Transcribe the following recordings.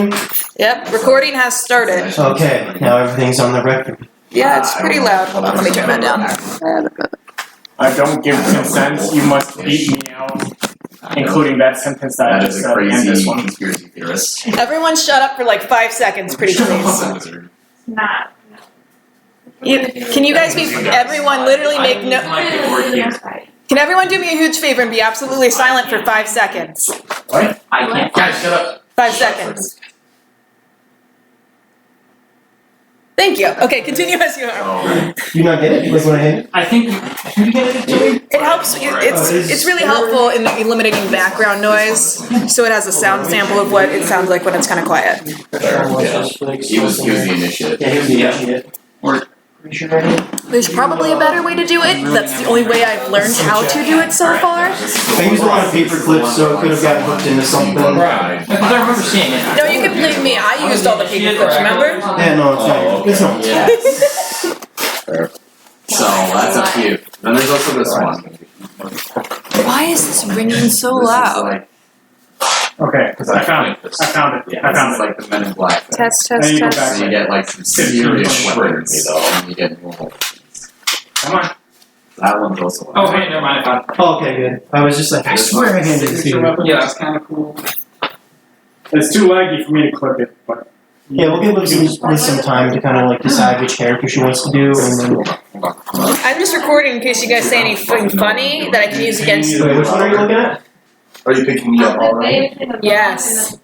Yep, recording has started. Okay, now everything's on the record. Yeah, it's pretty loud. Hold on, let me turn that down. I don't give consent, you must beat me out. Including that sentence that I just said and this one. Conspiracy theorist. Everyone shut up for like 5 seconds, pretty please. Not. Can you guys be, everyone literally make no, can everyone do me a huge favor and be absolutely silent for 5 seconds? What? I can't. Guys, shut up. 5 seconds. Thank you. Okay, continue as you are. Oh, Do you not get it? You guys want to hit it? I think you get it, Joey? It helps, it's really helpful in eliminating background noise, so it has a sound sample of what it sounds like when it's kind of quiet. He was the initiative. Yeah, he was the initiative. There's probably a better way to do it. That's the only way I've learned how to do it so far. I used a lot of paper clips, so it could have gotten hooked into something. Right. Because I remember seeing it. No, you can blame me. I used all the paper clips, remember? Yeah, no, it's not. It's not. Yeah. So that's up to you. Then there's also this one. Why is this ringing so loud? Okay, I found it. I found it. Yeah, I found it's it. like the Men in Black thing. Test, Now test, you go test. back. So you get like some serious weapons, and you get normal. Come on. That one's also. Oh, hey, never mind. I found it. Oh, okay, good. I was just like, I swear I handed it to you. Yeah, that's kind of cool. It's too laggy for me to click it, but. Yeah, we'll give Liz some time to kind of like decide which character she wants to do, and then. I'm just recording in case you guys say anything funny that I can use against you. Wait, which one are you looking at? Are you picking me up already? Yes.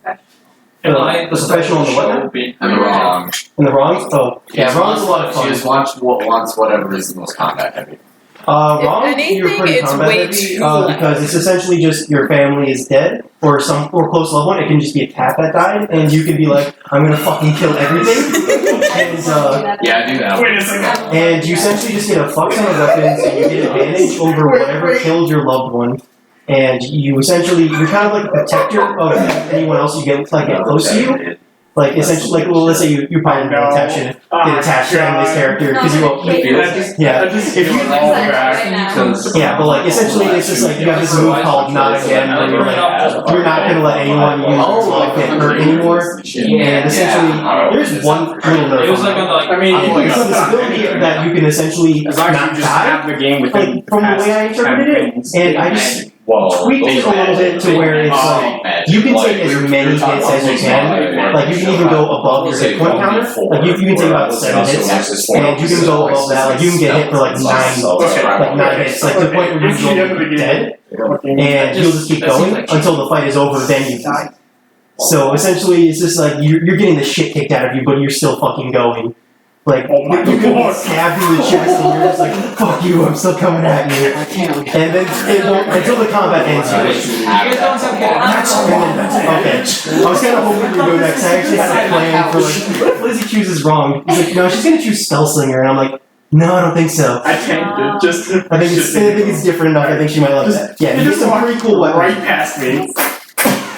The professional and the what now? And the wrong. And the wrongs? Oh, yeah, wrongs a lot of fun. She just wants whatever is the most combat heavy. Wrongs, anything, you're pretty it's combat way heavy, too loud. because it's essentially just your family is dead, or close loved one. It can just be a cat that died, and you can be like, I'm gonna fucking kill everything. and, Yeah, I do that. Wait a second. and you essentially just get a fuck ton of weapons, and you get advantage over whatever killed your loved one. And you're kind of like a protector of anyone else you get close to you. Like essentially, like let's say you probably get attached to this character because you won't. Yeah. If you yeah, but like essentially it's just like you have this move called not again, where you're like you're not gonna let anyone use love get hurt anymore. And essentially, there's one little note. It was like on the, like, I mean, It's this ability that you can essentially as long as not you just die. have the game within Like from the way I interpreted it, and I just Whoa. tweaked it a little bit to where it's like you can take as many hits as you can. Like you can even go above your hit point counter. Like you can take about 7 hits, and you can go above that. Like you can get hit for like 9 hits, like to the point where you go dead, and you'll just keep going until the fight is over. Then you die. So essentially, it's just like you're getting the shit kicked out of you, but you're still fucking going. Like you can get stabbed in the chest, and you're just like, "Fuck you! I'm still coming at you." And then it won't until the combat ends. Okay. I was kind of hoping you would go next. I actually had a plan for like, what if Lizzie chooses wrong? He's like, no, she's gonna choose Spellslinger, and I'm like, no, I don't think so. I changed it just. I think it's different enough. I think she might like that. Yeah, You he's just some pretty cool right weapons. past me.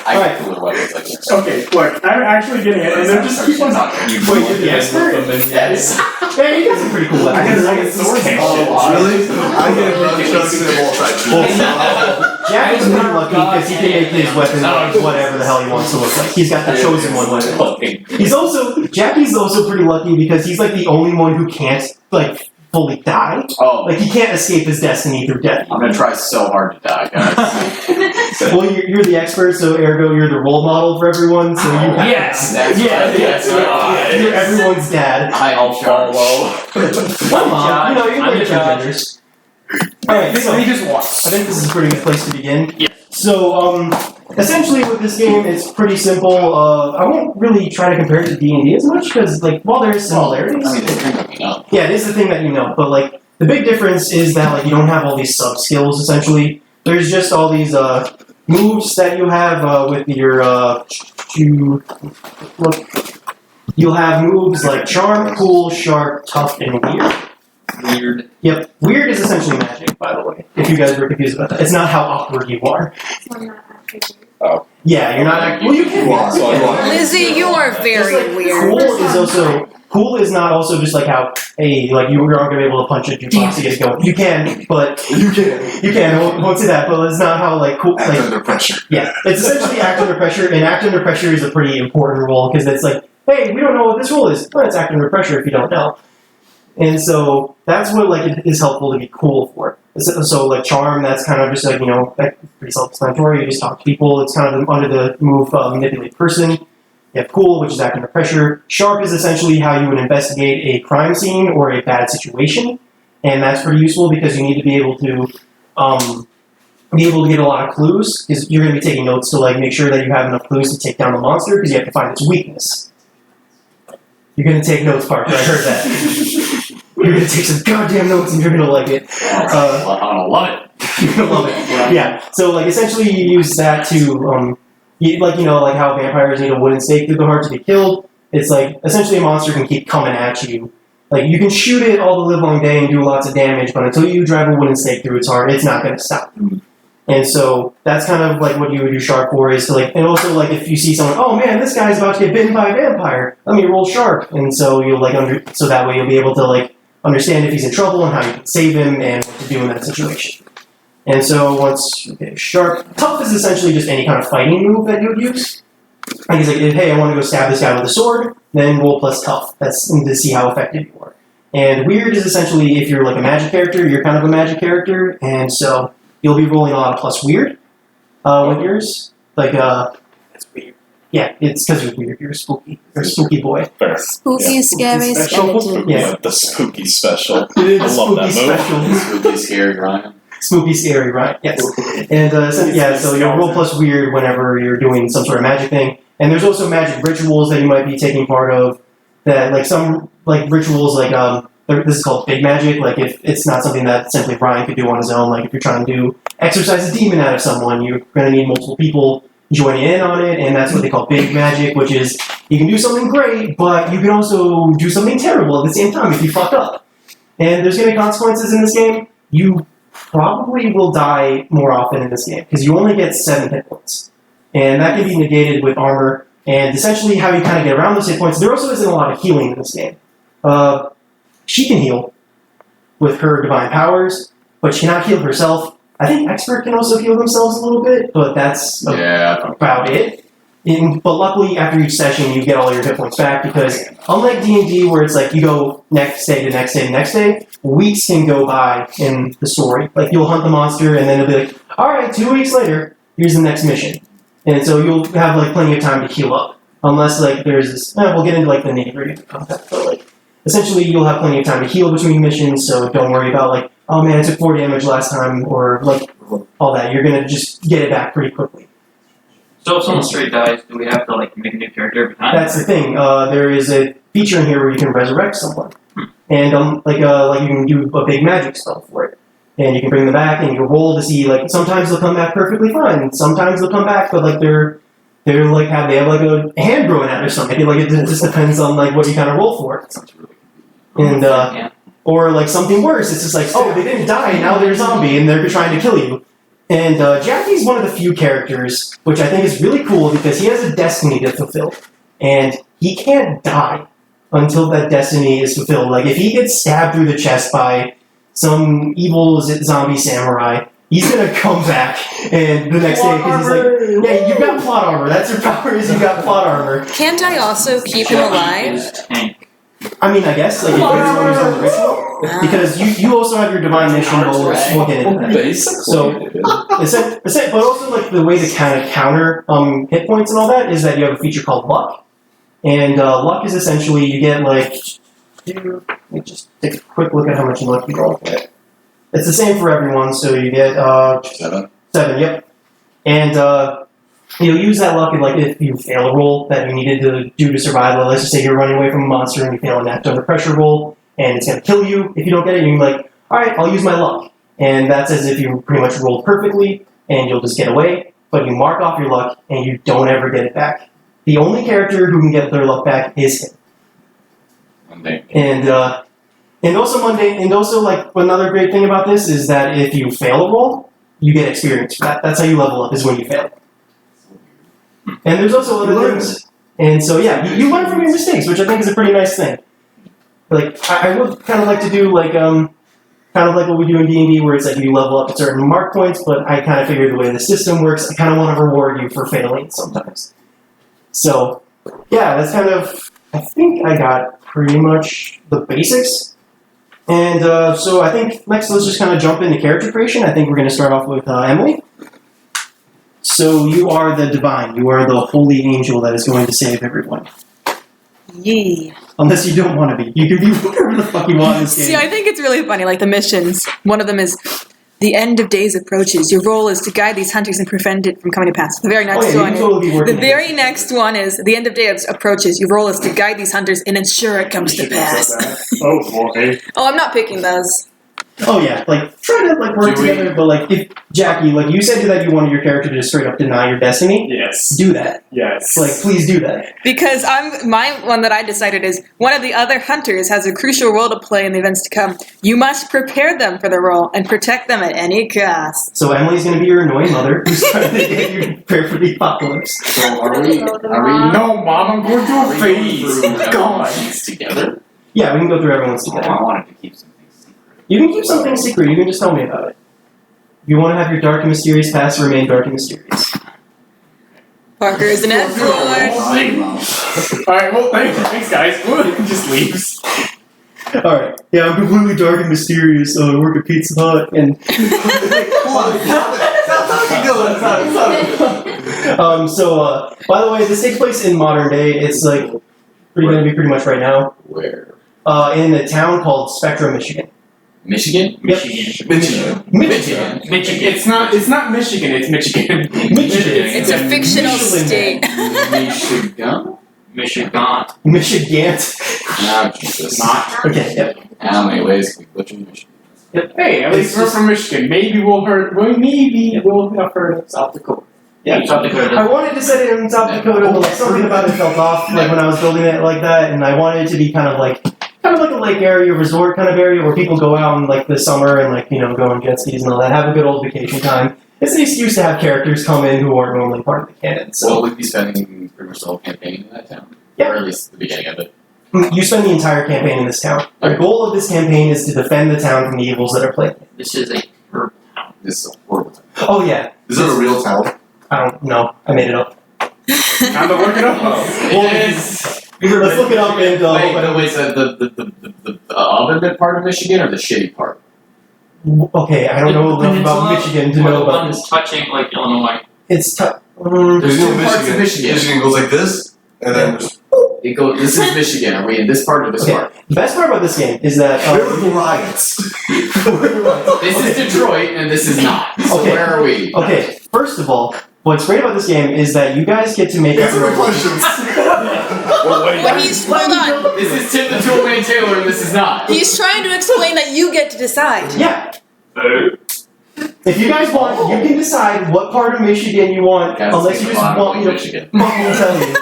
I get cooler weapons like this. Okay, look, I'm actually getting it, and then just keep on. Wait, you're the expert? Yes. Yeah, you got some pretty cool weapons. I get swords and shit. Really? I get nunchucks and multi-tools. Jackie's pretty lucky because he can make his weapon whatever the hell he wants to look like. He's got the chosen one weapon. Jackie's also pretty lucky because he's like the only one who can't like fully die. Oh, Like he can't escape his destiny through death. I'm gonna try so hard to die, guys. Well, you're the expert, so ergo you're the role model for everyone. So you have yes. That's right. you're everyone's dad. I'll follow. Come on, you know you're great contenders. All right, so He just walks. I think this is a pretty good place to begin. Yeah. So, essentially with this game, it's pretty simple. I won't really try to compare it to D&D as much, because, like, while there is similarities... Yeah, it is the thing that you know, but, like, the big difference is that, like, you don't have all these sub-skills, essentially. There's just all these, moves that you have, with your, you'll have moves like Charm, Cool, Sharp, Tough, and Weird. Weird. Yep. Weird is essentially magic, by the way, if you guys were confused about that. It's not how awkward you are. Yeah, you're not. Well, you can be. So I want. Lizzie, you are very Just like weird. Cool is also cool is not also just like how, hey, like you aren't gonna be able to punch a jukebox to get it going. You can, but You can. you can. Won't say that, but it's not how like cool. Act Like under pressure. yeah, it's essentially act under pressure, and act under pressure is a pretty important role because it's like, hey, we don't know what this role is. Well, it's act under pressure if you don't know. And so that's what like it is helpful to be cool for. So like charm, that's kind of just like like pretty self-explanatory. You just talk to people. It's kind of under the move manipulate person. You have cool, which is act under pressure. Sharp is essentially how you would investigate a crime scene or a bad situation, and that's pretty useful because you need to be able to get a lot of clues because you're going to be taking notes to like make sure that you have enough clues to take down the monster because you have to find its weakness. You're going to take notes, Parker. I heard that. You're going to take some goddamn notes and you're going to like it. I'm gonna love it. You're going to love it. Yeah. So like essentially you use that to like how vampires need a wooden stake through the heart to be killed. It's like essentially a monster can keep coming at you. Like you can shoot it all the live long day and do lots of damage, but until you drive a wooden stake through its heart, it's not going to stop. And so that's kind of like what you would do sharp for is to like, and also like if you see someone, oh man, this guy's about to get bitten by a vampire, let me roll sharp, and so you'll like so that way you'll be able to like understand if he's in trouble and how you can save him and what to do in that situation. And so once sharp, tough is essentially just any kind of fighting move that you would use. Like he's like, hey, I want to go stab this guy with a sword, then roll plus tough. That's to see how effective you are. And weird is essentially if you're like a magic character, you're kind of a magic character, and so you'll be rolling a lot of plus weird with yours. Like, It's weird. yeah, it's because you're weird. You're spooky. You're a spooky boy. Spooky, scary skeleton. Yeah. The spooky special. It's I love that spooky move. special. Spooky, scary Ryan. Spooky, scary, right? Yes. And so you'll roll plus weird whenever you're doing some sort of magic thing. And there's also magic rituals that you might be taking part of. That like some like rituals like this is called big magic. Like if it's not something that simply Ryan could do on his own. Like if you're trying to exorcise a demon out of someone, you're going to need multiple people joining in on it, and that's what they call big magic, which is you can do something great, but you can also do something terrible at the same time if you fuck up. And there's going to be consequences in this game. You probably will die more often in this game because you only get 7 hit points, and that can be negated with armor. And essentially, how you kind of get around those hit points. There also isn't a lot of healing in this game. She can heal with her divine powers, but she cannot heal herself. I think expert can also heal themselves a little bit, but that's about it. But luckily, after each session, you get all your hit points back because unlike D&D, where it's like you go next day to next day to next day, weeks can go by in the story. Like you'll hunt the monster, and then it'll be like, all right, 2 weeks later, here's the next mission, and so you'll have like plenty of time to heal up. Unless like there's this, we'll get into like the nitty-gritty of the content, but like essentially you'll have plenty of time to heal between missions. So don't worry about like, oh man, I took 4 damage last time, or like all that. You're gonna just get it back pretty quickly. So if someone straight dies, do we have to like make a new character every time? That's the thing. There is a feature in here where you can resurrect someone, and like you can do a big magic spell for it, and you can bring them back, and you roll to see like sometimes they'll come back perfectly fine, sometimes they'll come back, but like they have like a hand growing out or something. Like it just depends on like what you kind of roll for. And or like something worse, it's just like, oh, they didn't die, now they're a zombie and they're trying to kill you. And Jackie's one of the few characters, which I think is really cool because he has a destiny to fulfill. And he can't die until that destiny is fulfilled. Like, if he gets stabbed through the chest by some evil zombie samurai, he's gonna come back and the next day, because he's like, yeah, you got plot armor. That's your power, is you got plot armor. Can't I also keep him alive? I mean, I guess, like, if you're on the ritual. Because you also have your divine mission, but we'll get into that. So, but also, like, the way to kind of counter hit points and all that is that you have a feature called luck. And luck is essentially, you get, like, let me just take a quick look at how much luck you roll. It's the same for everyone, so you get 7, yep. And you'll use that luck if you fail a roll that you needed to do to survive. Let's just say you're running away from a monster and you fail an act under pressure roll, and it's going to kill you if you don't get it. You're like, all right, I'll use my luck. And that's as if you pretty much rolled perfectly, and you'll just get away. But you mark off your luck, and you don't ever get it back. The only character who can get their luck back is him. And also like another great thing about this is that if you fail a roll, you get experience for that. That's how you level up, is when you fail. And there's also other things. And so yeah, you learn from your mistakes, which I think is a pretty nice thing. like I would kind of like to do like kind of like what we do in D&D, where it's like you level up at certain mark points. But I kind of figured the way the system works, I kind of want to reward you for failing sometimes. So yeah, that's kind of. I think I got pretty much the basics. And so I think next let's just kind of jump into character creation. I think we're going to start off with Emily. So you are the divine. You are the holy angel that is going to save everyone. Yee. Unless you don't want to be. You can be whatever the fuck you want in this game. See, I think it's really funny. Like the missions, one of them is the end of days approaches. Your role is to guide these hunters and prevent it from coming to pass. The very next you one. can totally be working The very next one is the end of days approaches. Your role is to guide these hunters and ensure it comes to pass. Oh boy. Oh, I'm not picking those. Oh yeah, like try to like work Do we- together, but like if Jackie, like you said that you wanted your character to just straight up deny your destiny, Yes. do that. Yes. Like please do that. Because my one that I decided is one of the other hunters has a crucial role to play in the events to come. You must prepare them for the role and protect them at any cost. So Emily's gonna be your annoying mother who's trying to get you prepared for the apocalypse. So are we No, Mom, I'm going through a phase. God. sheets together? Yeah, we can go through everyone's together. I wanted to keep some things secret. You can keep something secret, you can just tell me about it. You want to have your dark and mysterious past remain dark and mysterious. Parker is an F Lord. Alright, well, thanks guys. He just leaves. Alright, yeah, I'm completely dark and mysterious, so I work at Pizza Hut, and... by the way, this takes place in modern day, it's like, gonna be pretty much right now. Where? In a town called Spectrum, Michigan. Michigan? Yep. Michigan. Michigan. It's not Michigan, it's Michigan. Michigan. It's a fictional Michelin state. Michigan? Michigan. Michigan. Ah, Jesus. Not. Okay, yep. How many ways can we butcher Michigan? Hey, at least we're from Michigan. Maybe we'll have heard of South Dakota. Yeah. South Dakota. I wanted to set it in South Dakota, but like something about it felt off, like when I was building it like that, and I wanted it to be kind of like a lake area, resort kind of area where people go out in like the summer and like, you know, go on jet skis and all that, have a good old vacation time. It's an excuse to have characters come in who aren't normally part of the canon. So So we'll be spending pretty much the whole campaign in that town. Yeah. Or at least the beginning of it. you spend the entire campaign in this town. The goal of this campaign is to defend the town from the evils that are plaguing it. This is a purple town. This is a horrible town. Oh yeah, Is it a real town? I don't know. I made it up. Time to look it up. It is. Let's look it up and Wait, so the oven part of Michigan or the shitty part? Okay, I don't know enough about Michigan to know about this. Touching like Illinois. It's tough. There's two parts of Michigan. Michigan goes like this, and then It goes. This is Michigan. Are we in this part or this Okay. part? The best part about this game is that where were the riots? This is Detroit, and this is not. So Okay. where are we? okay. First of all, what's great about this game is that you guys get to make up Answer your the own. questions. But hold on. This is Tim the Toolman Taylor, and this is not. He's trying to explain that you get to decide. Yeah. If you guys want, you can decide what part of Michigan you want, Guys, unless you it's just a lot want me like to Michigan. fucking tell you.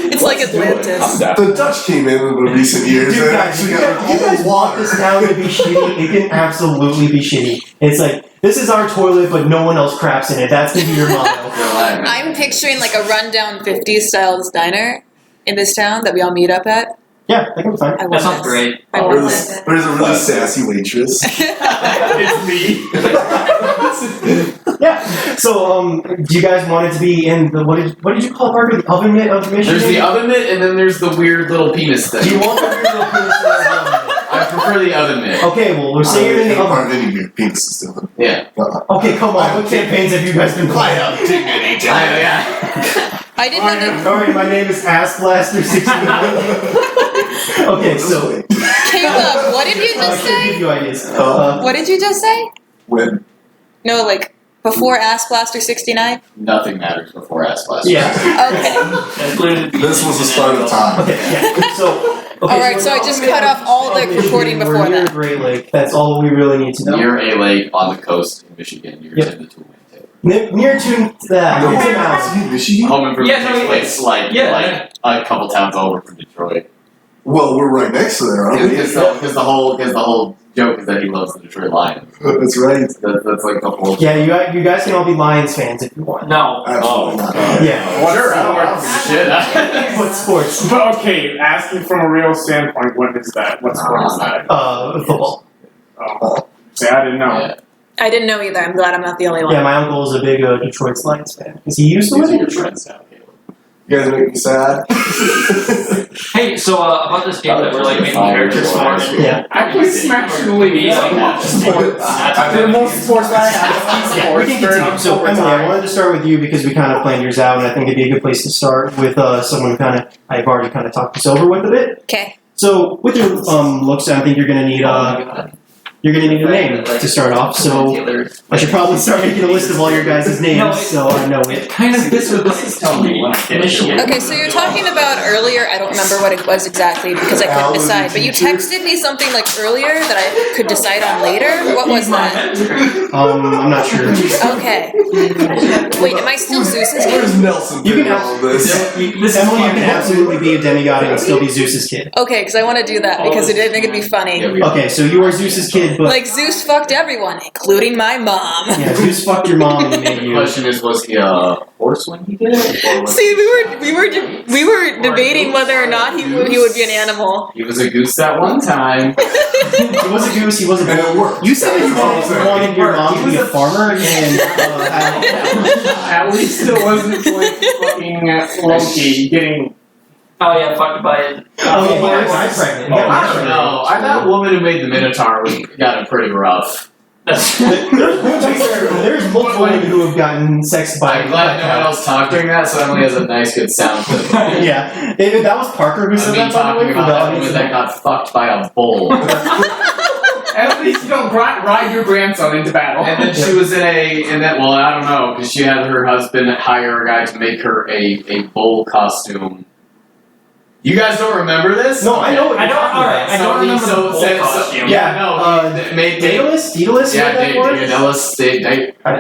It's like Atlantis. The Dutch came in the recent years Dude, and guys, actually if got you guys want this town to be shitty, it can absolutely be shitty. It's like, this is our toilet, but no one else craps in it. That's gonna be your motto. I'm picturing like a rundown 50s style diner in this town that we all meet up at. Yeah, that can be fine. I That want sounds this. great. I Or want there's, this. there's a really sassy waitress. It's me. Yeah. So, do you guys want it to be in the what did you call it, Parker? The oven mitt of Michigan? There's the oven mitt, and then there's the weird little penis Do you thing. want the weird little penis in the oven mitt? I prefer the oven mitt. Okay, well, we're saying you're in the Part oven. of any weird penises doing. Yeah. Okay, come on. What campaigns have you guys been playing? Dignity, Yeah. I didn't know. Alright, my name is AssBlaster69. Okay, so Caleb, what did you I just can give say? you ideas. What did you just say? When No, like before Ass Blaster 69? Nothing matters before ass blast. Yeah. Okay. this was the start of time. Okay, yeah. So Alright, so I just cut off all the recording before we're near that. Great Lake. That's all we really need to know. Near a lake on the coast in Michigan. You're Yep. Tim the Toolman Taylor. Near to that. No, It's in Mouse. Michigan? Home improvement Yeah, no, takes place like yeah. a couple towns over from Detroit. Well, we're right next to there, aren't we? Because the whole joke is that he loves the Detroit Lions. That's right. That's like the whole. Yeah, you guys can all be Lions fans if you want. No. Absolutely not. Yeah. What Sure, I don't sports? give a shit. What sports? But okay, asking from a real standpoint, what is that? What sport is that? Football. Oh. See, I didn't know. Yeah. I didn't know either. I'm glad I'm not the only one. Yeah, my uncle is a big Detroit Lions fan because he used to These live are in your Detroit. friends now, Caleb. You guys make me sad. Hey, so about this game that we're like making characters for. Yeah. I play Smash in the league. Yeah. Sports. I The most sports that I have. Yeah, we can continue. So, Emily, I wanted to start with you because we kind of planned yours out, and I think it'd be a good place to start with someone who I've already kind of talked this over with a bit. Okay. So, with your looks, I think you're gonna need a name to start off. So, I should probably start making a list of all your guys' names, so I know it. Kind of this is telling me. Okay, so you're talking about earlier, I don't remember what it was exactly because I couldn't decide, but you texted me something like earlier that I could decide on later. What was that? I'm not sure. Okay. Wait, am I still Zeus's kid? Where's Nelson You can in all this? Emily, you can absolutely be a demigod and still be Zeus's kid. Okay, because I want to do that because I think it'd be funny. Okay, so you are Zeus's kid, but Like Zeus fucked everyone, including my mom. yeah, Zeus fucked your mom and he made The you. question is, was he a horse when he did it? Or was See, we were debating whether or not he would be an animal. he was a goose that one time? He was a goose, he was a And it bull. worked. You said that you wanted your mom to be a farmer and At least it wasn't like fucking Loki getting. Oh yeah, fucked by it. oh, yeah, he got pregnant. He got I don't know. That woman who made the Minotaur got it pretty rough. That's There's multiple women who have gotten sexed by. I'm glad no one else talked during that, so Emily has a nice good sound clip. Yeah, that was Parker who said Me that, by the talking way. For about the that audience. woman that got fucked by a bull. At least you don't ride your grandson into battle. And then she was well, I don't know, because she had her husband hire a guy to make her a bull costume. You guys don't remember this? No, I know what I you're don't. talking All right, about. I don't remember the bull costume. Yeah, no, he made Daedalus? Daedalus? yeah, Daedalus?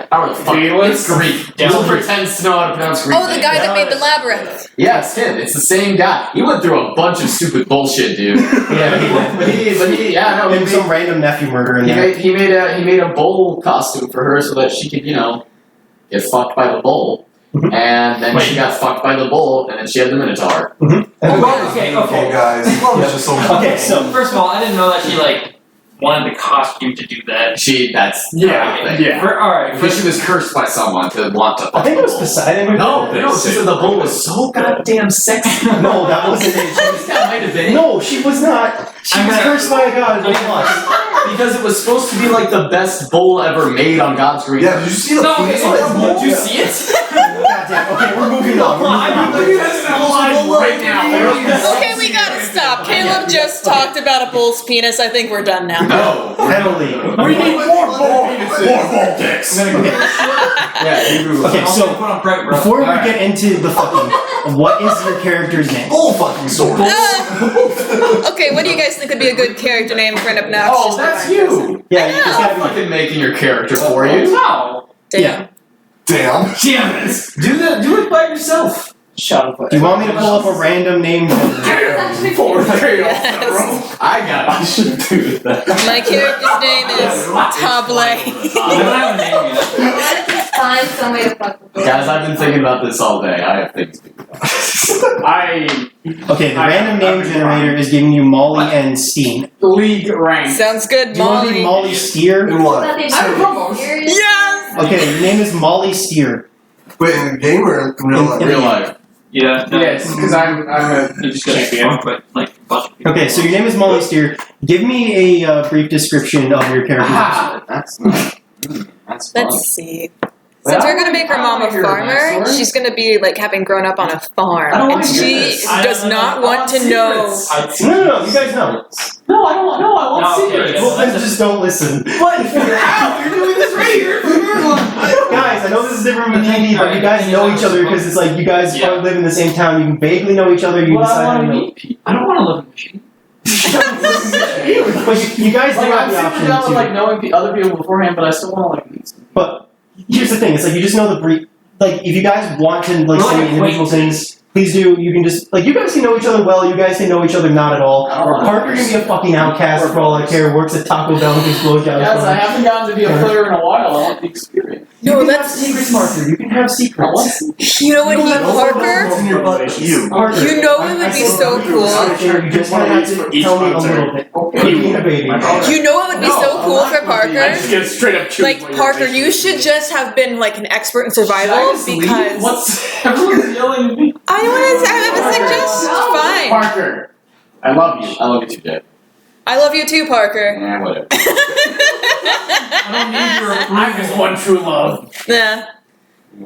how the fuck? Daedalus? It's Greek. Who pretends to know how to pronounce Greek Oh, the names? guy that made the labyrinth. Yes, him. It's the same guy. He went through a bunch of stupid bullshit, dude. Yeah, but he, yeah, no, and some random nephew murder in there. he made a bull costume for her so that she could, get fucked by the bull. And then she got fucked by the bull, and then she had the Minotaur. Okay. guys. It's just so Okay, so First of all, I didn't know that she like wanted the costume to do that. That's Yeah. Alright. Because she was cursed by someone to want to fuck I think the it was bull. Poseidon. who No, did no, this. she said the bull was so goddamn sexy. No, that wasn't it. That might have been it. No, she was not. She was cursed by a god with lust. Because it was supposed to be like the best bull ever made on God's green. Yeah, did you see the No, penis it's on like that a bull? bull. Did you see it? Goddamn. Okay, we're moving on. Right now. Okay, we gotta stop. Caleb just talked about a bull's penis. I think we're done now. No. Emily. We need more bull penises. Okay, so put on prep, bro. before we get into the fucking, what is your character's name? Bull fucking sword. Okay, what do you guys think would be a good character name for an obnoxious Oh, that's you. Yeah, it's I'm gotta be. fucking making your character for you. No. Yeah. Damn. Damn it. Do it by yourself. Shut up. Do you want me to pull up a random name? Yes. I got. I should do that. My character's name is Table. I don't have a name yet. Why don't you find some way to fuck with it? Guys, I've been thinking about this all day. I have things to do. Okay, the random name generator is giving you Molly and Steen. League rank. Sounds good, Do you want to be Molly. Molly Steer? In what? Nothing serious. Yes! Okay, your name is Molly Steer. Wait, in the game or in real life? Real life. Yeah. no. Yes, because I'm a You just gotta champion. fuck with like a bunch of people. Okay, so your name is Molly Steer. Give me a brief description of your character. Ah, that's that's fun. Let's see. Since we're gonna make her mom a farmer, she's gonna be like having grown up on a farm, I don't and wanna hear she this. does not want to know. No, you guys know. No, I don't want. No, I want No, secrets. okay. Well, then just don't listen. What? Ow, you're doing this right here. Guys, I know this is different from TV, but you guys know each other because it's like you guys probably live in the same town. You can vaguely know each other. You Well, I decide want to to know. meet people. I don't want to live in a machine. But you guys do Like, have I'm the super option down with to. like knowing other people beforehand, but I still want to like meet some. But here's the thing: it's like you just know the brief. Like if you guys want to like We're say like individual things, please do. You can just like you guys can know each other well. You guys can know each other not at all. Parker can be a fucking outcast for all I care. Works at Taco Bell and gives blowjobs. Yes, I haven't gotten to be a player in a while. I want the experience. No, that's secrets, Parker. You can have secrets. You know what, Parker? in your butt. You. Parker. You know it would be so cool. You just want to have to tell me a little bit. Being a baby. You know what would be so cool for I Parker? just get straight up chewed Like, while you're Parker, fishing. you should just have been like an expert in Should I survival just leave? because What's everyone's yelling at me? I don't want to. I have a suggestion. Fine. Parker, I love you. I love you too, Dave. I love you too, Parker. Yeah, whatever. I'm just one true love. Yeah.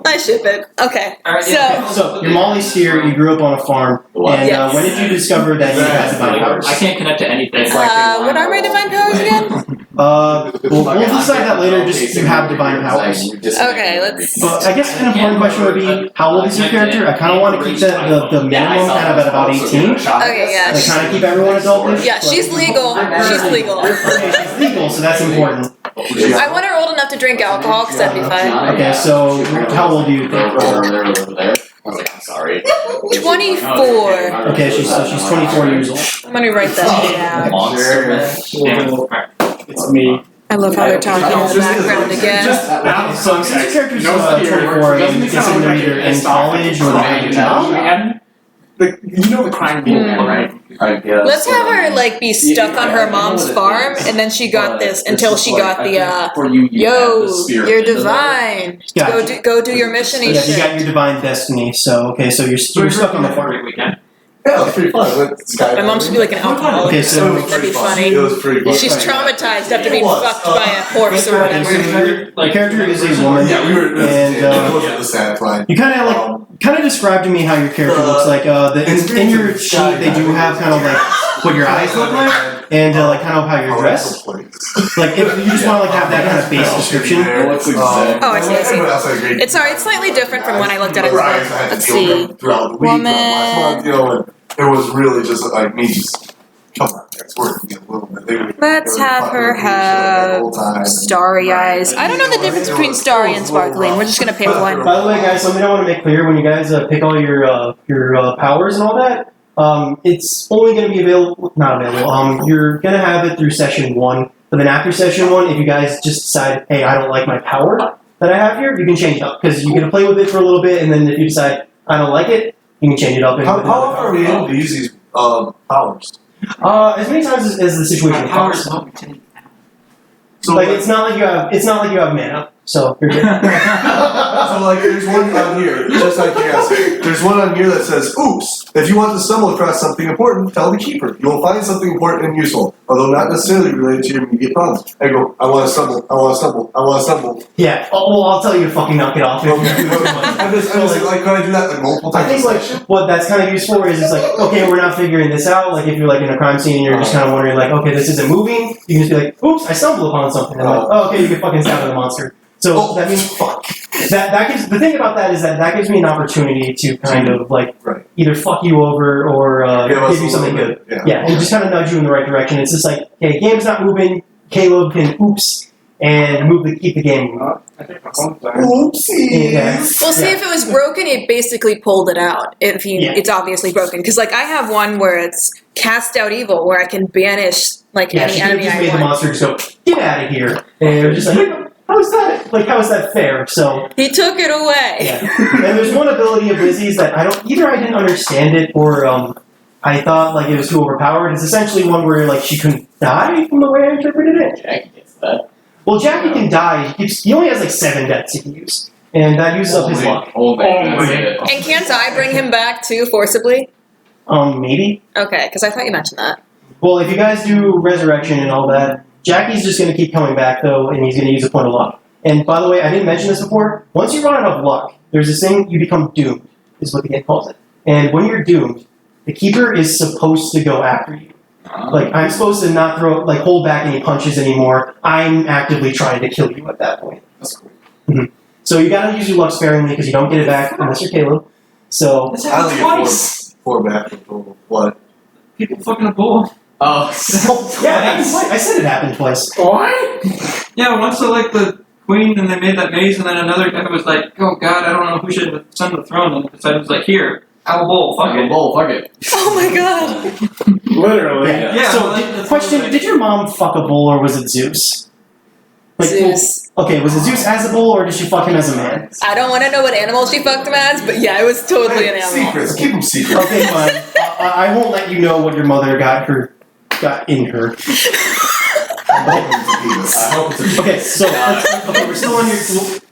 I ship it. Okay. Alright, So. yeah, So you're Molly Steer. You grew up on a farm, What? and Yes. when did you discover that you had divine powers? I can't connect to anything. What are my divine powers again? We'll decide that later. Just you have divine powers. Okay, let's- Well, I guess an important question would be, how old is your character? I kind of want to keep the minimum kind of at about 18. Okay, yeah. Like kind of keep everyone adultish. Yeah, she's legal. She's legal. Okay, she's legal, so that's important. I want her old enough to drink alcohol, because that'd be fine. Okay, so how old do you think? Over there. I was like, I'm sorry. 24. Okay, she's 24 years old. I'm gonna write that down. Monster. It's me. I love how they're talking in the background again. Now, So since your character's no fear. 24 Doesn't and it guessing sound they're like either it? in Stop. college or they have a job. And you know the crime being right? I guess. Let's have her like be stuck on her mom's farm, and then she got this until she got the yo, you're divine. Yeah. Go do your mission. Yeah, you got your divine destiny. So okay, so you're stuck on the farm. Great weekend. Yeah, it was pretty fun. Went skydiving. My mom should be like an alcoholic. Okay, so That'd be funny. It was pretty fun. She's traumatized after being fucked by a horse or Okay, so whatever. your character is a woman. Yeah, we were. And, It wasn't the sad line. You kind of describe to me how your character looks like. In your sheet, they do have kind of like what your eyes look like, and like kind of how you're dressed. Like if you just want to like have that kind of base description. Oh, I see, I see. It's sorry, it's slightly different from when I looked at it. Let's see. Woman. It was really just like me just come out there. It's working a little bit. Let's have her have starry eyes. I don't know the difference between starry and sparkling. We're just gonna pick one. By the way, guys, something I want to make clear: when you guys pick all your powers and all that, it's only going to be not available. You're going to have it through session 1. But then after session 1, if you guys just decide, hey, I don't like my power that I have here, you can change it up because you get to play with it for a little bit, and then if you decide I don't like it, you can change it up. How often are we able to use these powers? As many times as the situation Powers. requires. So like it's not like you have mana. So you're good. So like there's one on here, just like you guys. There's one on here that says, "Oops! If you want to stumble across something important, tell the keeper. You will find something important and useful, although not necessarily related to your immediate problems." I go, "I want to stumble. I want to stumble. I want to stumble." Yeah. Oh, well, I'll tell you to fucking knock it off. I'm just like, can I do that like multiple I times? think like what that's kind of useful for is it's like, okay, we're not figuring this out. Like if you're like in a crime scene and you're just kind of wondering like, okay, this isn't moving, you can just be like, oops, I stumbled upon something. And like, oh, okay, you can fucking stab at the monster. So that means that gives the thing about that is that gives me an opportunity to kind of like either fuck you over or give you something good. Yeah, and just kind of nudge you in the right direction. It's just like, okay, game's not moving. Caleb can oops and keep the game moving. Oopsies. Yeah. Well, see, if it was broken, it basically pulled it out. It's obviously broken. Because, like, I have one where it's cast out evil, where I can banish, like, Yeah, any she could have enemy just I made the want. monster just go, get out of here. And it was just like, how is that fair? So He took it away. yeah. And there's one ability of Lizzie's that I didn't understand it or I thought like it was too overpowered. It's essentially one where like she couldn't die from the way I interpreted it. Jackie gets that. Well, Jackie can die. He only has like 7 deaths he can use. And that uses up his luck. Only, that's it. And can't I bring him back, too, forcibly? Maybe. Okay, because I thought you mentioned that. Well, if you guys do resurrection and all that, Jackie's just going to keep coming back, though, and he's going to use a point of luck. And by the way, I didn't mention this before. Once you run out of luck, there's this thing, you become doomed, is what the game calls it. And when you're doomed, the keeper is supposed to go after you. Like, I'm supposed to not hold back any punches anymore. I'm actively trying to kill you at that point. That's cool. Mm-hmm. So you gotta use your luck sparingly, because you don't get it back unless you're Caleb. So, I only get 4 back with total. What? People fucking a bull. Oh. yeah, it happened twice. I said it happened twice. What? Yeah, once the queen and they made that maze, and then another guy was like, oh god, I don't know who should ascend the throne, and decided was like, here. I'm a bull. Fuck it. Bull, fuck it. Oh my god. Literally. Yeah, so, well, that's question: what did your mom fuck a bull, or was it Zeus? Zeus. Okay, was it Zeus as a bull, or did she fuck him as a man? I don't want to know what animal she fucked him as, but yeah, it was totally an animal. Secrets, keep them secret. Okay, fine. I won't let you know what your mother got in her. I hope it's a Okay, so okay, we're still on your.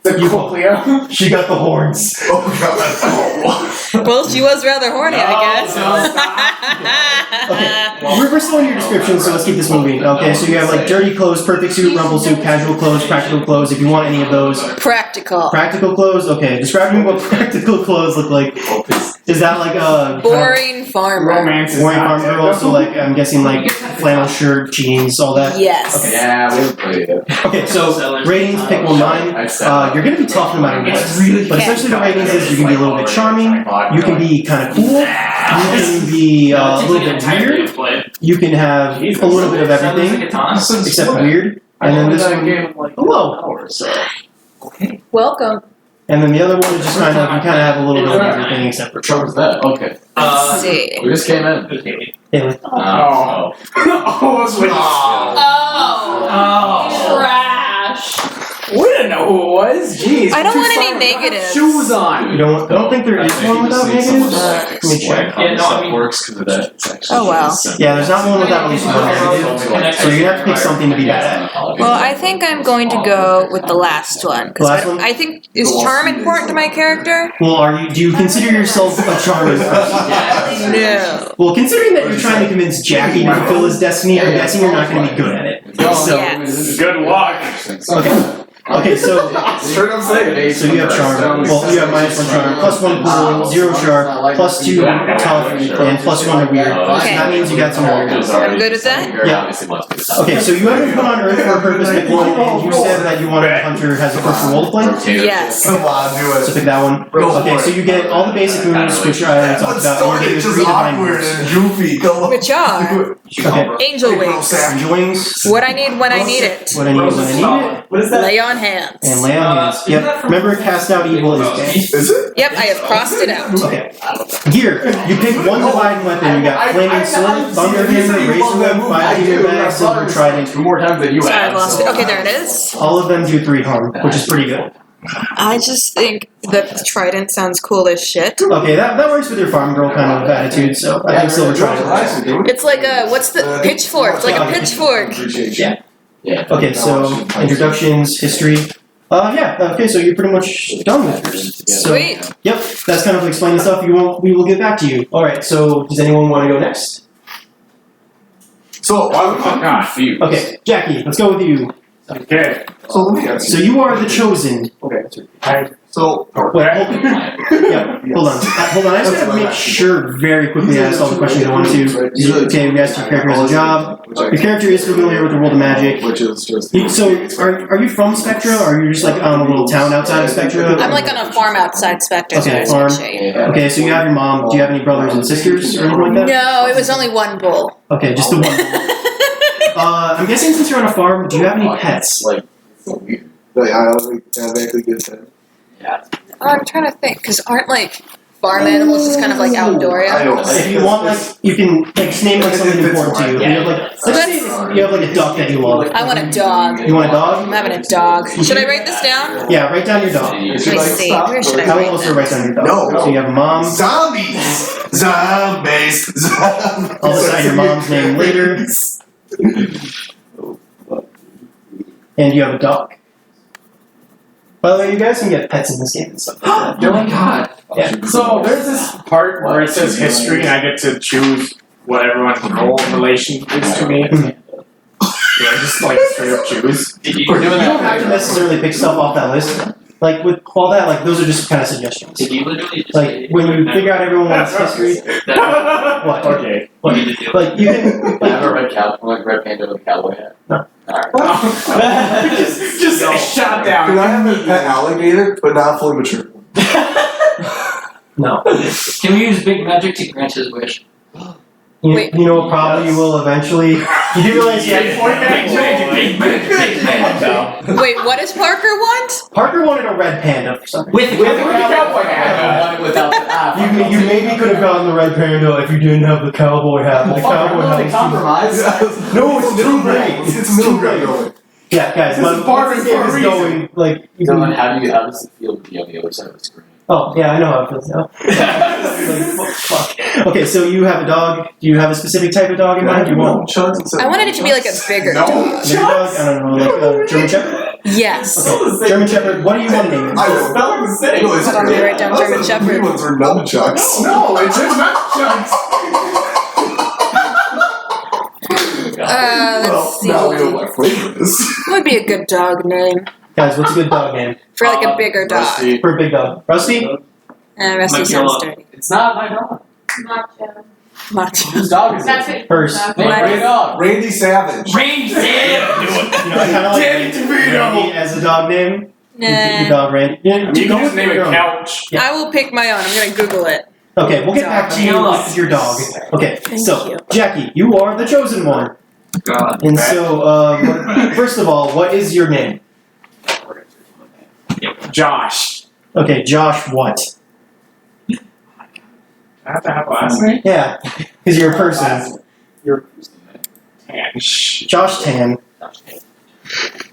The cochlea. She got the horns. Oh god. Well, she was rather horny, I guess. Okay, we're still in your description, so let's keep this moving. Okay, so you have like dirty clothes, perfect suit, rumble suit, casual clothes, practical clothes. If you want any of those, Practical. practical clothes. Okay, describe to me what practical clothes look like. Is that like a Boring farmer. Romance is boring not farm girl? So like I'm guessing like flannel shirt, jeans, all that. Yes. Okay. Yeah, we played it. Okay, so ratings, pick one line. You're gonna be tough no matter what. But essentially the ratings is you can be a little bit charming, you can be kind of cool, you can be a little bit weird, you can have a little bit of everything, except weird. And then this one, hello. Welcome. And then the other one is just kind of, you kind of have a little bit of everything except for Which one was that? Okay. Let's see. We just came in. Yeah, Oh. Oh, it's with Trash. We didn't know who it was. Jeez. I don't want any Put negatives. shoes on. I don't think there is one without negatives. Let me check. Yeah, no, I mean- works because of that. It's actually Oh, wow. Yeah, there's not one without at least one negative. So you're gonna have to pick something to be bad at. Well, I think I'm going to go with the last one. Because Last one? I think, is charm important to my character? Well, do you consider yourself a charming person? No. Well, considering that you're trying to convince Jackie to fulfill his destiny, I'm guessing you're not gonna be good at it. So, Yes. Good luck. okay, so Straight up saying. So you have charm. Well, you have -1 charm, +1 cool, 0 sharp, +2 tough, and +1 to weird. Okay. That means you got some weird. I'm good with that? Yeah. Okay, so you haven't put on Earth for a purpose, pick one, and you said that you wanted a hunter has a first role to play. Yes. Come on, do So it. pick that one. Okay, so you get all the basic moves, which I already talked Let's about, start and you it get your just 3 divine awkward moves. and goofy. Come on. Which are Okay. angel wings. Angel wings. What I need when I need it. What I need when I need it. What is that? Lay on hands. And lay on hands. Yep. Remember, cast out evil is gay. Is it? Yep, I have crossed it out. Okay. Gear. You pick one divine weapon. You got flaming sword, thunder hammer, razor web, 5 demon bags, silver trident. More times than you Sorry, have. I've lost it. Okay, there it is. All of them do 3 harm, which is pretty good. I just think that the trident sounds cool as shit. Okay, that works with your farm girl kind of attitude, so I think silver trident. It's like a, what's the, pitchfork. It's like a pitchfork. Yeah. Yeah. Okay, so introductions, history. Okay, so you're pretty much done with yours. So, Sweet. yep, that's kind of explaining stuff. We will get back to you. All right, so does anyone want to go next? So, I'm confused. Okay, Jackie, let's go with you. Okay. so let me ask So you. you are the chosen. So, Wait, hold on. Hold on. I just gotta make sure very quickly I asked all the questions I wanted to. Okay, we asked your character has a job. Your character is familiar with the world of magic. Which is just. So, are you from Spectra, or are you just like on a little town outside of Spectra? I'm like on a farm outside Spectre. Okay, so farm. it's shade. Okay, so you have your mom. Do you have any brothers and sisters or anything like that? No, it was only one bull. Okay, just the one. I'm guessing since you're on a farm, do you have any pets? Like, so weird. Like, I don't have anything good to I'm trying to think, because aren't like farm animals just kind of like outdoor I don't. animals? If you want, like, you can like just name like something important to you. You have like, let's say you have like a duck that you love. I want a dog. You want a dog? I'm having a dog. Should I write this down? Yeah, write down your dog. Let me see. Where should I I will write also this? write down your dog. No. So you have a mom. Zombies! Zombies! I'll decide your mom's name later. And you have a dog. By the way, you guys can get pets in this game and stuff. Oh my god. Yeah. So there's this part where it says history and I get to choose what everyone's role in relation is to me. Yeah, just like straight up choose. You don't have to necessarily pick stuff off that list. Like with all that, like those are just kind of suggestions. Did you literally just Like when you figure out everyone's history, what? Okay. What? Like you can, I like, have a red panda with a cowboy hat. No. Alright. just shot down. Can I have a pet alligator, but not fully mature? no. Can we use big magic to grant his wish? Wait. You know, probably you will eventually. You do realize you have Wait, what does Parker want? Parker wanted a red panda for some reason. With a cowboy hat. Without the You maybe could have gotten the red panda if you didn't have the cowboy hat. The cowboy hat. was- compromise. No, it's middle grade. It's middle grade going. Yeah, guys, This is Parker's game for a is reason. going like. Dylan, how does it feel to be on the other side of the screen? Oh yeah, I know how it feels now. Like, fuck. Okay, so you have a dog. Do you have a specific type of dog in mind? You want I wanted it to be like a bigger No. dog. bigger dog? I don't know, like a German Shepherd. Yes. Okay, German Shepherd. What do you want to name it? I know. Spelling the same. No, it's Hold on, let me write down German The Shepherd. ones are nunchucks. No, it's just not jokes. Let's see. Now we know what flavor it is. What would be a good dog name Guys, what's a good dog name for like a bigger dog? Rusty. for a big dog? Rusty. Rusty sounds dirty. It's not my dog. Macho. Macho. Whose dog is That's it? it. First. Name my dog. Randy Savage. Range You know, I kind of like Randy as a dog name. Your Nah. dog Randy. Yeah, You go can with just name your it own. Couch. Yeah. I will pick my own. I'm gonna Google it. Okay, we'll get back to you with your dog. Okay, Thank so you. Jackie, you are the chosen one. God. And so, first of all, what is your name? Josh. Okay, Josh what? I have to have a last name? Yeah, because you're a person. Tan. Josh Tan.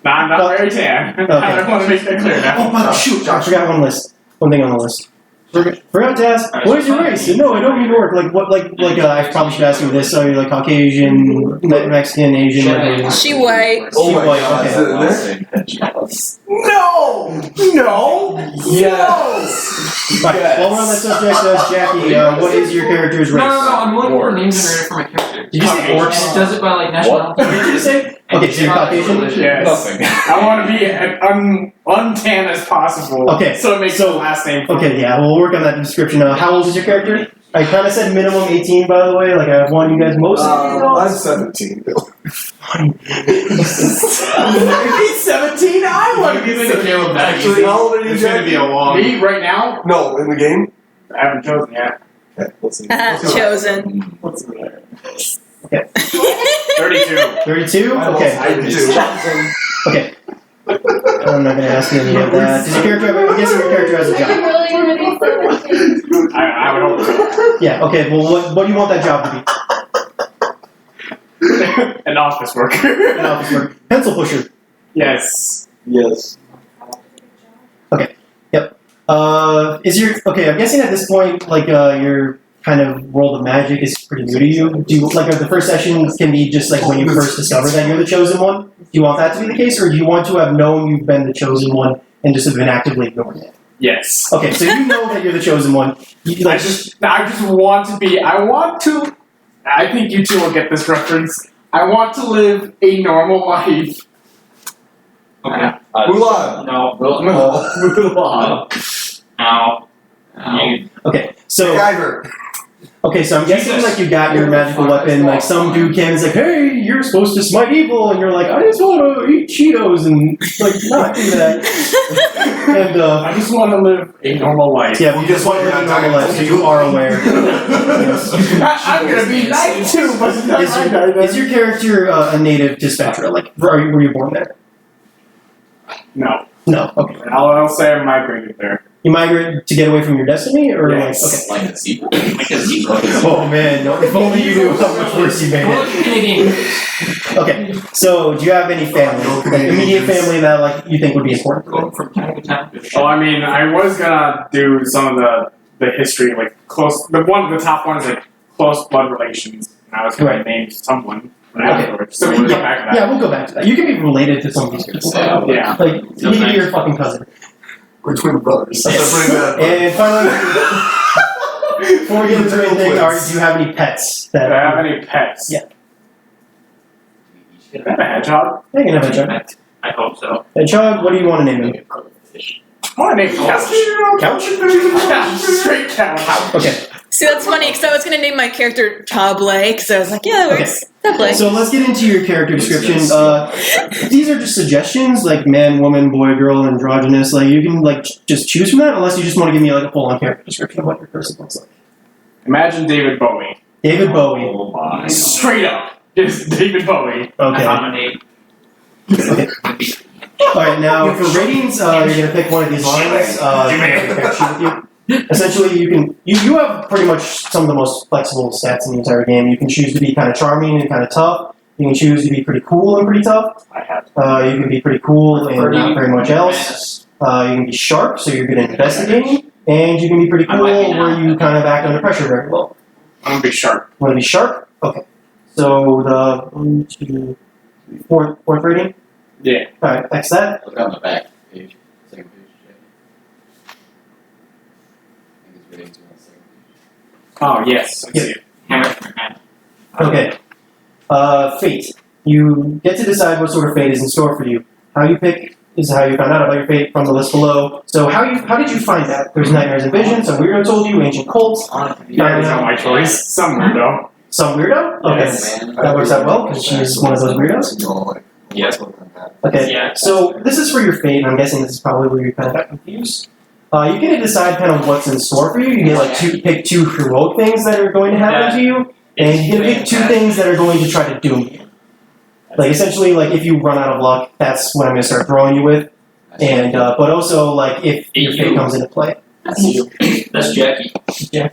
Nah, I'm not very tan. Okay. I want to make that clear now. Oh, but shoot, I forgot one thing on the list. Forgot to ask, what is your race? No, I don't mean to work. Like, what, I probably should ask you this. Are you like Caucasian, Mexican, Asian? Like, She white. Oh my White, god, okay. is it in there? No! No! Yes. Right, while we're on that subject, Jackie, what is your character's race? No, I'm looking for a name generator for my character. Did you say And orcs? it does it by like nationality. What did you say? Okay, so you're Caucasian? Yes. Nothing. I want to be as untan as possible. Okay, So it makes the last name. Okay, yeah, we'll work on that description. How old is your character? I kind of said minimum 18, by the way. Like, I have one you guys most. I'm 17. If he's 17, I want to be Give it to Caleb that Actually, easy. how old are you, It's gonna be a long. Me right now? No, in the game? I haven't chosen yet. Okay, let's see. Chosen. What's in there? 32. 32? Okay. I do. Okay. I'm not going to ask you any of that. Does your character have, I'm guessing your character has a job. I would hope so. Yeah, okay, well, what do you want that job to be? An office worker. An office worker. Pencil pusher. Yes. Yes. Is your, okay, I'm guessing at this point, like, your kind of world of magic is pretty new to you. Do you, like, the first sessions can be just like when you first discover that you're the chosen one? Do you want that to be the case, or do you want to have known you've been the chosen one and just have been actively ignoring it? Yes. Okay, so you know that you're the chosen one. You, I like, just want to be. I think you two will get this reference. I want to live a normal life. Okay. Mulan. No. Mulan. No. okay, so MacGyver. okay, so I'm guessing like you got your magical weapon. Like some dude came and's like, "Hey, you're supposed to smite evil," and you're like, "I just want to eat Cheetos and like not do that." And I just want to live a normal life. yeah, we just want to live a normal life, so you are aware. Yes. I'm gonna be 92, but Is your character a native to Spectra? Like, were you born there? No. No. Okay. I'll say I migrated there. You migrate to get away from your destiny, or Yes. like Like a zebra. Like a zebra. okay? Oh man, no, if only you knew how much worse you made Well, it. look, Canadian. Okay, so do you have any family, like immediate family that like you think would be important? Going from town to town. Oh, I mean, I was gonna do some of the history, like close. The top one is like close blood relations, and I was gonna Right. name someone. Okay. Afterwards. So we can come back to that. Yeah, we'll go back to that. You can be related to some of these people. Yeah. Like, you can be your fucking cousin. We're twin brothers. That's a pretty bad. And finally, before we get into anything, do you have any pets? Do I That have any pets? Yeah. Do I have a hedgehog? I can have a hedgehog. I hope so. Hedgehog, what do you want to name him? I want to name Couch. Couch? Couch. Straight couch. Okay, See, that's funny because I was gonna name my character Table because I was like, yeah, that works. Table. so let's get into your character description. These are just suggestions, like man, woman, boy, girl, androgynous. Like you can like just choose from that, unless you just want to give me like a full-on character description of what your person looks like. Imagine David Bowie. David Bowie. Oh my. Straight up, it's David Bowie. Okay. Nominate. Alright, now for ratings, you're gonna pick one of these lines. With you. Essentially, you have pretty much some of the most flexible stats in the entire game. You can choose to be kind of charming and kind of tough. You can choose to be pretty cool and pretty tough. I have. You can be pretty cool and not very much else. You can be sharp, so you're good at investigating. And you can be pretty cool, where you kind of act under pressure very well. I'm gonna be sharp. Want to be sharp? Okay. So the 1, 2, 3, fourth rating. Yeah. All right, X that. Look on the back page. Second page. I think it's ratings on the second page. Oh yes, I see it. Hammer from your hand. Okay. Fate. You get to decide what sort of fate is in store for you. How you pick is how you found out about your fate from the list below. So how did you find out? There's nightmares and visions. Some weirdo told you. Ancient cults. That was not my choice. Some weirdo. Some weirdo. Okay. Yes. That works out well because she's one of those weirdos. Yes. Okay. Yeah. So this is for your fate, and I'm guessing this is probably where you kind of got confused. You get to decide kind of what's in store for you. You get like pick two heroic things that are going to happen to you, and you get to pick two things that are going to try to doom you. Like essentially, like if you run out of luck, that's what I'm going to start throwing you with, and but also like if your fate comes into play. That's you. That's Jackie. Yeah.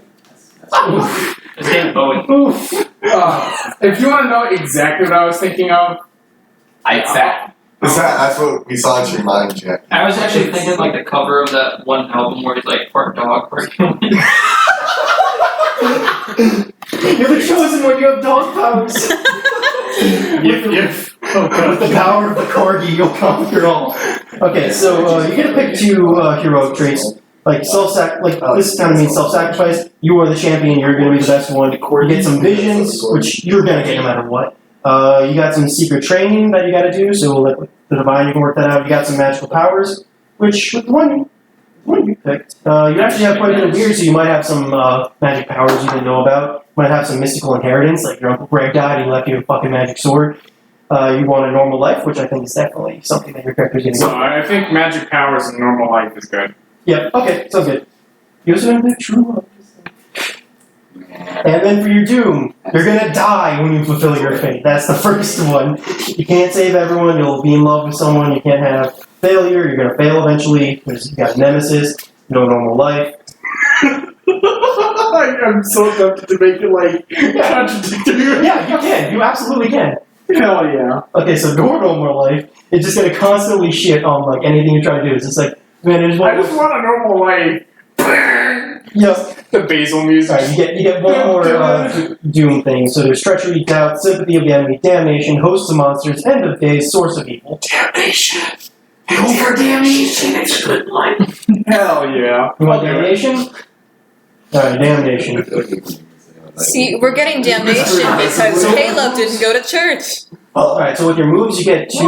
That's David Bowie. Oof. If you want to know exactly what I was thinking of, That's what we saw in your mind, Jack. I was actually thinking like the cover of that one album where he's like part dog, part human. You're the chosen one. You have dog powers. With the power of the corgi, you'll conquer all. Okay, so you get to pick two heroic traits. Like this kind of means self-sacrifice. You are the champion. You're going to be the best one. You get some visions, which you're going to get no matter what. You got some secret training that you got to do. So like with the divine, you can work that out. You got some magical powers, which with the one you picked, you actually have quite a bit of weird. So you might have some magic powers you didn't know about. You might have some mystical inheritance, like your Uncle Greg died and he left you a fucking magic sword. You want a normal life, which I think is definitely something that your character's going to so get. I think magic powers in normal life is good. Yeah, okay, sounds good. You also have the true love. And then for your doom, you're gonna die when you fulfill your fate. That's the first one. You can't save everyone, you'll be in love with someone, you can't have failure, you're gonna fail eventually, you got a nemesis, no normal life. I'm so tempted to make it like contradictory. Yeah, you can, you absolutely can. Hell yeah. Okay, so your normal life is just gonna constantly shit on like anything you try to do. It's just like, man, I just want a normal life. Yep. The basil music. Alright, you get one more doom thing. So there's treachery, doubt, sympathy of the enemy, damnation, hosts of monsters, end of days, source of evil. Damnation. Go for damnation. It's a good line. Hell yeah. You want damnation? Alright, damnation. See, we're getting damnation because Caleb didn't go to church. Alright, so with your moves, you get two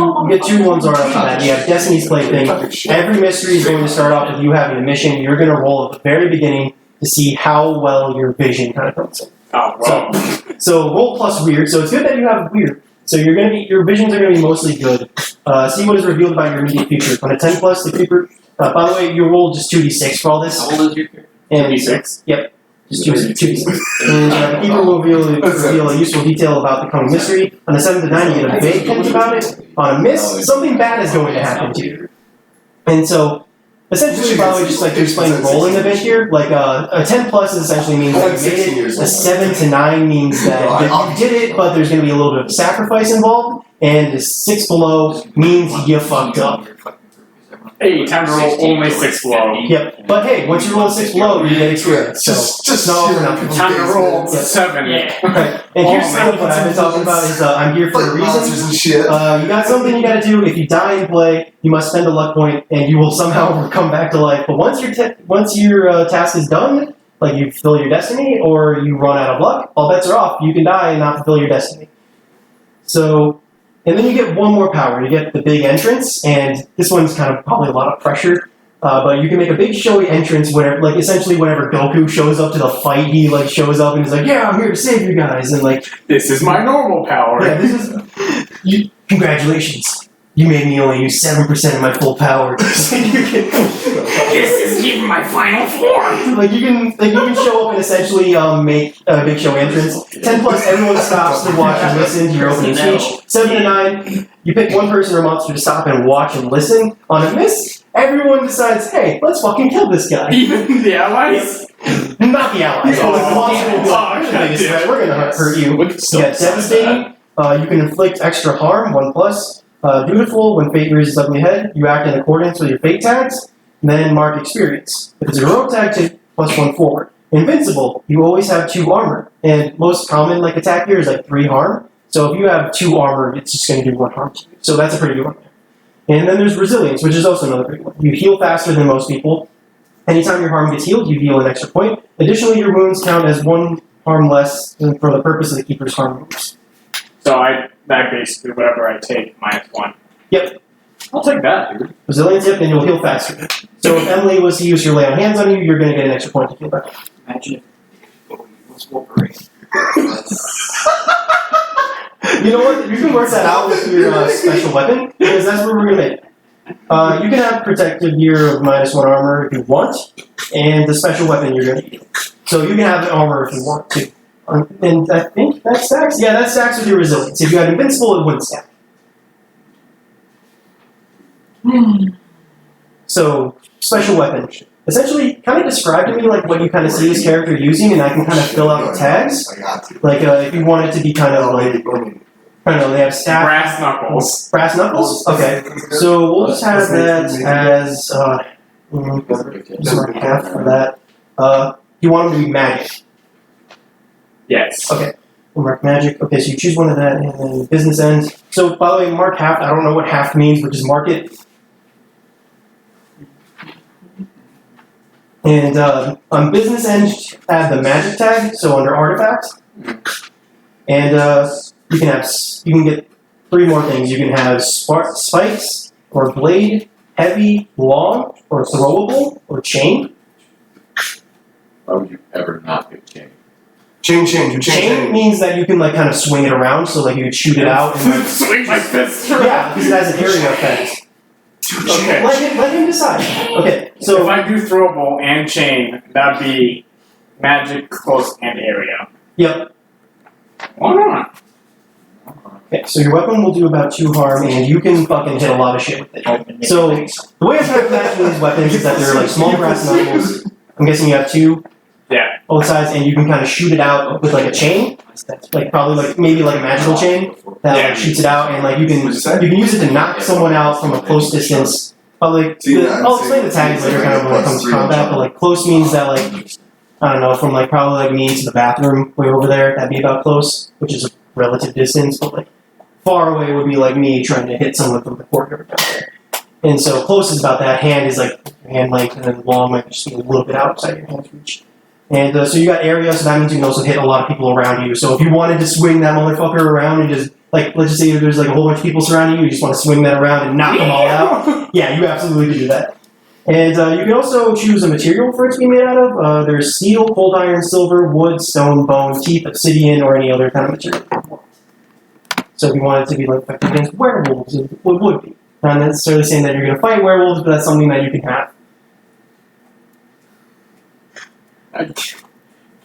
ones right off the bat. You have Destiny's Plaything. Every mystery is going to start off with you having a mission. You're going to roll at the very beginning to see how well your vision kind of comes in. Oh, wow. So roll plus weird. So it's good that you have weird. So your visions are going to be mostly good. See what is revealed about your immediate future. On a 10 plus, the creeper. By the way, you roll just 2d6 for all this. How old is your character? And 2d6? Yep. Just 2d6. And the keeper will reveal a useful detail about the coming mystery. On a 7 to 9, you get a vague hint about it. On a miss, something bad is going to happen to you. And so, essentially, by the way, just like to explain the rolling a bit here, like a 10 plus essentially means that you made it. A 7 to 9 means that you did it, but there's going to be a little bit of sacrifice involved. And a 6 below means you fucked up. Hey, time to roll only 6 below. Yep. But hey, once you roll 6 below, you get experience. So Just no, for nothing. Time to roll 7. Yeah. Right. And here's some of what I've been talking about is I'm here for a reason. Monsters and shit. You got something you got to do. If you die in play, you must spend a luck point, and you will somehow come back to life. But once your task is done, like you fulfill your destiny, or you run out of luck, all bets are off. You can die and not fulfill your destiny. So, and then you get one more power. You get the big entrance, and this one's kind of probably a lot of pressure. But you can make a big showy entrance whenever, like essentially whenever Goku shows up to the fight, he like shows up and he's like, "Yeah, I'm here to save you guys," and like, This is my normal power. yeah, this is congratulations. You made me only use 7% of my full power. So you can, This is keeping my final form. Like you can show up and essentially make a big show entrance. 10 plus, everyone stops to watch and listen to your opening speech. 7 to 9, you pick one person or monster to stop and watch and listen. On a miss, everyone decides, hey, let's fucking kill this guy. Even the allies? Not the allies. Oh, The monster will be like, "You're the biggest threat. We're gonna hurt you." Yeah, devastating. You can inflict extra harm, 1 plus. Dutiful, when fate rears its ugly head, you act in accordance with your fate tags. Then mark experience. If it's a heroic tag, take +1 forward. Invincible, you always have 2 armor. And most common attack here is 3 harm. So if you have 2 armor, it's just going to do 1 harm to you. So that's a pretty good one there. And then there's resilience, which is also another great one. You heal faster than most people. Anytime your harm gets healed, you heal an extra point. Additionally, your wounds count as 1 harm less than for the purpose of the keeper's harm moves. So that basically whatever I take -1. Yep. I'll take that, dude. Resilience, yep, and you'll heal faster. So if Emily was to use your lay on hands on you, you're going to get an extra point to heal back. Imagine if it was Wolverine. You know what? You can work that out with your special weapon, because that's what we're going to make. You can have protective gear of -1 armor if you want, and the special weapon you're going to need. So you can have an armor if you want to. And I think that stacks? Yeah, that stacks with your resilience. If you had invincible, it wouldn't stack. So, special weapon. Essentially, kind of describe to me what you kind of see this character using, and I can kind of fill out the tags. I got to. If you want it to be kind of I don't know, they have staff. Brass knuckles. Brass knuckles? Okay. So we'll just have that as sorry, half for that. You want them to be magic. Yes. Okay. We'll mark magic. Okay, so you choose one of that, and then business end. So by the way, mark half. I don't know what half means, but just mark it. And on business end, add the magic tag. So under artifacts, and you can get 3 more things. You can have spikes or blade, heavy, long, or throwable, or chain. Why would you ever not pick chain? Chain means that you can kind of swing it around, so you would shoot it out. And, Swing my fist around. yeah, because it has an area effect. Okay. Let him decide. Okay, so if I do throwable and chain, that'd be magic, close, and area. Yep. Why not? Okay, so your weapon will do about 2 harm, and you can fucking hit a lot of shit with it. So the way I try to imagine these weapons is that they're small brass knuckles. I'm guessing you have 2. Yeah. Both sides, and you can kind of shoot it out with a chain, probably maybe a magical chain that shoots it out, and you can use it to knock someone out from a close distance. I'll explain the tags later, kind of when it comes to combat, but close means that I don't know, from probably me to the bathroom way over there, that'd be about close, which is a relative distance, but far away would be me trying to hit someone from the courtyard down there. And so close is about that. Hand is your hand length, and then long might just be a little bit outside your hand's reach. And so you got area, so that means you can also hit a lot of people around you. So if you wanted to swing that motherfucker around and just, let's just say there's a whole bunch of people surrounding you, you just want to swing that around and knock them all out. Yeah, you absolutely can do that. And you can also choose a material for it to be made out of. There's steel, cold iron, silver, wood, stone, bone, teeth, obsidian, or any other kind of material you want. So if you want it to be effective against werewolves, it would be. Not necessarily saying that you're going to fight werewolves, but that's something that you can have.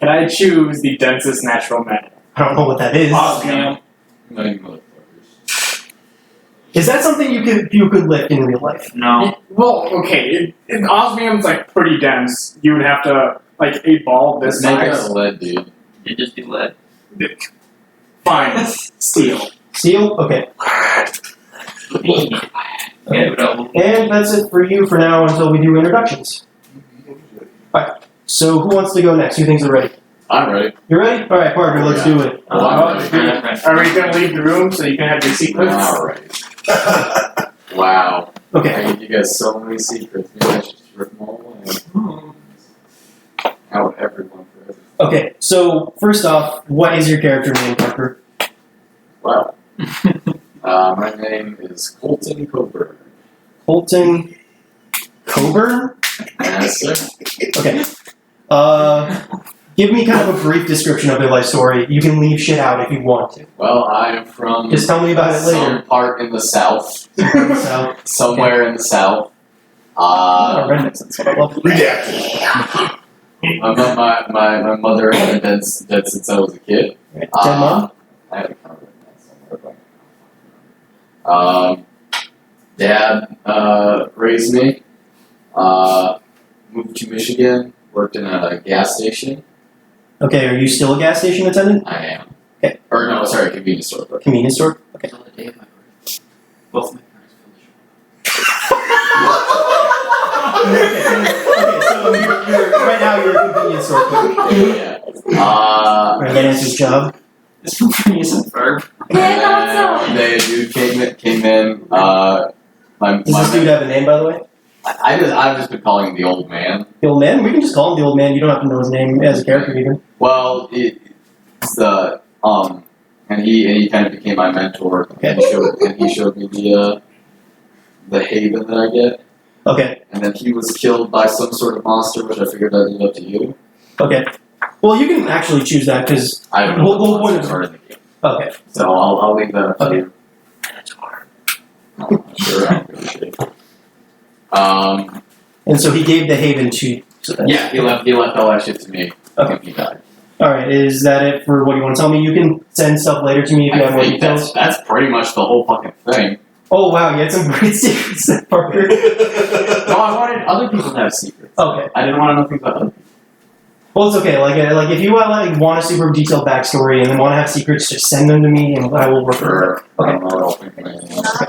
Can I choose the densest natural metal? I don't know what that is. Osmium. Is that something you could lift in real life? No. Well, okay. Osmium's pretty dense. You would have to a ball this Make it size. out of lead, dude. It'd just be lead. Fine. Steel. Steel? Okay. Yeah, but And that's it for you for now until we do introductions. Alright, so who wants to go next? Who thinks are ready? I'm ready. You ready? Alright, Parker, let's do it. Well, I'm ready. Are we going to leave the room so you can have your secrets? Alright. Wow. Okay. I gave you guys so many secrets. Maybe I should just rip them all away. Out everyone forever. Okay, so first off, what is your character name, Parker? Wow. My name is Colton Coburn. Colton Coburn? Yes, sir. Okay. Give me kind of a brief description of their life story. You can leave shit out if you want to. Well, I am from Just tell me about it later. some part in the south. So, Somewhere in the south. Rednecks, that's what I love. Redacted. My mother had been dead since I was a kid. Dead mom? I have a comment on that somewhere, but Dad raised me. Moved to Michigan. Worked in a gas station. Okay, are you still a gas station attendant? I am. Okay. Or no, sorry, convenience store. But Convenience store? Okay. Until the day of my birth. Both my parents Okay, so you're right now you're a convenience store clerk. yeah. Alright, that answers job. This from me is a verb. Yeah, I thought so. They dude came in. My Does this dude have a name, by the way? I've just been calling him the old man. The old man? We can just call him the old man. You don't have to know his name as a character, even. Well, it's the and he kind of became my mentor. And he showed me the haven that I get. Okay. And then he was killed by some sort of monster, which I figured I'd leave up to you. Okay. Well, you can actually choose that because. I don't know. We'll what point monsters are in the game. Okay. So I'll leave that up to Okay. you. That's hard. Sure, I don't give a shit. And so he gave the haven to. So that's- Yeah, he left all that shit to me. Okay. He died. All right. Is that it for what you want to tell me? You can send stuff later to me if you have I more think details. that's pretty much the whole fucking thing. Oh wow, you had some great secrets, Parker. No, I wanted other people to have secrets. Okay. I didn't want to know things about other people. Well, it's okay. Like if you want a super detailed backstory and want to have secrets, just send them to me and I will refer. Sure. Okay. I don't know what I'll think of anything else.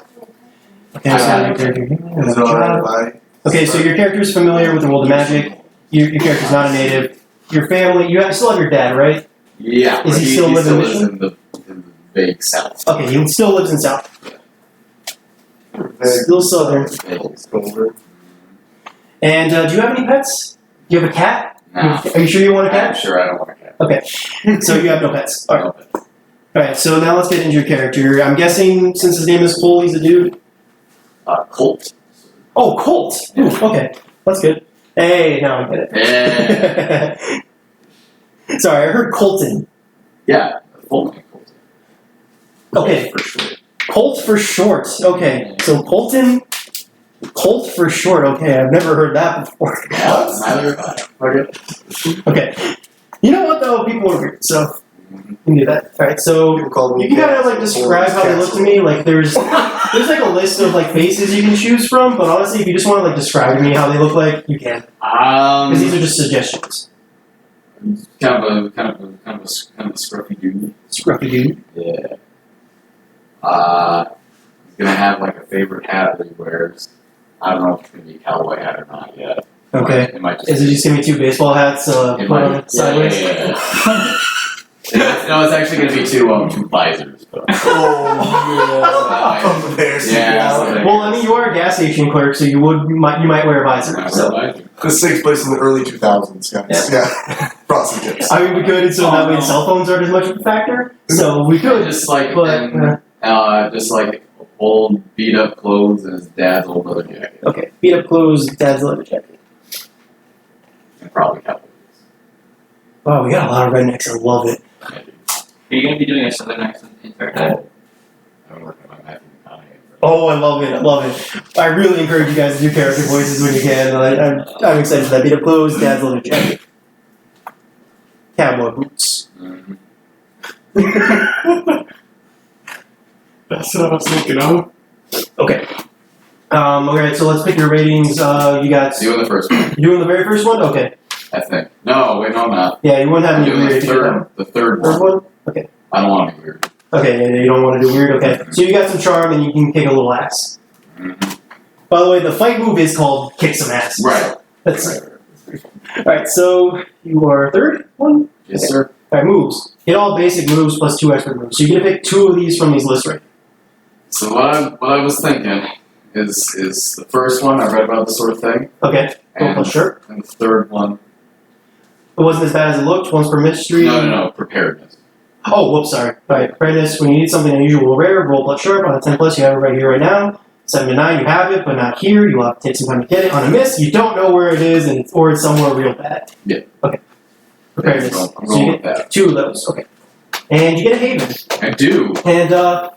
Okay. So your character. Is it alright if Okay, so your character is familiar with the world of magic. Your character's not a native. Your family, still have your dad, right? Yeah. Is but he still he live in lives in the vague south. Okay, he still lives in South. I? Still Southern. Over. And do you have any pets? Do you have a cat? No. Are you sure you want a I'm cat? sure I don't want a cat. Okay. So you have no pets. All right. No, but- All right. So now let's get into your character. I'm guessing since his name is Cole, he's a dude. Colt. Oh, Colt. Ooh, okay, that's good. Hey, now I get Yeah. it. Sorry, I heard Colton. Yeah. Full name Colt. Okay. For sure. Colt for short. Okay, so Colton. Colt for short. Okay, I've never heard that before. Yeah, neither have I. Okay. Okay. You know what though? People are weird, so you can do that. All right, so People call me you can kind of like describe how they look to me. Like there's like a list of like faces you can choose from, but honestly, if you just want to like describe to me how they look like, you can, because these are just suggestions. Kind of a scruffy dude. Scruffy dude. Yeah. He's gonna have like a favorite hat that he wears. I don't know if it's gonna be a cowboy hat or not yet. Okay. It might just. Is it just gonna be two baseball hats It put on might, it sideways? No, it's actually gonna be two visors. But, Oh, from there. Yeah, so Well, I mean, you are a gas station clerk, so you might wear a visor. So. This takes place in the early 2000s, guys. Yeah. Frosty tips. I mean, we could, so that way cell phones aren't as much of a factor. So we could. just like But, just like old beat up clothes and his dad's old leather jacket. Okay, beat up clothes, dad's leather jacket. And probably cowboys. Wow, we got a lot of rednecks. I love it. Are you gonna be doing a southern accent in fair time? I'm working on my Matthew McConaughey. Oh, I love it. I love it. I really encourage you guys to do character voices when you can. I'm excited for that. Beat up clothes, dad's leather jacket. Cowboy boots. Mm-hmm. That's what I was thinking of. Okay. Alright, so let's pick your ratings. You got. Doing the first one, You doing the very first one? Okay. I think. No, wait, no, I'm not. Yeah, you wouldn't have I'm any doing weird the if you did that. third Third one. one? Okay. I don't want to be weird. Okay, yeah, you don't want to do weird? Okay. So you got some charm and you can kick a little ass. Mm-hmm. By the way, the fight move is called kick some ass. Right. That's Alright, so you are third one? Yes, sir. Alright, moves. Hit all basic moves plus 2 expert moves. So you're gonna pick 2 of these from these lists right. So what I was thinking is the first one I read about this sort of thing, Okay. and, plus shirt. and the third one. It wasn't as bad as it looked. One's for mystery. No, preparedness. Oh, whoops, sorry. Alright, preparedness. When you need something unusual or rare, roll plus sharp. On a 10 plus, you have it right here, right now. 7 to 9, you have it, but not here. You'll have to take some time to get it. On a miss, you don't know where it is, or it's somewhere real bad. Yeah. Okay. Preparedness. I'm So going you with get that. 2 of those. Okay. And you get a haven. I do. And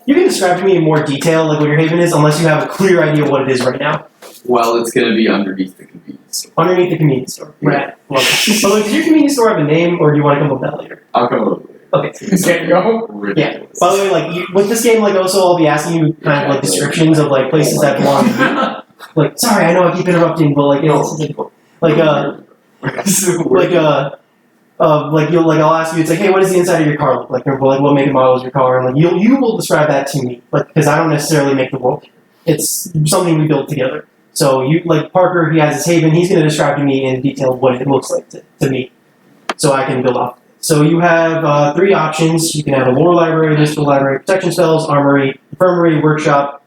you can describe to me in more detail, like what your haven is, unless you have a clear idea what it is right now. Well, it's gonna be underneath the convenience store. Underneath the convenience store. Right. Well, so does your convenience store have a name, or do you want to come up with that later? I'll come over later. Okay. There you go. Ridiculous. By the way, like with this game, like also I'll be asking you kind of like descriptions of like places that belong to you. Like, sorry, I know I keep interrupting, but like you know, it's difficult. Like I'll ask you, it's like, hey, what does the inside of your car look like? Or like, what make and model is your car? And like you will describe that to me, like because I don't necessarily make the world. It's something we built together. So you like Parker, he has his Haven. He's going to describe to me in detail what it looks like to me, so I can build off. So you have 3 options. You can have a lore library, mystical library, protection spells, armory, infirmary, workshop.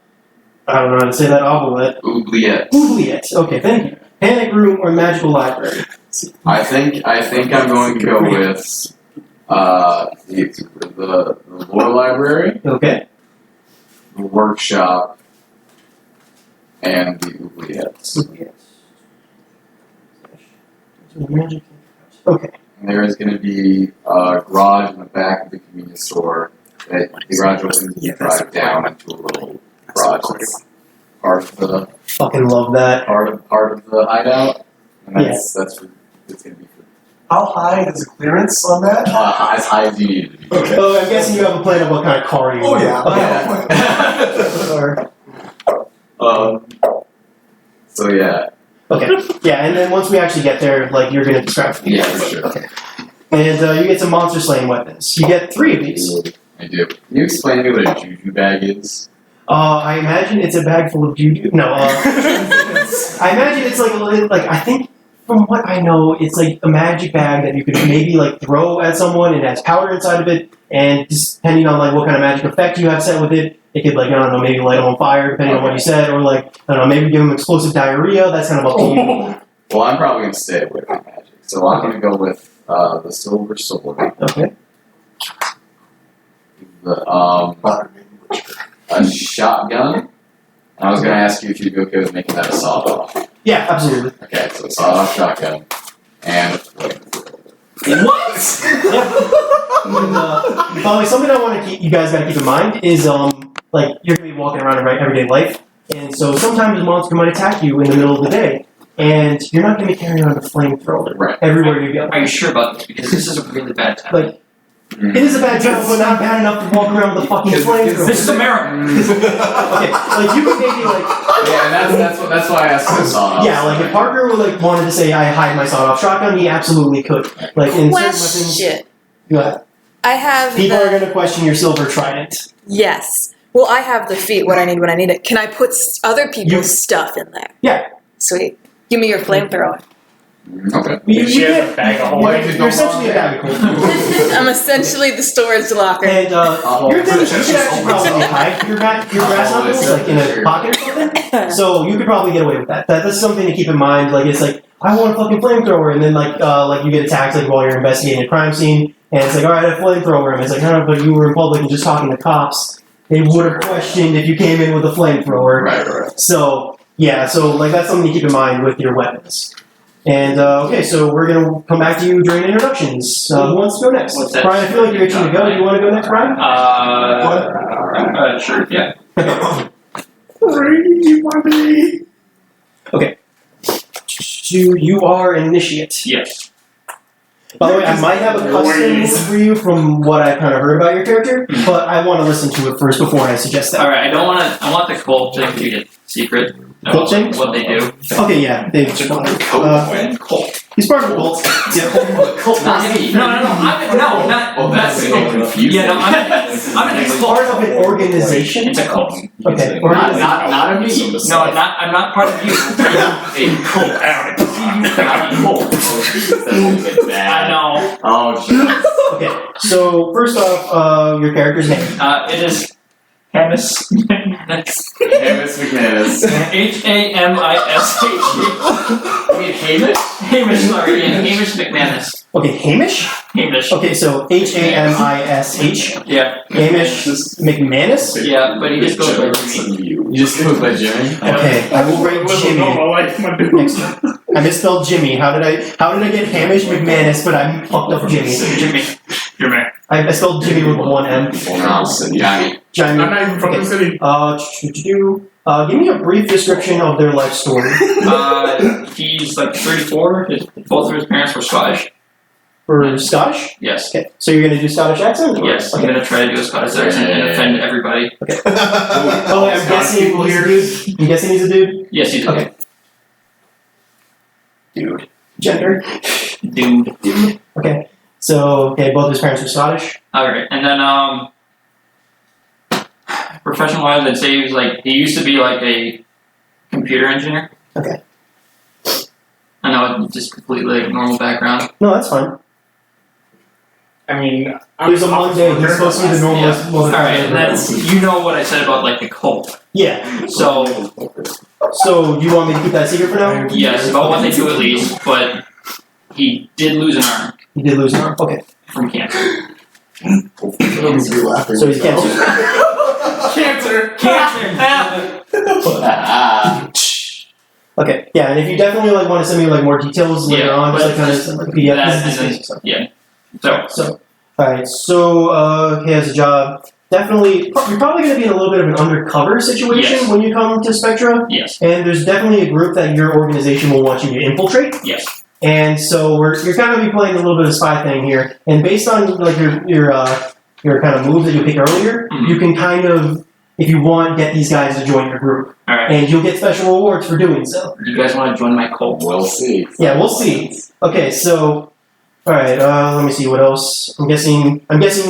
I don't know how to say that. Oubliette. Oubliette. Okay, thank you. Panic room or magical library. I think I'm going to go with the lore library, Okay. the workshop, and the oubliettes. Magic. Okay. And there is going to be a garage in the back of the convenience store. That the garage opens and you drive down into a little garage. That's part of the Fucking love that. part of the hideout, and that's it's going to be for How high is the clearance on that? as high as you need it to be. Okay. Oh, I'm guessing you have a plan of what kind of car you Oh want. yeah. Okay. I have a plan. So yeah. Okay. Yeah, and then once we actually get there, like you're gonna describe it. Yeah, for sure. Okay. And you get some monster slaying weapons. You get 3 of these. I do. Can you explain to me what a juju bag is? I imagine it's a bag full of juju. No. I imagine it's like I think from what I know, it's like a magic bag that you could maybe like throw at someone and it has powder inside of it, and just depending on like what kind of magic effect you have set with it, it could like I don't know maybe light them on fire depending on what you said, or like I don't know maybe give them explosive diarrhea. That's kind of up to you. Well, I'm probably gonna stay away from magic, so I'm gonna go with the silver sword. Okay. A shotgun. I was gonna ask you if you'd be okay with making that a sawed-off. Yeah, absolutely. Okay, so a sawed-off shotgun and What? And, by the way, something I want to keep you guys got to keep in mind is like you're gonna be walking around in everyday life, and so sometimes a monster might attack you in the middle of the day, and you're not gonna be carrying around a flamethrower everywhere you go. Are you sure about this? Because this is a really bad time. Like, it is a bad time, but not bad enough to walk around with a fucking flamethrower. This is America. Okay, like you could maybe like. Yeah, and that's why I asked for sawed-off. Yeah, like if Parker would like wanted to say I hide my sawed-off shotgun, he absolutely could. Like in certain weapons. Question. Go ahead. I have People the, are going to question your silver trident. Yes. Well, I have the feat, what I need when I need it. Can I put other people's stuff in there? Yeah. Sweet. Give me your flamethrower. Okay. She has a bag of holes. You're essentially a bag of holes. I'm essentially the storage locker. And your thing is you should actually probably hide your grass knuckles like in a pocket or something. So you could probably get away with that. That's something to keep in mind. Like it's like I want a fucking flamethrower, and then like you get attacked like while you're investigating a crime scene, and it's like all right, a flamethrower, and it's like no, but you were in public and just talking to cops. They would have questioned if you came in with a flamethrower. Right. So yeah, so like that's something to keep in mind with your weapons. And okay, so we're gonna come back to you during introductions. Who wants to go next? What's that? Brian, I feel like you're itching to go. Do you want to go next, Brian? Sure, yeah. Okay. You are an initiate. Yes. By the way, I might have a custom for you from what I kind of heard about your character, but I want to listen to it first before I suggest that. Alright, I want the cult thing to get secret. Cult thing? What they do. Okay, yeah, they. He's part of the cult. Yeah. Cult, not me. No, not. Well, that's confusing. Yeah, no, I'm an It's part of an organization. It's a cult. Okay. Not a me. No, I'm not part of you. A cult. I'm a cult. I know. Oh shit. Okay, so first off, your character's name. It is Hamis McManus. Hamis McManus. Hamish. You mean Hamish? Hamish, sorry, yeah, Hamish McManus. Okay, Hamish? Hamish. Okay, so Hamish. Yeah. Hamish McManus? Yeah, but he just goes by Jimmy. You just goes by Jimmy? Okay, I will write Jimmy. Next time. I misspelled Jimmy. How did I get Hamish McManus, but I fucked up Jimmy? Jimmy. I spelled Jimmy with one M. Johnny. Johnny. I'm not even from the city. Give me a brief description of their life story. He's like 34. Both of his parents were Scottish. For Scottish? Yes. Okay. So you're gonna do Scottish accent? Or? Yes. I'm Okay. gonna try to do a Scottish accent and offend everybody. Oh, I'm guessing he's a dude. I'm guessing he's a dude. Yes, he's a Okay. dude. Gender. Dude. Okay. So both his parents were Scottish. Alright, and then professional wise, I'd say he used to be like a computer engineer. Okay. I know it's just completely like normal background. No, that's fine. I mean, There's a Monday. He's supposed to be the normalest. All right, and that's you know what I said about like the cult. Yeah. So So you want me to keep that secret for now? yes, about what they do at least, but he did lose an arm You did lose an arm. Okay. from cancer. You're laughing. So he's cancer. cancer. Okay. Yeah, and if you definitely want to send me more details later on, just kind of send a PDF. That This is and basic stuff. yeah. So Alright, so he has a job. Definitely, you're probably going to be in a little bit of an undercover situation Yes. when you come to Spectra. yes, And there's definitely a group that your organization will want you to infiltrate. yes. And so you're kind of be playing a little bit of spy thing here. And based on your kind of move that you picked earlier, Mhm. you can kind of, if you want, get these guys to join your group. All right. And you'll get special rewards for doing so. You guys want to join my cult? We'll see. Yeah, we'll see. Okay, so alright, let me see what else. I'm guessing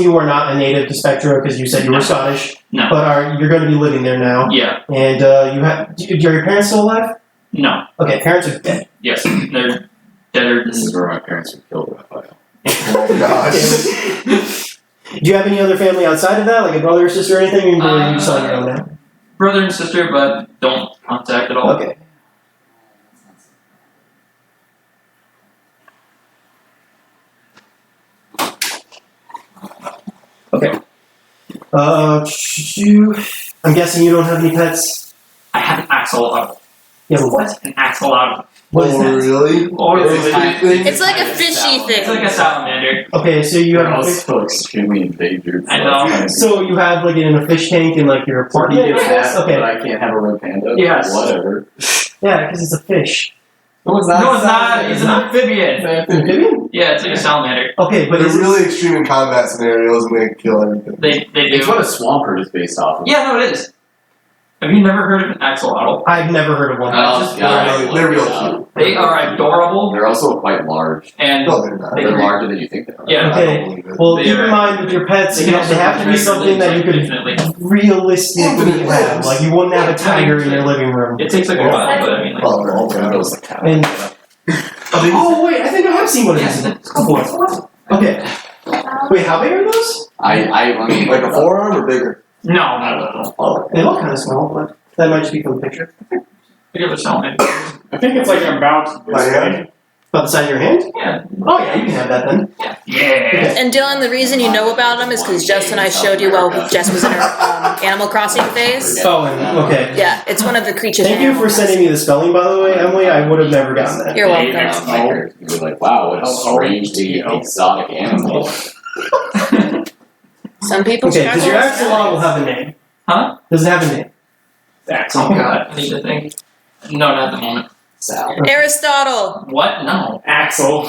you are not a native to Spectra because you said you were Scottish. No. But you're going to be living there now. Yeah. And are your parents still alive? No. Okay, parents are dead. Yes, they're deader This is than. where my parents were killed by fire. Oh gosh. Do you have any other family outside of that, like a brother or sister or anything, or are you just on your own now? Brother and sister, but don't contact at all. Okay. Okay. I'm guessing you don't have any pets. I have an axolotl. You have a what? An axolotl. What is Oh that? really? Or It's like a fishy thing. It's like a salamander. Okay, so you They're have a fish. also extremely endangered. I know. So you have it in a fish tank in your apartment. I guess? But Okay. I can't have a red panda. Yes. Whatever. Yeah, because it's a fish. No, it's No, it's not. It's an amphibian. Amphibian? Yeah, it's like a salamander. Okay, but They're is it- really extreme in combat scenarios and they kill everything. They do. It's what a swampert is based off of. Yeah, no, it is. Have you never heard of an axolotl? I've never heard of one. Oh, yeah, They're real cute. They are adorable, They're also quite large. and No, they're not. They They're can be- larger than you think they are. Yeah. I Okay. don't believe it. Well, They keep in are- mind with your pets, they they can also have to be drink something that you could infinitely. realistically have. Like you wouldn't have a tiger in your living room. It takes like a while, but I mean, like, Oh, they're all One of those like cow. And oh wait, I think I have seen one of yes, these. it's cool. Okay. Wait, how big are those? I mean, like a forearm or bigger? No, not at all. Oh, they look kind of small, but that might just be from the picture. They give a salamander. I think it's like about this My hand? way. About the side of your hand? Yeah. Oh yeah, you can have that then. Yeah. And Dylan, the reason you know about them is because Jess and I showed you while Jess was in her Animal Crossing phase. Oh, and, okay. Yeah, it's one of the creatures. Thank in you Animal for sending me the spelling, by the way, Emily. I would have never gotten that. You're They welcome. have you were like, wow, what a strangely exotic animal. Some people Okay, does your struggle. axolotl will have a name? Huh? Does it have a name? Oh god, I need to think. No, not at the moment. Sal. Aristotle. What? No. Axel.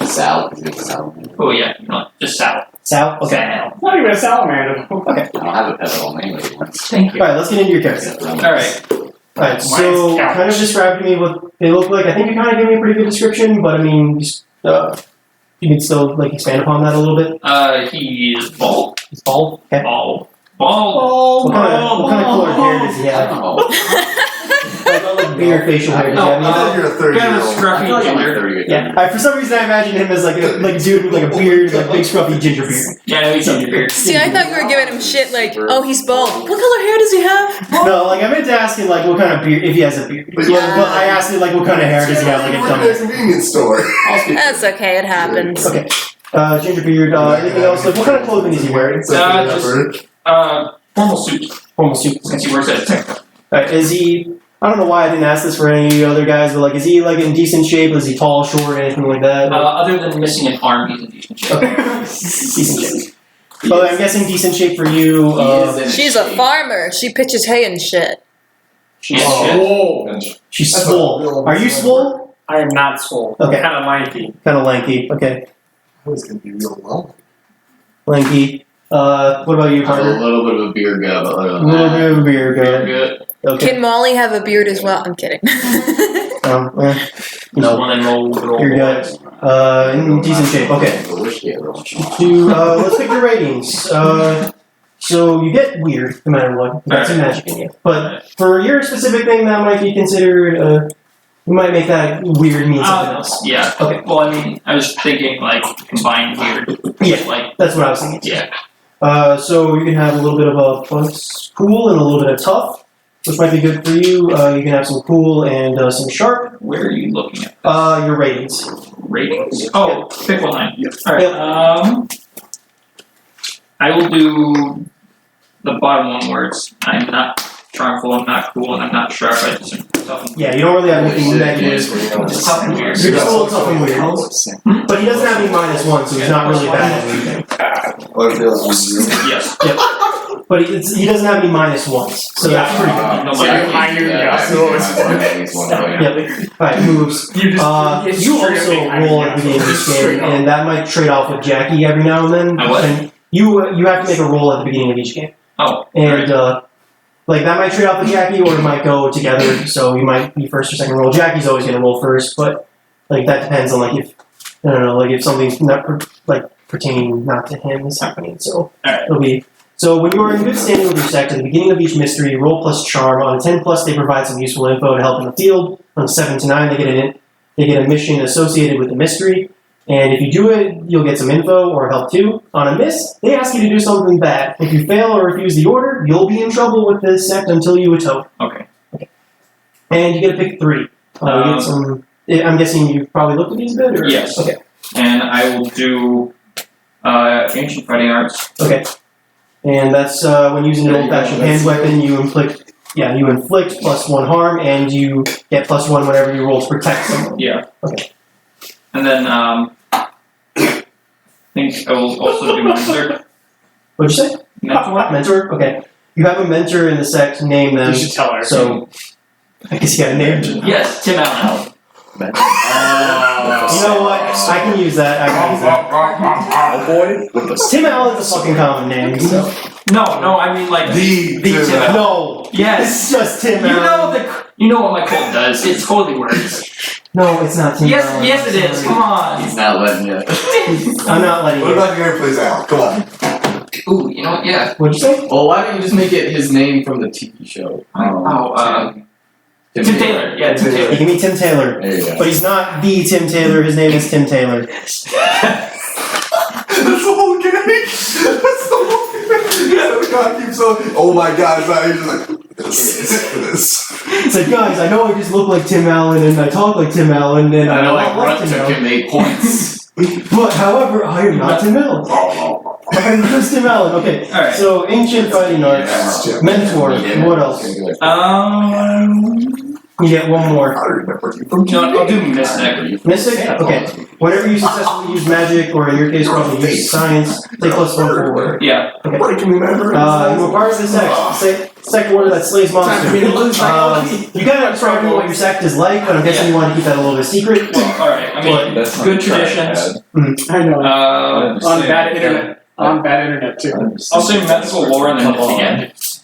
Sal, because it's Sal. Oh yeah, no, just Sal. Sal? Okay. Sal. Not even a salamander. Okay. I don't have a pet at all anyway. Thank you. Alright, let's get into your character. Alright. Alright, so Mine's kind of describe to me what they look like. I think you kind of gave me a pretty good description, but I mean, just, you can still expand upon that a little bit. He's bald. He's bald. Okay. Bald. Bald. What kind of colored hair does he have? Oh, Like beard, facial hair. Does he have I any? thought you were a 30 Kind of year old. scruffy I'm ginger. 30 Yeah. For some reason, I imagine him as like a dude with a beard, big scruffy ginger beard. Yeah, no, he's ginger beard. See, I thought you were giving him shit like, oh, he's bald. What color hair does he have? No, I meant to ask him what kind of beard, if he has a beard. But But I asked him what kind of hair does he have, You a work at a dumb. convenience store. That's okay, it happens. Okay. Ginger beard. Anything else? What kind of clothing is he wearing? Just- Formal suit. Formal suit. Since he works at a tech company. Is he? I don't know why I didn't ask this for any other guys, but is he in decent shape? Is he tall, short, anything like that? Other than missing an arm, he's in decent shape. Okay. Decent shape. But I'm guessing decent shape for you. She's a farmer. She pitches hay and shit. She's Whoa! She's swole. Are you swole? I am not swole. Okay. Kind of lanky. Kind of lanky. Okay. I was gonna be real well. Lanky. What about you, A Carter? little bit of a beer gut, but other A than little that, bit of a beer gut. good. Okay. Can Molly have a beard as well? I'm kidding. No. one and roll. You're good. In decent shape. Okay. Let's pick your ratings. So you get weird no matter what. You got some magic in you. But for your specific thing, that might be considered. You might make that weird mean something else. Yeah. Okay. Well, I mean, I was thinking like combined weird. Yeah. Like That's what I was thinking. yeah. So you can have a little bit of a plus cool and a little bit of tough, which might be good for you. You can have some cool and some sharp. Where are you looking at? Your ratings. Ratings. Oh, pick one line. Yep. All right. I will do the bottom one where it's I'm not charmful, I'm not cool, and I'm not sharp. I just am tough and Yeah, you don't really have anything negative. just tough and weird. You're still tough and weird. But he doesn't have any -1, so he's not really bad at anything. Yes. But he doesn't have any -1s, so that's pretty good. No, So my- you're higher, Yep. Alright, moves. You also roll at the beginning of each game, and that might trade off with Jackie every now and then. I what? And you have to make a roll at the beginning of each game. Oh. And like that might trade off with Jackie, or it might go together. So you might be first or second roll. Jackie's always gonna roll first, but like that depends on like if I don't know, like if something's not like pertaining not to him is happening. So Alright. it'll be. So when you are in good standing with your sect, at the beginning of each mystery, roll plus charm. On a 10+, they provide some useful info to help in the field. On 7 to 9, they get a mission associated with the mystery. And if you do it, you'll get some info or help too. On a miss, they ask you to do something bad. If you fail or refuse the order, you'll be in trouble with this sect until you atone. Okay. And you get to pick 3. You get some. I'm guessing you've probably looked at these a bit? Or? Yes. Okay. And I will do ancient fighting arts. Okay. And that's when using an old-fashioned hand weapon, you inflict +1 harm, and you get +1 whenever you roll to protect someone. Yeah. Okay. And then I think I will also do mentor. What'd you say? Mentor. Mentor? Okay. You have a mentor in the sect, name them. You should tell her. So, I guess you got a name. Yes, Tim Allen. You know what? I can use that. Oh boy. Tim Allen's a fucking common name, so. No, I mean like The Tim Allen. No. Yes. It's just Tim Allen. You know what my cult does. It totally works. No, it's not Tim Allen. Yes, it is. Come on. He's not letting you. I'm not letting What you. about your plays out? Come on. Ooh, you know what? Yeah. What'd you say? Well, why don't you just make it his name from the TV show? Tim Taylor. Yeah, Tim You Taylor. can be Tim Taylor. There you go. But he's not the Tim Taylor, his name is Tim Taylor. That's the whole game. That's the whole game. The guy keeps on. Oh my god! He's just like this. It's like, guys, I know I just look like Tim Allen and I talk like Tim Allen and I know I like like Runt Tim took Allen. him 8 points. But however, I am not Tim Allen. I'm just Tim Allen. Okay. Alright. So ancient fighting arts, mentor. What else? You get one more. I remember you from No, I'll do Mystic. Mystic. Okay. Whenever you successfully use magic, or in your case, probably use science, take +1 forward. Yeah. breaking remember. You are part of the sect order that slays monsters. You gotta describe what your sect is like, but I'm guessing you want to keep that a little bit secret. Well, alright. I mean, good traditions. I know. On bad internet. On bad internet too. I'll say magical lore and then mythic gadgets.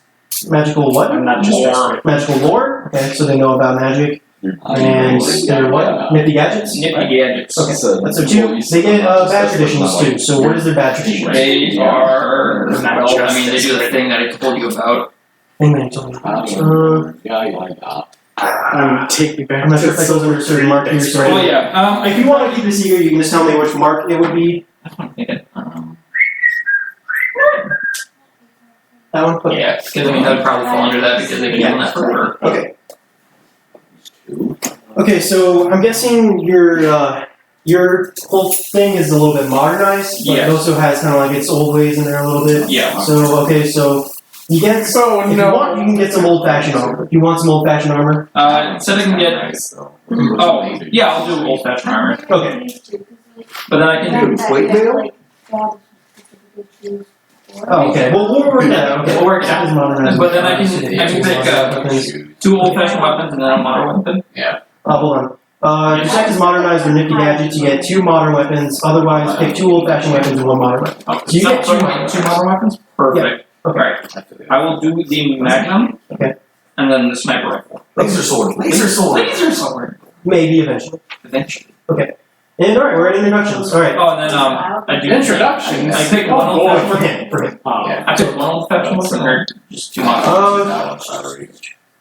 Magical what? I'm not just Lore. Magical lore. Okay, so they know about magic. And they're what? Nifty gadgets. Nifty gadgets. Okay, that's so 2. They get bad traditions too. So what is their bad tradition? They are. Well, I mean, they do the thing that I told you about. Hang on, tell me. Take me back. I'm not sure if that goes under a certain mark here. So Oh yeah. if you want to keep this secret, you can just tell me which mark it would be. That one. Okay. Yeah, because I mean that would probably fall under that because they've been doing that forever. Okay. Okay, so I'm guessing your whole thing is a little bit modernized, but Yes. it also has kind of like its old ways in there a little bit. Yeah. So okay, so you get if you want, you can get some old-fashioned armor. If you want some old-fashioned armor, Instead I can get. Oh, yeah, I'll do old fashioned armor. okay. But then I can do. Plate mail? Oh, okay. Well, we'll work that out. Okay. We'll work it out. Is modernized. But then I can take 2 old-fashioned weapons and then a modern weapon. Hold on. Your check is modernized or nifty gadgets. You get 2 modern weapons. Otherwise, pick 2 old-fashioned weapons and 1 modern weapon. Oh, So you get 2 two modern weapons? Perfect. Okay. Alright. I will do the Magnum. Okay. And then the sniper rifle. Laser sword. Laser sword. Laser sword. Maybe eventually. Eventually. And alright, we're at introductions. Alright. Oh, and then I do Introductions? I pick one old fashioned. For him. I pick one old fashioned weapon or just 2 modern.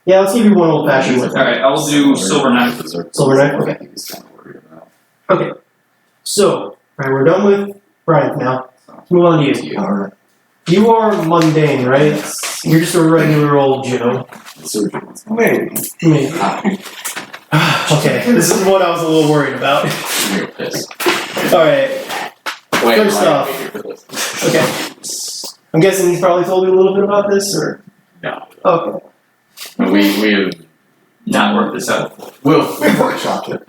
Yeah, let's give you 1 old-fashioned weapon. Alright, I will do silver knife. Silver knife. Okay. So, alright, we're done with Brian now. Let's move on to you. Alright. You are mundane, right? You're just a regular old Joe. Maybe. Maybe. Okay, this is what I was a little worried about. Alright, first off, okay. I'm guessing he's probably told you a little bit about this, or? No. Okay. We have Not work this out. We've workshopped it.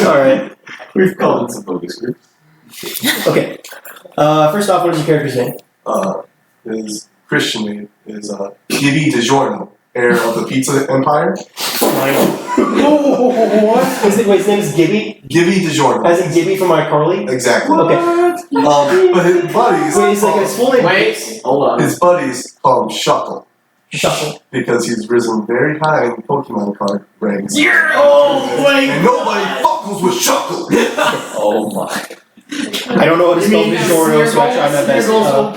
Alright, We've called in some focus groups. okay. First off, what is your character's name? His Christian name is Gibby DiGiorno, heir of the Pizza Empire. What? His name is Gibby? Gibby DiGiorno. As in Gibby from iCarly? Exactly. Okay. But his buddies. Wait, it's like his full name? Wait, hold on. His buddies call him Shuckle Shuffle. because he's risen very high in Pokemon card ranks. Oh, wait! And nobody fuckles with Shuckle. Oh my. I don't know what to spell DiGiorno, so I tried my best. Shuckle?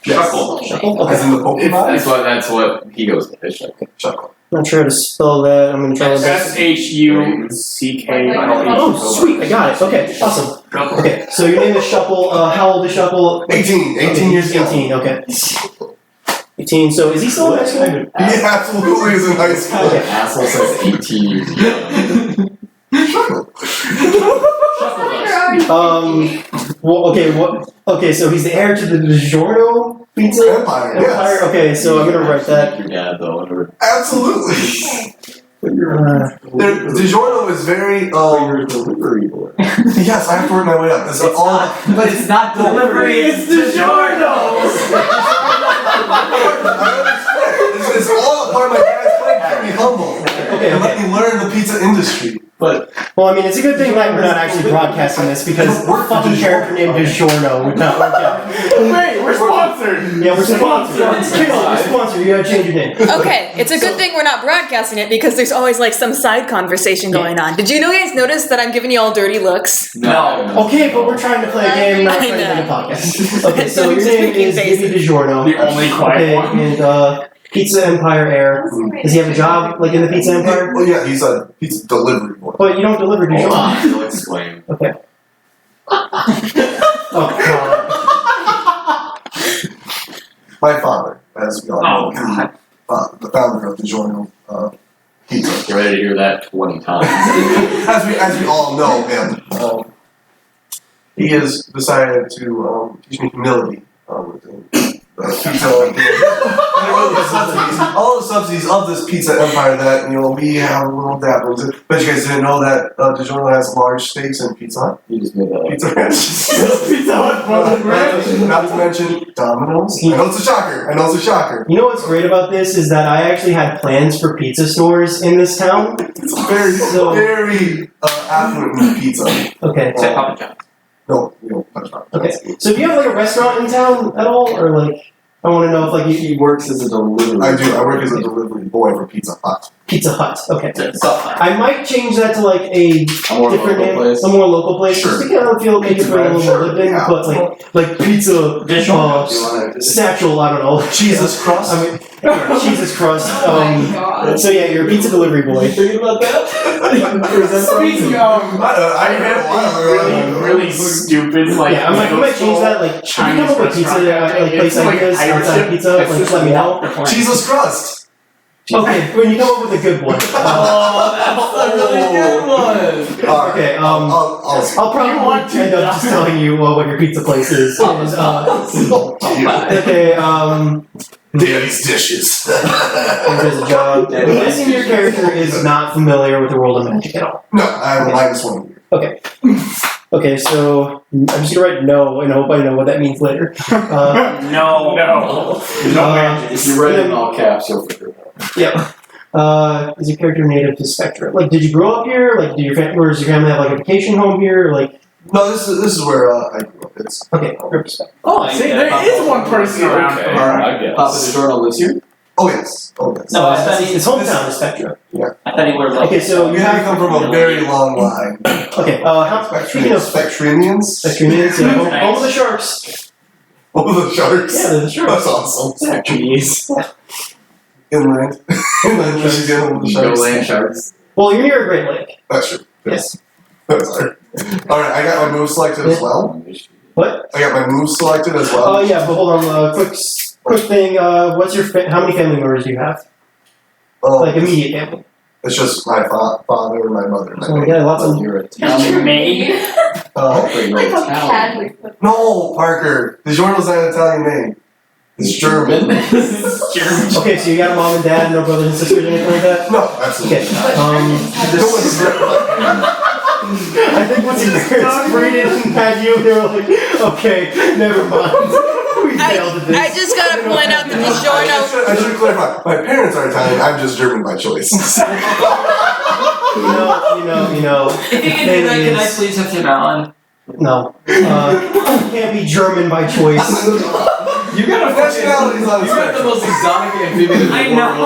Shuckle. Shuckle? As Okay. in the Pokemon? That's what he goes with. Shuckle. Not sure how to spell that. I'm gonna try my best. SHUCK. Oh, sweet, I got it. Okay, awesome. Okay, so your name is Shuckle. How old is Shuckle? 18 years young. 18, okay. 18, so is he still in high school? He absolutely is in high school. Okay. Asshole says 18 years young. Well, okay, so he's the heir to the DiGiorno Pizza Empire, yes. Okay, so I'm gonna write that. Your dad though. Absolutely. DiGiorno is very delivery boy. yes, I have to work my way up. This is all But it's not delivery. It's DiGiorno. I understand. This is all a part of my dad's plan to keep me humble. Okay, And let me learn the pizza industry. But well, I mean, it's a good thing that we're not actually broadcasting this because a fucking character named DiGiorno would not work out. Wait, we're sponsored! Yeah, we're sponsored. We're sponsored. You gotta change your name. Okay, it's a good thing we're not broadcasting it because there's always like some side conversation going on. Did you guys notice that I'm giving you all dirty looks? no. Okay, but we're trying to play a game, not trying to make a podcast. Okay, so your name is Gibby DiGiorno. The only quiet one. And Pizza Empire heir. Does he have a job like in the Pizza Empire? Well, yeah, he's a pizza delivery boy. But you don't deliver Hold DiGiorno. on, he'll explain. Okay. Oh My father, as we all Oh, know, the founder of DiGiorno Pizza. Get ready to hear that 20 times. As we all know him, he has decided to teach me humility within pizza. all the subsidies of this pizza empire that we have a little dabbled in. But you guys didn't know that DiGiorno has large stakes in Pizza Hut. You just made that up. Pizza Hut. Pizza Hut. Not to mention Domino's. I know it's a shocker. You know what's great about this is that I actually had plans for pizza stores in this town. It's very affluent in pizza. Okay. Say Papa John's. No, we don't touch on that. Okay. So do you have like a restaurant in town at all, or like I want to know if like He works as a delivery. I do. I work as a delivery boy for Pizza Hut. Pizza Hut? Okay. So, I might change that to like a more different local name, place. a more local place, just to kind of feel make it feel a little more lived in. Yeah. But like pizza, satchel, I don't know. Jesus crust. I mean, Jesus crust. So yeah, you're a pizza delivery boy. Thinking about that? Speaking of, I have really stupid like. Yeah, I might change that. Like, if you come up with pizza, like place ideas outside of pizza, like just let me know. Jesus crust. Okay, when you come up with a good one. That's a really good one. All right. Okay, I'll I'll probably end up just telling you what your pizza place is. Okay, Daddy's dishes. there's a job. I'm guessing your character is not familiar with the world of magic at all. No, I have a -1 here. Okay. Okay, so I'm just gonna write no and hope I know what that means later. No. If you write it in all caps, you'll figure it out. Yep. Is your character native to Spectra? Like, did you grow up here? Like, or does your family have like a vacation home here? Like, No, this is where I grew up. It's okay, respect. Oh, see, there is one person around Okay, from our. I guess. Papa DiGiorno lives here? oh yes. No, I thought he. His hometown is Spectra. I thought he were like. Okay, so You have to come from a very long line. okay. Speaking of Spectramians? Spectramians, yeah, home of the Sharks. Oh, the sharks. Yeah, they're the Sharks. That's awesome. Jeez. Inland. Inland Michigan with the Go sharks. land sharks. Well, you're near a Great Lake. That's true. Yes. That's hard. Alright, I got my move selected as well. What? I got my move selected as well. Oh yeah, but hold on. Quick thing. What's your how many family members do you have? Oh, Like immediate family. it's just my father and my mother. Oh yeah, lots of. You're a Italian. Maid. Hopefully you're Like a Italian. cat. No, Parker. DiGiorno's not an Italian name. It's German. German. Okay, so you got a mom and dad, no brothers and sisters, or anything like that. No, absolutely Okay. not. No one's I think once your parents Brayden had you, they were like, okay, never mind. We failed at this. I just gotta point out that DiGiorno. I should clarify. My parents are Italian. I'm just German by choice. You know. If you can do that, can I please have Tim Allen? No. You can't be German by choice. You got a Nationality's on the You got the spectrum. most exotic amphibian in the I world.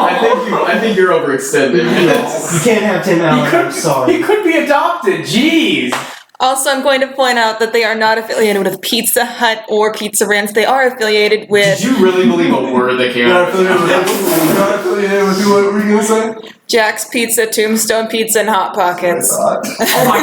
know. I think you're overextending. You can't have Tim Allen. I'm sorry. He could be adopted. Jeez. Also, I'm going to point out that they are not affiliated with Pizza Hut or Pizza Ranch. They are affiliated with Did you really believe a word that came You're out not of his affiliated with mouth? You're not affiliated with who? What were you gonna say? Jack's Pizza, Tombstone Pizza, and Hot Pockets. I thought. Oh my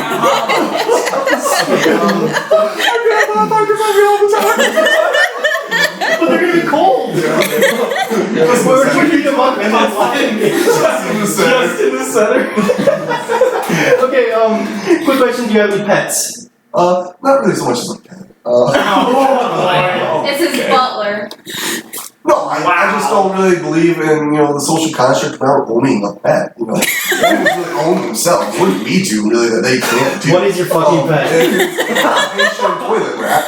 But they're gonna be cold. We're heating them up and then flying. Just in the center. Okay, quick question, do you have any pets? Not really so much as a cat. It's his butler. No, I just don't really believe in, the social construct around owning a pet, Humans really own themselves. What do we do, really, that they can't do? What is your fucking pet? It's a Haitian toilet rat.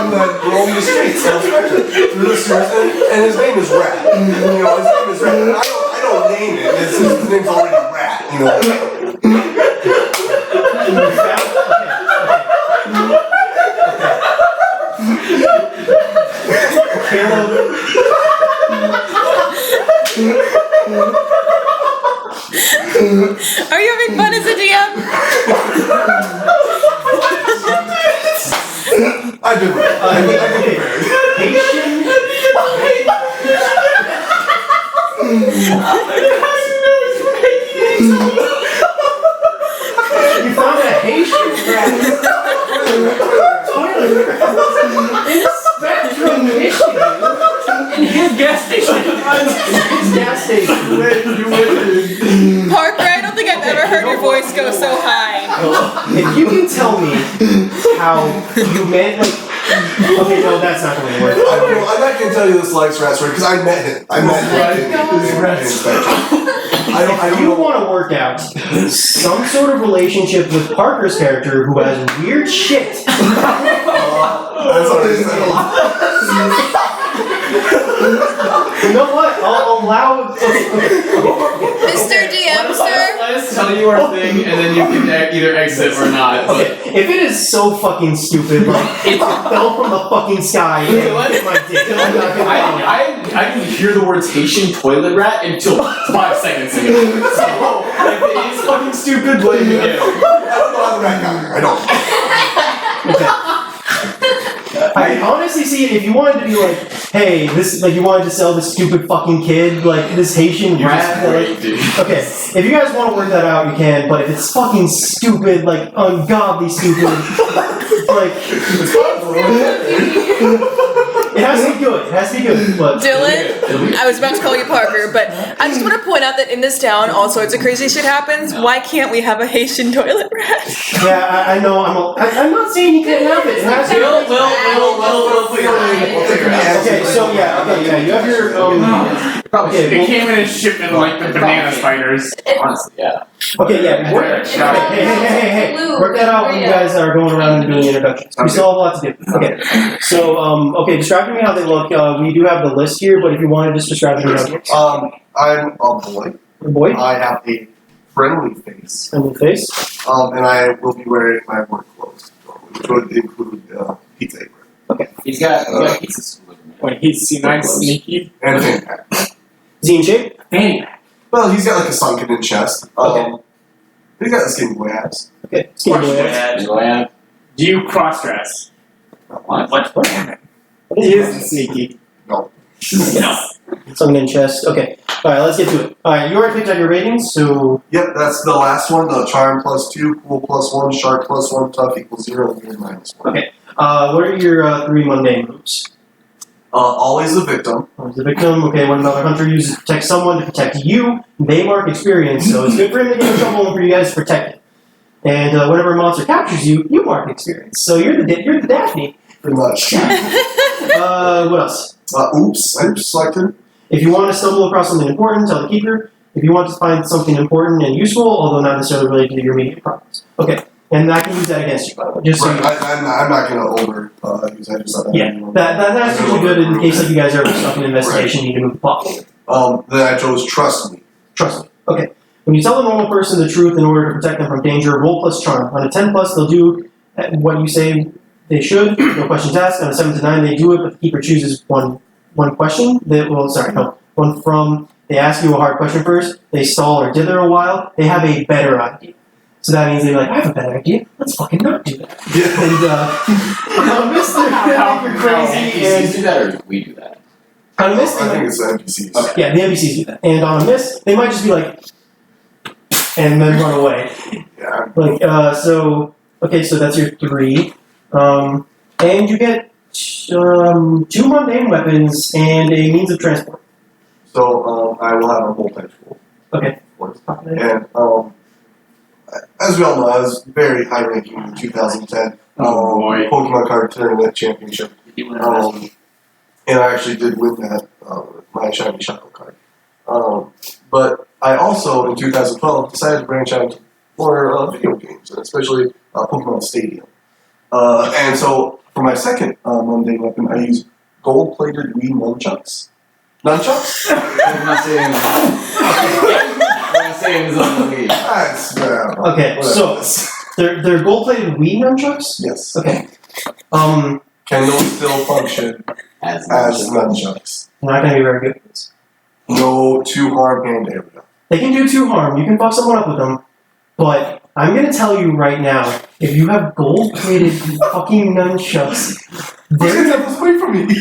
That roam the streets of Spectra through the streets, and his name is Rat. His name is Rat. I don't name it. His name's already Rat. Are you having fun as a DM? I've been prepared. You found a Haitian rat. In Spectrum, Michigan. In his gas station. His gas station. Parker, I don't think I've ever heard your voice go so high. If you can tell me how you met, okay, no, that's not going to work. I'm not going to tell you this Lex Rat story because I met him. I met him in Spectrum. I don't If you know. want to work out some sort of relationship with Parker's character who has weird shit, That's already settled. you know what? I'll allow. Mr. DM, sir? Let us tell you our thing, and then you can either exit or not. But Okay, if it is so fucking stupid, like it fell from the fucking sky and hit my dick, then I'm not gonna allow it. I didn't hear the words Haitian toilet rat until 5 seconds ago. So if it is fucking stupid, blame you. I don't know how the rat got here. I don't. Okay. I honestly see it if you wanted to be like, hey, this you wanted to sell this stupid fucking kid, like this Haitian You're rat. just great, dude. Okay, if you guys want to work that out, you can. But if it's fucking stupid, like ungodly stupid, like it has to be good. It has to be good. But Dylan, I was about to call you Parker, but I just want to point out that in this town, all sorts of crazy shit happens. Why can't we have a Haitian toilet brush? yeah, I know. I'm not saying you can't have it. It has to be- We'll figure it out. Okay, so yeah, you have your It okay, came in a shipment like the banana spiders. Honestly, yeah. okay, yeah. Hey, work that out when you guys are going around and doing introductions. We still have a lot to do. Okay, so okay, describe to me how they look. We do have the list here, but if you want to just describe to me how it looks. I'm a boy. Boy, I have a friendly face. and the face. And I will be wearing my work clothes, which would include pizza apron He's got pieces. When he's nice sneaky. and a fanny pack. Is he in shape? Fanny pack. Well, he's got like a sunken in chest. Okay. He's got the skinny boy abs. Okay, skinny boy. Do you cross dress? What? He is sneaky. No. No. Something in chest. Okay. Alright, let's get to it. Alright, you already picked out your ratings, so Yep, that's the last one. The charm +2, cool +1, sharp +1, tough equals 0, and weird -1. okay. What are your 3 mundane moves? Always the victim. The victim, okay, when another hunter uses to protect someone to protect you, they mark experience, so it's good for him to get in trouble and for you guys to protect him. And whenever a monster captures you, you mark experience. So you're the Daphne. Pretty much. What else? Oops, I'm selected. If you want to stumble across something important, tell the keeper. If you want to find something important and useful, although not necessarily related to your immediate problems. Okay, and I can use that against you, by the way. Just so you know. I'm not going to over use I just Yeah, that's usually good in case like you guys are ever stuck in an investigation and you need to move the plot. Then I chose trust me. Trust me. Okay. When you tell a normal person the truth in order to protect them from danger, roll plus charm. On a 10 plus, they'll do what you say they should. No questions asked. On a 7 to 9, they do it, but the keeper chooses one question. One from. They ask you a hard question first. They stall or dither a while. They have a better idea. So that means they're like, I have a better idea. Let's fucking not do that. Yeah. And Mr. You're crazy. And do that or do we do that? on a miss, I think it's the NPCs. yeah, the NPCs do that. And on a miss, they might just be like, and then run away. Yeah. Like, so that's your 3. And you get 2 mundane weapons and a means of transport. So I will have a multi-tool. Okay. And as we all know, I was very high ranking in the 2010 Pokemon Card Tournament Championship. And I actually did win that with my shiny Shadow card. But I also, in 2012, decided to branch out into more video games, and especially Pokemon Stadium. And so, for my second mundane weapon, I use gold-plated Wii nunchucks. Nunchucks? I'm not saying. I'm not saying this on the lead. That's, Okay, so they're gold-plated Wii nunchucks? yes. Okay. Can those still function As nunchucks? They're not gonna be very good at this. No 2 harm hand area. They can do 2 harm. You can fuck someone up with them. But I'm gonna tell you right now, if you have gold-plated fucking nunchucks, Take those away from me.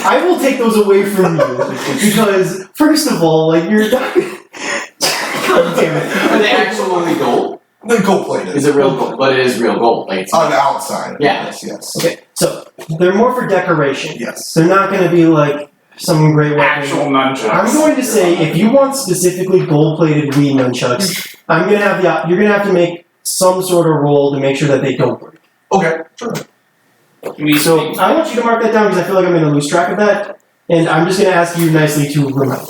I will take those away from you because, first of all, like you're not. God damn it! Are they actually gold? They're gold-plated. Is it real gold? But it is real gold. Like it's On the outside. Yeah. Yes. Okay, so they're more for decoration. Yes. They're not going to be like some great weapon. Actual nunchucks. I'm going to say if you want specifically gold-plated Wii nunchucks, I'm gonna have you're gonna have to make some sort of roll to make sure that they don't break. Okay. Sure. So I want you to mark that down because I feel like I'm going to lose track of that, and I'm just going to ask you nicely to remember.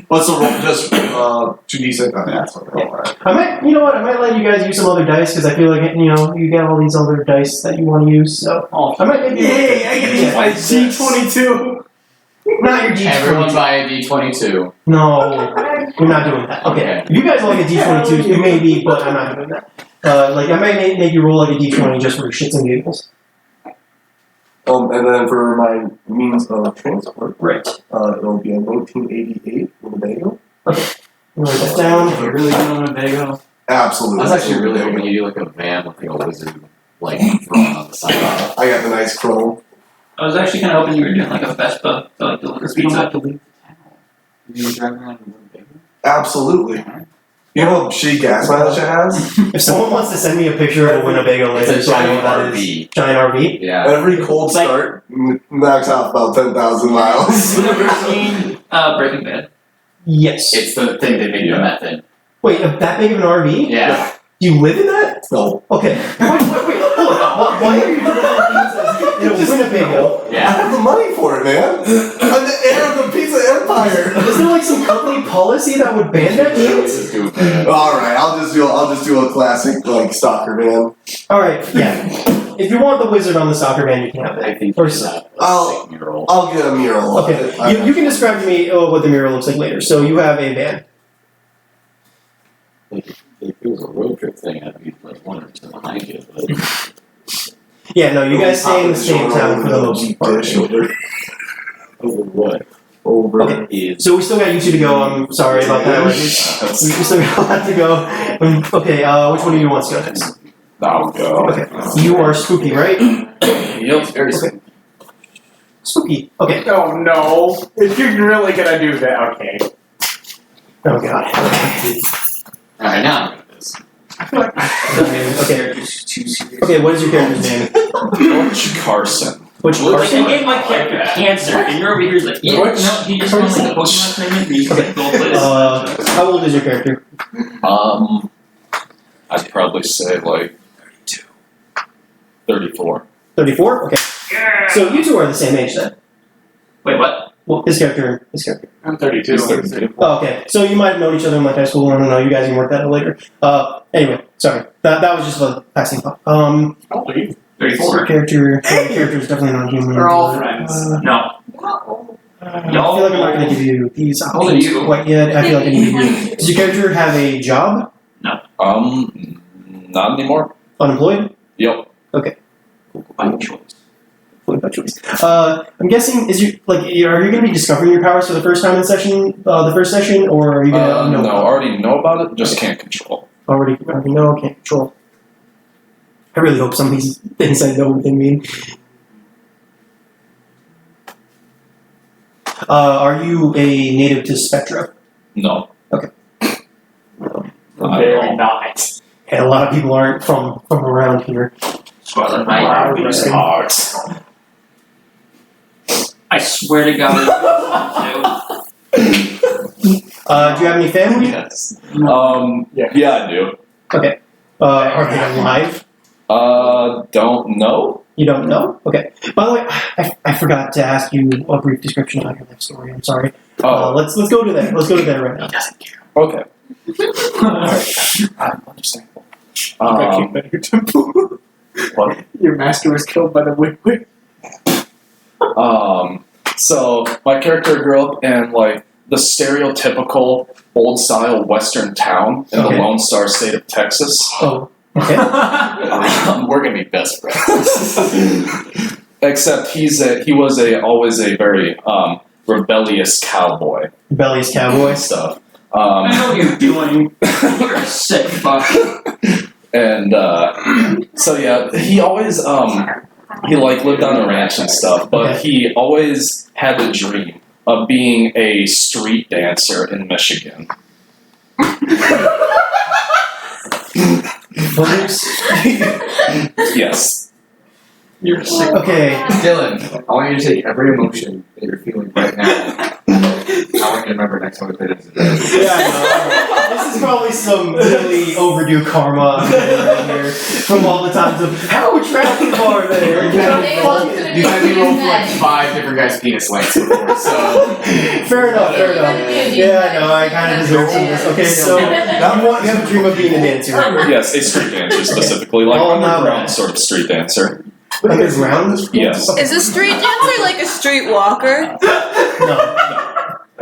What's the roll? Just 2d6. That's okay. Alright. I might, you know what? I might let you guys use some other dice because I feel like you get all these other dice that you want to use. So I might maybe. Yay! I get to use my D22. Not your D20. everyone buy a D22. No, we're not doing that. Okay. If you guys like a D22, it may be, but I'm not doing that. Like I might make you roll like a D20 just for shits and giggles. And then for my means of transport, Right. it'll be a 1988 Winnebago. Okay. Write that down. You're really going on Winnebago? Absolutely. I was actually really hoping you do like a van with like a wizard like thrown on the side. I got the nice chrome. I was actually kind of hoping you were doing like a Vespa to like deliver Because we don't pizza. have to leave the town. You drive around in Winnebago? Absolutely. You know how shitty gas mileage it has? If someone wants to send me a picture of a Winnebago later, It's a so I know what that giant is. RV. Giant RV? Yeah. Every cold Like- start knocks out about 10,000 miles. Have you ever seen Breaking Bad? Yes. It's the thing they make the meth in. Wait, that big of an RV? Yeah. Do you live in that? No. Okay. Wait, hold on. Why are you doing that in a Winnebago? I Yeah. have the money for it, man. I'm the heir of the pizza empire. Is there like some company policy that would ban that shit? All right, I'll just do a classic like stalker man. Alright, yeah. If you want the wizard on the soccer van, you can have I it. think Or it's so. I'll- mural. I'll get a mural. of it. Okay. You can describe to me what the mural looks like later. So you have a van. If it was a road trip thing, I'd be like one or two behind you. But Yeah, no, you guys stay in the same town for the most part. Dish over. over what? Over. Okay. Is So we still got you two to go. I'm sorry about that. We still got a lot to go. Okay, which one of you wants to go next? I'll go. Okay. You are spooky, right? Yep, very Okay. Spooky. Okay. Oh no! If you're really gonna do that, okay. Oh god. Alright, now I'm gonna do this. Okay. Okay, what is your character's name? Butch Carson. Which Like, I Carson? gave my character cancer, and you're over here like, yeah, no, he just won like the Pokemon tournament, and he's like, go play this. How old is your character? I'd probably say like 34. 34? Okay. So you two are the same age then. Wait, what? Well, his character. I'm 32. He's 32. Oh, okay. So you might have known each other in like high school. I don't know. You guys can work that out later. Anyway, sorry. That was just a passing thought. How old are you? 34. Character is definitely not human. We're all friends. No. I feel like I'm not going to give you these How old are options you? quite yet. I feel like I need to give you. Does your character have a job? Not anymore. Unemployed? Yep. By choice. By choice. I'm guessing are you going to be discovering your powers for the first time in the first session, or are you going to No, already know about it, just can't control. already know, can't control? I really hope some of these things I know what they mean. Are you a native to Spectra? No. Very not. And a lot of people aren't from around here. Scarlet Knight. I swear to God. Do you have any family? Yes. Yeah, I do. Okay. Are they alive? Don't know. You don't know? Okay. By the way, I forgot to ask you a brief description of your life story. I'm sorry. Oh, Let's go to that. Let's go to that right now. okay. I'm understandable. Your temple. What? Your master was killed by the Wig. So my character grew up in like the stereotypical old style western town in Okay. the Lone Star State of Texas. Oh, okay. We're gonna be best friends. Except he was always a very rebellious cowboy Rebellious cowboy. and stuff. I know what you're doing. You're a sick fuck. And so yeah, he always he like lived on a ranch and stuff, but Okay. he always had the dream of being a street dancer in Michigan. Yes. You're sick. Okay. Dylan, I want you to take every emotion that you're feeling right now. I want you to remember next time we play this. Yeah, I know. This is probably some really overdue karma I'm getting right here from all the times of how attractive are they? You might be rolled for like 5 different guys' penis lengths before, so. Fair enough. Yeah, I know. I kind of deserve some of this. Okay, so you have a dream of being a dancer. Yes, a street dancer specifically, like Oh, not underground bad. sort of street dancer. Underground? Yes. Is a street dancer like a street walker?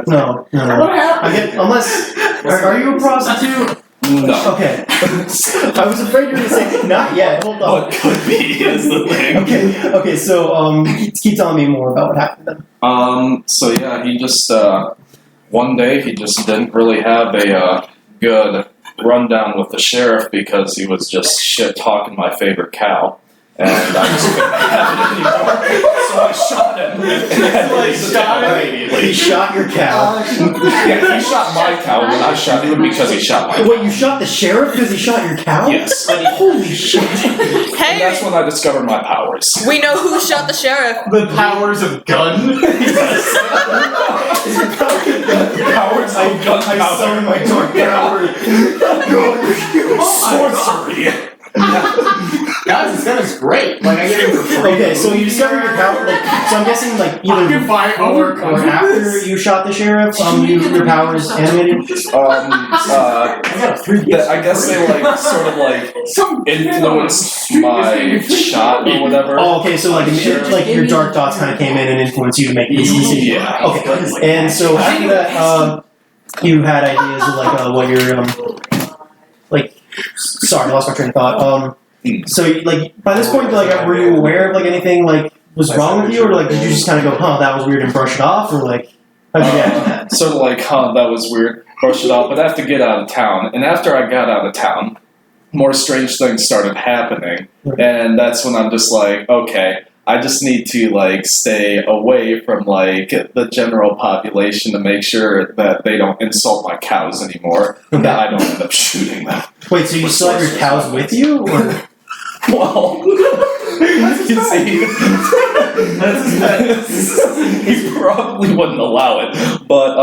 No. I get unless are you a prostitute? No. Okay. I was afraid you were gonna say not yet. Hold on. What could be is the thing. Okay. So keep telling me more about what happened then. So yeah, he just one day he just didn't really have a good rundown with the sheriff because he was just shit talking my favorite cow. And I just couldn't have it anymore. So I shot him. And He shot your cow. Yeah, he shot my cow, and I shot him because he shot my cow. Wait, you shot the sheriff because he shot your cow? Yes. Holy shit. And Hey, that's when I discovered my powers. we know who shot the sheriff. The powers of gun. Powers of gunpowder. summon my dark power. Sorcery. Guys, this gun is great. Like I get it for free. Okay, so you discovered your power. So I'm guessing I either can buy before other or after you shot the sheriff, your powers animated. I guess they sort of influenced my shot or whatever. Oh, okay. So your dark thoughts kind of came in and influenced you to make these decisions. Yeah. Okay. And so after that, you had ideas of what your Sorry, I lost my train of thought. So by this point, were you aware of anything was wrong with you, or did you just kind of go, "Huh, that was weird," and brush it off, or how'd you react to that? Sort of "Huh, that was weird," brush it off. But I have to get out of town, and after I got out of town, more strange things started happening, and that's when I'm just okay. I just need to stay away from the general population to make sure that they don't insult my cows anymore, and that I don't end up shooting them. Wait, so you still have your cows with you, or? Well, you see, he probably wouldn't allow it, but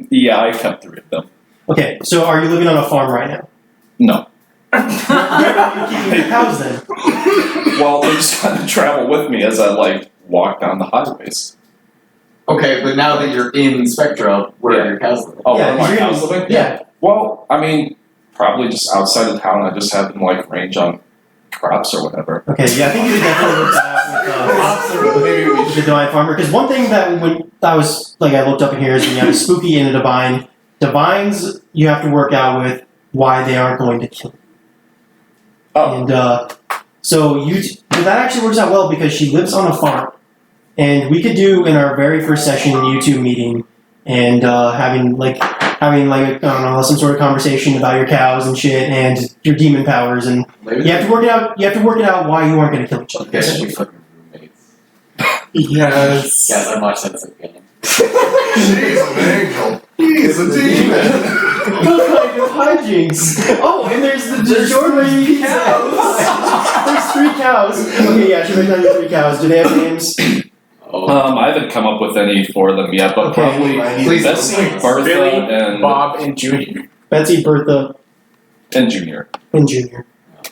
yeah, I kept 3 of them. Okay, so are you living on a farm right now? No. Where are you keeping your cows then? Well, they just kind of travel with me as I walk down the highways. Okay, but now that you're in Spectra, where are your cows living? Oh, Yeah, where are my you're cows living? Yeah. Well, I mean, probably just outside of town. I just have them range on crops or whatever. Okay, yeah, I think you could definitely look that up with the Divine Farmer. Because one thing that I looked up in here is when you have a spooky and a divine. Divines, you have to work out with why they aren't going to kill you. Oh. And so that actually works out well because she lives on a farm. And we could do in our very first session YouTube meeting and having I don't know, some sort of conversation about your cows and shit and your demon powers, and you have to work it out. You have to work it out why you aren't going to kill each other. Guess we fucking roommates. Yes. Guys, I watched that again. She's an angel. He's a demon. What kind of hijinks? Oh, and there's 3 cows. There's 3 cows. Okay, yeah, she wrote down your 3 cows. Do they have names? I haven't come up with any for them yet, but probably Bessie, Bertha, Billy, and Bob, and Judy. Betsy, Bertha, and Junior. and Junior.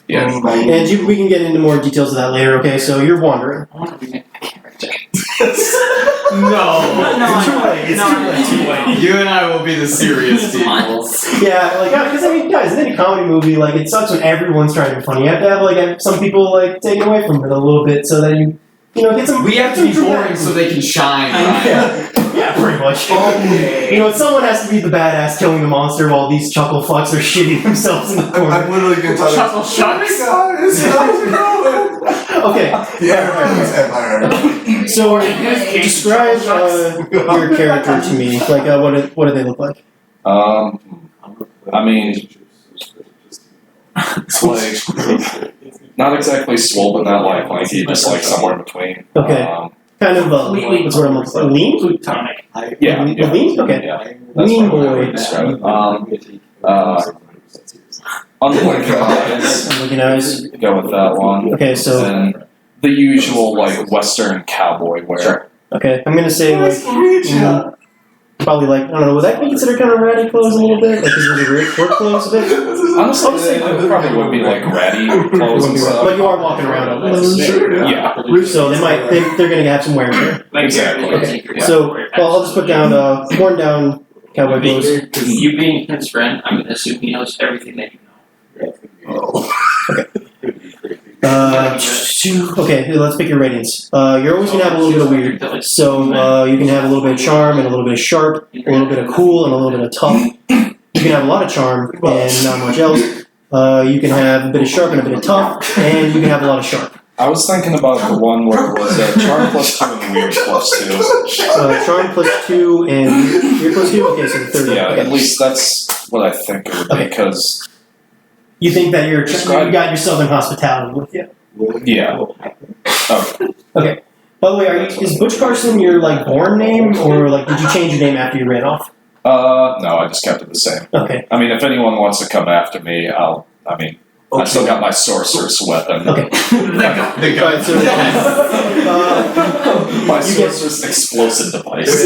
Yeah. And we can get into more details of that later. Okay, so you're wandering. No. It's too late. You and I will be the serious people. Yeah, because guys, in any comedy movie, it sucks when everyone's trying to be funny. You have to have some people take it away from it a little bit so that you get some. We have to be boring so they can shine. Yeah, pretty much. Someone has to be the badass killing the monster while these chuckle fucks are shitting themselves in the corner. I'm literally gonna tell you. Chuckle shucks. Guys, how's it going? Okay. Yeah, So describe your character to me. What do they look like? I mean, not exactly swole, but not lanky, just somewhere in between. Okay. Kind of what's what I'm looking for? Lean? Plutonic. Yeah. Lean? Okay. Yeah. Lean That's what I boy. would describe it. Unblinking eyes. Unblinking eyes. Go with that one. Okay, so And the usual Western cowboy wear. okay, I'm gonna say probably I don't know. Would that be considered kind of ratty clothes a little bit? Is it work clothes a bit? Honestly, they probably would be ratty clothes and stuff. But you are walking around in those. Yeah. So they're gonna have some wear and tear. Exactly. Okay. So I'll just put down worn down cowboy clothes. You being his friend, I'm gonna assume he knows everything that you know. Okay, let's pick your ratings. You're always gonna have a little bit of weird. So you can have a little bit of charm and a little bit of sharp, a little bit of cool and a little bit of tough. You can have a lot of charm and not much else. You can have a bit of sharp and a bit of tough, and you can have a lot of sharp. I was thinking about the one where it was charm +2 and weird +2. Charm +2 and weird +2? Okay, so the third one. Yeah, Okay. at least that's what I think it would be, because You think that you got your southern hospitality with you. yeah. Okay. By the way, is Butch Carson your like born name, or like did you change your name after you ran off? No, I just kept it the same. Okay. I mean, if anyone wants to come after me, I still got my sorcerer's weapon. Okay. Alright, so My you get- sorcerer's explosive device.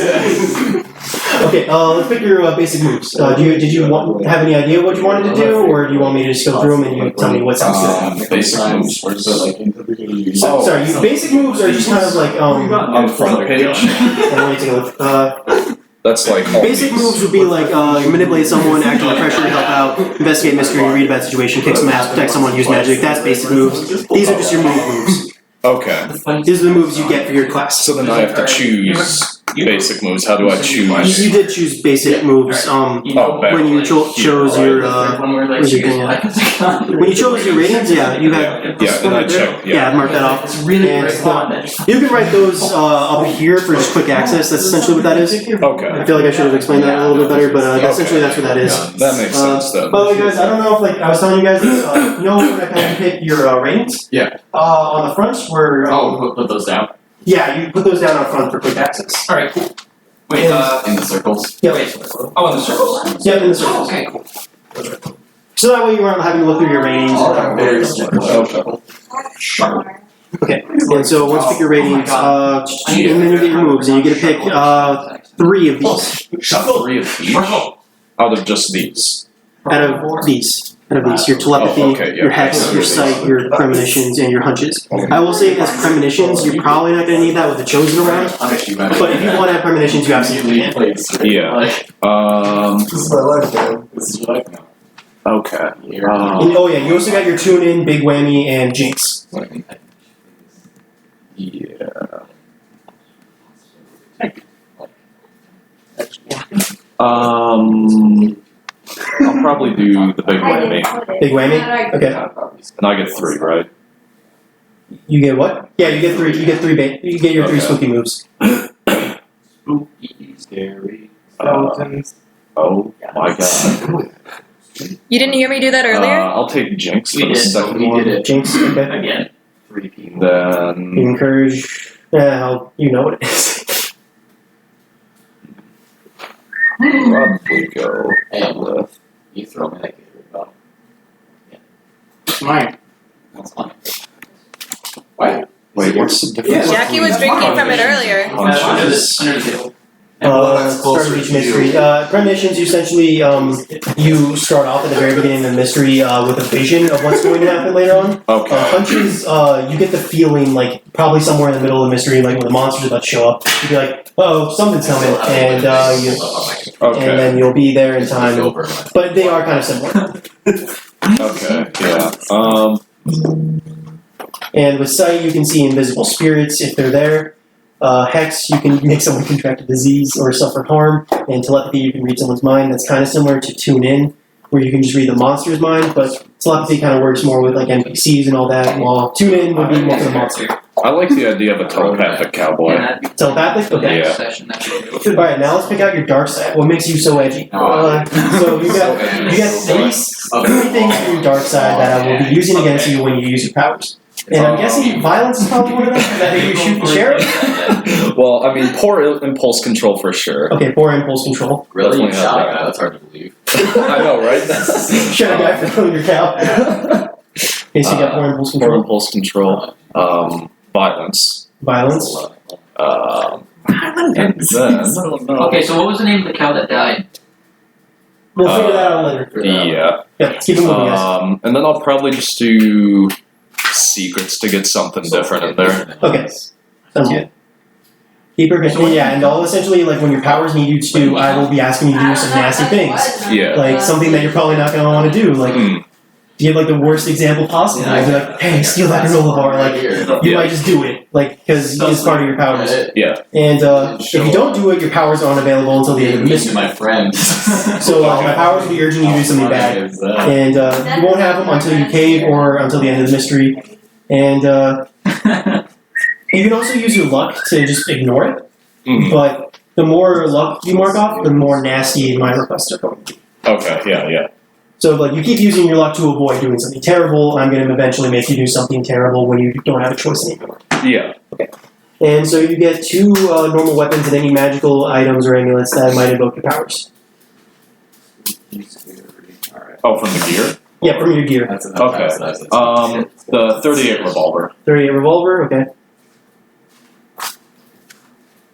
okay. Let's pick your basic moves. Did you have any idea what you wanted to do, or do you want me to just go through them and you tell me what sounds good? Basic moves. Where's the So, sorry, your basic moves are just kind of like on the front page? let me take a look. That's like all Basic these. moves would be like you manipulate someone, act under pressure to help out, investigate mystery, read a bad situation, kick some ass, protect someone, use magic. That's basic moves. These are just your moves. Okay. These are the moves you get for your class. So then I have to choose basic moves. How do I choose? You did choose basic moves. Oh, back When you chose your where's your thing at? When you chose your ratings, yeah, you had Yeah, and I checked. yeah, mark that off. It's really And great fun. you can write those up here for just quick access. That's essentially what that is. Okay. I feel like I should have explained that a little bit better, but essentially that's what that is. That makes sense then. By the way, guys, I don't know if like I was telling you guys this. You know when I kind of pick your ratings? Yeah. On the front where Put those down yeah, you put those down up front for quick access. Alright, cool. Wait, in the circles. Yep. wait. Oh, in the circles? Yep, in the circles. Okay, cool. So that way you aren't having to look through your ratings. Okay. And so once you pick your ratings, and then you get your moves, and you get to pick 3 of these 3 of each? Out of just these. out of these. Your telepathy, Oh, okay, yeah. your hex, your sight, your premonitions, and your hunches. I will say as premonitions, you're probably not going to need that with the chosen around. But if you want to have premonitions, you absolutely can. Yeah. This is my life, man. This is what I know. Okay. And, oh yeah, you also got your tune in, big whammy, and jinx. Yeah. I'll probably do the big whammy. Big whammy. Okay. And I get 3, right? You get what? Yeah, you get 3. You get 3. You get your 3 Okay. spooky moves. Spooky, scary. Oh my god. You didn't hear me do that earlier? I'll take Jinx for We the did, second we one. did it. Jinx. Okay. Again. 3 people. Then Encourage. You know what it is. probably go And with you throw me that gator bottle. Mine. That's fine. What? wait, what's the difference? Jackie was drinking from it earlier. Under the table. Start of each mystery. Premonitions, you essentially, you start off at the very beginning of the mystery with a vision of what's going to happen later on. Okay. Hunches, you get the feeling like probably somewhere in the middle of the mystery, like when the monster's about to show up, you'd be like, oh, something's coming, and Okay. then you'll be there in time. But they are kind of similar. Okay. Yeah. And with sight, you can see invisible spirits if they're there. Hex, you can make someone contract a disease or suffer harm. And telepathy, you can read someone's mind. That's kind of similar to tune in, where you can just read the monster's mind. But telepathy kind of works more with like NPCs and all that. While tune in would be more for the monster. I like the idea of a telepathic cowboy. Telepathic? Okay. Yeah. Alright, now let's pick out your dark side. What makes you so edgy? So you got 3 things from your dark side that I will be using against you when you use your powers. And I'm guessing violence is probably one of them. That you shoot the sheriff? Well, I mean, poor impulse control for sure. Okay, poor impulse control. Really? You Definitely shot have a guy? That's hard to believe. I know, right? Shut a guy for killing your cow. Okay, so you got poor impulse Poor control. impulse control. Violence. Violence. And then Okay, so what was the name of the cow that died? We'll figure that out later. yeah. Yeah, keep it moving, guys. And then I'll probably just do secrets to get something different in there. Okay. Sounds good. Keep her yeah, and all essentially like when your powers need you to, I will be asking you to do some nasty things. Yeah. Like something that you're probably not gonna want to do. Like give like the worst example possible. Like, be like, hey, steal that granola bar. Like you Yeah. might just do it. Like because it's part of your powers. Yeah. And if you don't do it, your powers aren't available until the end of the mission. my friend. So my powers will be urging you to do something bad. And you won't have them until you cave or until the end of the mystery. And you can also use your luck to just ignore it. But the more luck you mark off, the more nasty my requests are going to be. Okay, yeah. So like you keep using your luck to avoid doing something terrible, I'm going to eventually make you do something terrible when you don't have a choice anymore. Yeah. And so you get 2 normal weapons and any magical items or amulets that might invoke your powers. Alright. Oh, from the gear? Yeah, from your gear. That's Okay. The 38 revolver. 38 revolver, okay.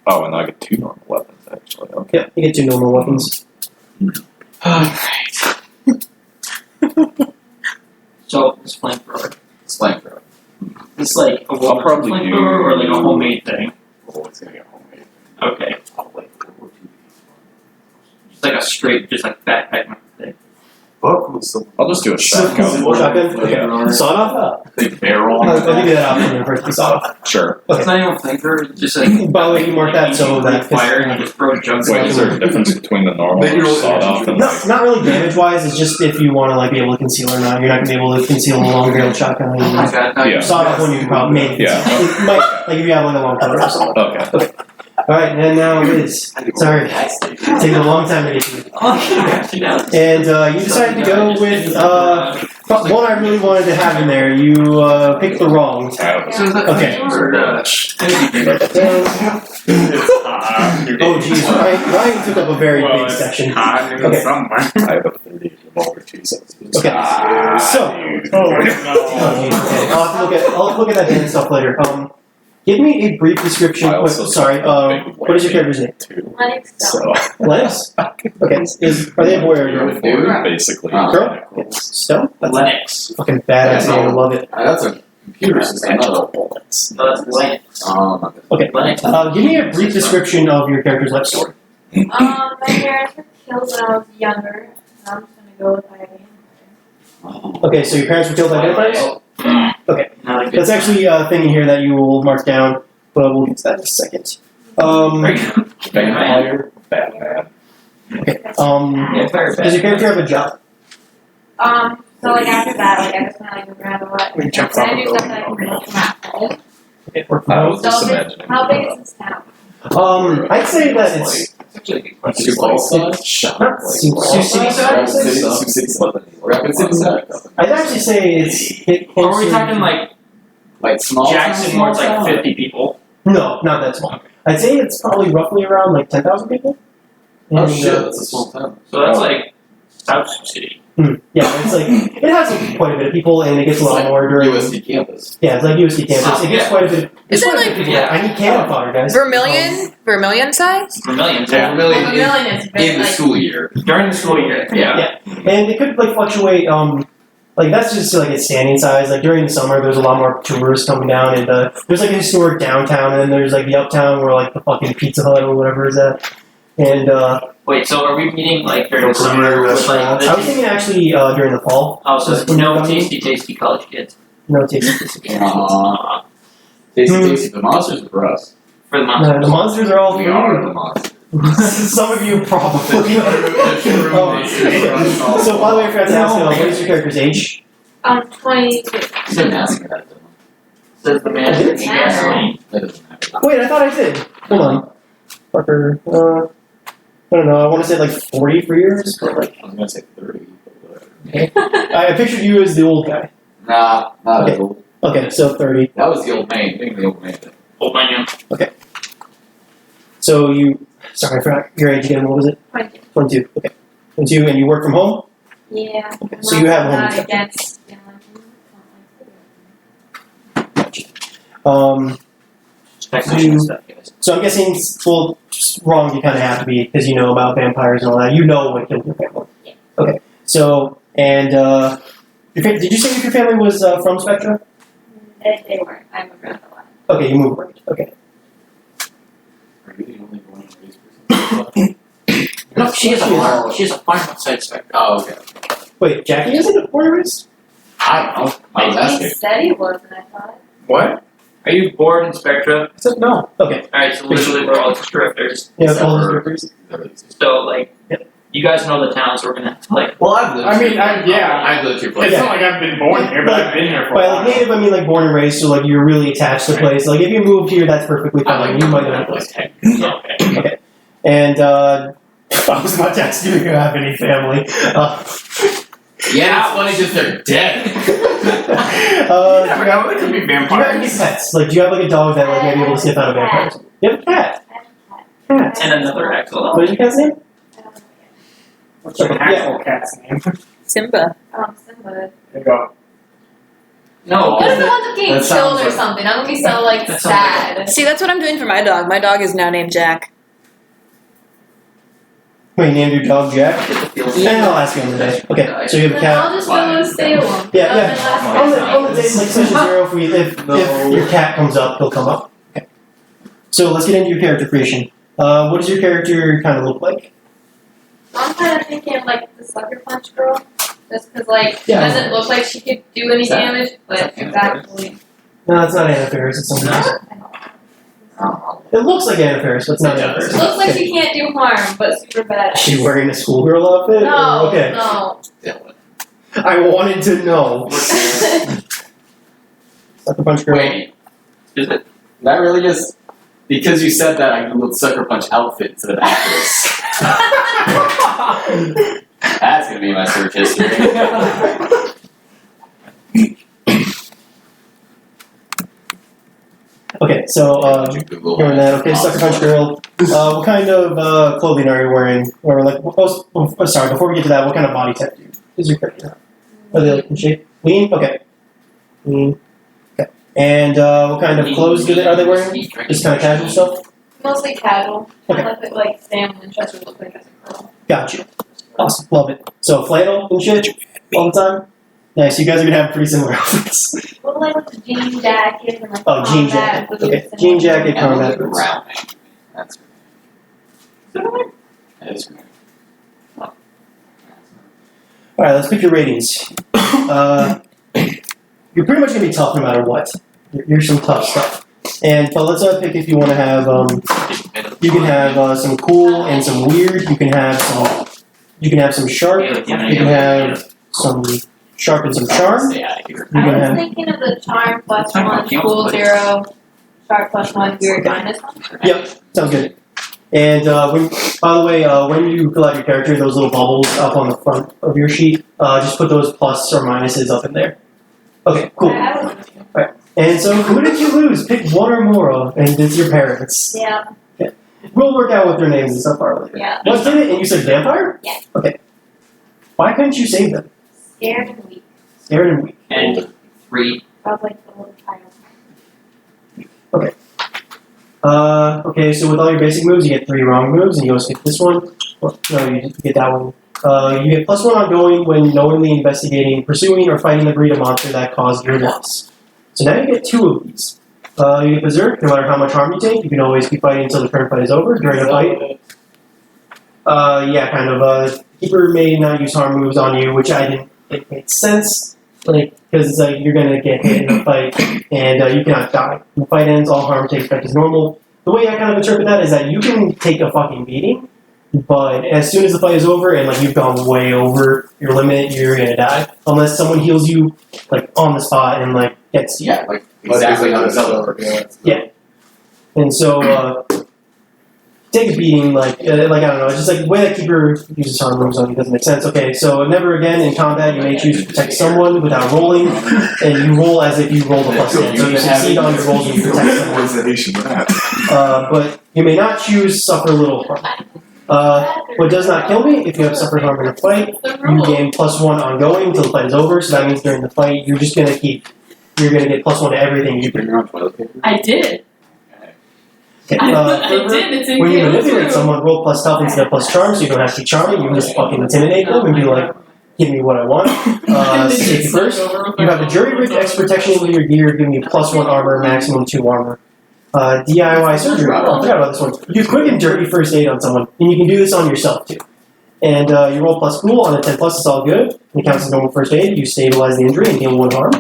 Oh, and I get 2 normal weapons actually. Okay. Yeah, you get 2 normal weapons. Alright. So, this flamethrower. It's flamethrower. It's like a I'll water probably flamethrower or like a homemade thing? Oh, it's gonna get homemade. Okay. It's like a straight, just like backpack thing. I'll just do a shotgun. Shotgun? Yeah. Sawed off? Big barrel. I'll give you that option in first. Sawed off. Sure. It's not even a flamethrower, it's just like. By the way, you mark that so that. Fire and you just throw junk. Wait, is there a difference between the normal Make your own sawed off and No, not really damage wise. It's just if you want to like be able to conceal or not. You're not gonna be able to conceal a long barrel shotgun. Oh my god, no, Yeah. Sawed off one you can probably make. Yeah. It might, like if you have like a long cutter or something. Okay. All right, and now Liz. Sorry, taking a long time to get to you. And you decided to go with one I really wanted to have in there. You picked the wrong. Okay. Oh geez, Ryan took up a very big section. Okay. somewhere. I have a 38 revolver too, so it's Okay. So. Oh geez. Okay. I'll have to look at that damn stuff later. Give me a brief description. I also Sorry. What is your character's name? too. Lennox So Lennox. Okay. Are they a boy or a girl? Dude. basically. Girl? Stone? That's Lennox. fucking badass name. I love it. That's a computer system. No, that's Lennox. Okay. Lennox. Give me a brief description of your character's life story. My parents were killed when I was younger, so I'm just gonna go with my vampire. Okay, so your parents were killed by vampires? Okay. Not a good That's actually a thing in here that you will mark down, but we'll get to that in a second. Vampire, Batman. Does your character have a job? So like after that, like I just kinda like move around a lot. We And jump then off I do the stuff that I can do from at home. Okay, work from I home. was just So this- imagining. how big is this town? I'd say that it's not Sioux City size. Rapid City size. I'd actually say it's. Or are we talking like small? Jackson where it's like 50 people? No, not that small. I'd say it's probably roughly around like 10,000 people. Oh And, shit, that's a small town. So that's like South Sioux City. Yeah, it's like it has quite a bit of people, and it gets a lot more during. USD campus. Yeah, it's like USD campus. It gets Yeah. quite a bit. Is quite it a bit like- of people. Yeah. I need cannon fodder, guys. Vermilion size? Vermilion. Yeah, Well, really. Vermilion is very In the like school year. During the school year. Yeah. And it could like fluctuate. Like that's just like its standing size. Like during the summer, there's a lot more tourists coming down, and there's like a historic downtown, and then there's like the uptown where like the fucking Pizza Hut or whatever is at. And Wait, so are we meeting like during the Premier summer with like restaurants. I was thinking actually during the fall. Oh, so no tasty college kids. No, it's Aww. Tasty. The monsters are for us. For the no, monsters. the monsters are all We for are you. the monsters. Some of you probably. Oh. So by the way, I forgot to ask, what is your character's age? 22. You didn't ask me that, though. Says the man I did? drinking gasoline. That doesn't matter. Wait, I thought I did. Hold on, Parker. I don't know. I want to say like 40 for yours, but like I was gonna say 30, but whatever. I pictured you as the old guy. Nah, not Okay. at all. Okay, so 30. That was the old man. Being the old man. Old man. So you, sorry, I forgot your age again. What was it? 22. 22. Okay, 22, and you work from home. Yeah. So you have home Not stuff. against. Yeah, Vaccination stuff, guys. So I'm guessing, well, just wrong. You kind of have to be because you know about vampires and all that. You know what killed your family. Yeah. Okay. So and did you say your family was from Spectra? they weren't. I moved around a lot. Okay, you moved right. Okay. Are you the only born and raised person? No, she has a farm. She has a farm outside Spectre. Oh, okay. Wait, Jackie isn't a born and raised? I don't know. I was He asking. said he wasn't, I thought. What? Are you bored in Spectra? I said no. Okay. Alright, so literally we're all just drifters. Yeah, Except all those for- workers. So like, Yep. you guys know the towns we're gonna have to like. Well, I've lived. I mean, yeah. I've lived here for It's Yeah. not like I've been born here, but I've been here for a By while. like native, I mean like born and raised, so like you're really attached to the place. Like if you moved here, that's perfectly I fine. like You might that not. place 10 years. Okay. And I was about to ask you if you have any family. Yeah, it's funny because they're dead. never know, they could be do you have any vampires. pets? Like, do you have like a dog that like may be able to sniff out a vampire? You have a cat. Cat. And another axolotl. What is your cat's name? What's your actual cat's name? Simba. Simba. There you go. No. What if the one's getting that sounds killed or like- something? I'm gonna be so like that sounds like- sad. See, that's what I'm doing for my dog. My dog is now named Jack. Wait, you named your dog Jack? And I'll ask you on the day. Okay, so you have a Then cat. I'll just go with Salem. Yeah, That was my last On the one. day, like such a zero, if your cat comes up, he'll come up. Okay. So let's get into your character creation. What does your character kind of look like? I'm kind of thinking like the sucker punch girl, just because like she Yeah. doesn't look like she could do any Is that- damage, but that she's Anna actually. No, it's not Anna Faris, it's somebody else. It looks like Anna Faris, but it's not Anna Faris. Looks like Okay. she can't do harm, but super bad. Is she wearing a schoolgirl outfit? No, Okay. no. I wanted to know. Sucker Punch Girl. Wait, Is it? that really just because you said that I googled sucker punch outfit instead of actress. That's gonna be my search history. Okay, so Did you Google hearing that. Okay, Sucker Punch Girl. What kind of clothing are you wearing? Or like, sorry, before we get to that, what kind of body type do you? Is your character have? Are they like in shape? Lean? Okay. Lean. Okay. And what kind of clothes are they wearing? Just kind of casual stuff? Mostly casual. Okay. I look like Sam Winchester look like as a girl. Gotcha. Awesome. Love it. So flannel and shit all the time? Nice. You guys are going to have pretty similar outfits. Well, like with the jean jacket and like Oh, jean combat jacket. boots Okay. and Jean like- jacket, combat Emily boots. Brown. That's that is great. All right, let's pick your ratings. You're pretty much gonna be tough no matter what. You're some tough stuff. But let's pick if you want to have. You can have some cool and some weird. You can have some. You can have some sharp. You can have some sharp and some charm. Stay out of here. You I can was have. thinking of the charm plus Talking about one, camels, cool but- 0, sharp plus 1, weird minus 1. Yep, sounds good. And by the way, when you fill out your character, those little bubbles up on the front of your sheet, just put those plus or minuses up in there. Okay, cool. I was, And so, who did you lose? Pick one or more of, and it's your parents. yeah, We'll work out what their names and stuff are later. yeah. What did it? And you said vampire? Yeah. Okay. Why couldn't you save them? Scared and weak. Scared and weak. And 3. I was like the little child. Okay, so with all your basic moves, you get 3 wrong moves, and you also get this one. Well, no, you get that one. You get +1 ongoing when knowingly investigating, pursuing, or fighting the breed of monster that caused your loss. So now you get 2 of these. You get Berserk, no matter how much harm you take, you can always keep fighting until the current fight is over. During a fight, yeah, kind of. Keeper may not use harm moves on you, which I didn't. It makes sense, like because you're gonna get hit in a fight and you cannot die. When the fight ends, all harm takes effect as normal. The way I kind of interpret that is that you can take a fucking beating, but as soon as the fight is over and like you've gone way over your limit, you're gonna die unless someone heals you like on the spot and like gets you. Yeah, like exactly how the cellar Yeah. And so, take a beating, like I don't know, it's just like the way that Keeper uses harm moves on you doesn't make sense. Okay, so never again in combat you may choose to protect someone without rolling, and you roll as if you rolled a +10. So you succeed on your rolls and you protect someone. Where's the Haitian rat? But you may not choose suffer little harm. What does not kill me, if you have suffered harm in a fight, The you rule. gain +1 ongoing until the fight is over, so that means during the fight you're just gonna you're gonna get +1 to everything you Bring do. your own toilet paper. I did. Okay, I Fervor, did. It's in when you Gale's manipulate room. someone, roll +stealth instead of +charm, so you don't have to be charming. You can just fucking intimidate them and be like, "Give me what I want." Safety first. You have the jury-rigged X protection in your gear, giving you +1 armor, maximum 2 armor. DIY surgery. Oh, I forgot about this one. You quick and dirty first aid on someone, and you can do this on yourself too. And you roll +cool on a 10+, it's all good. It counts as normal first aid. You stabilize the injury and heal 1 harm.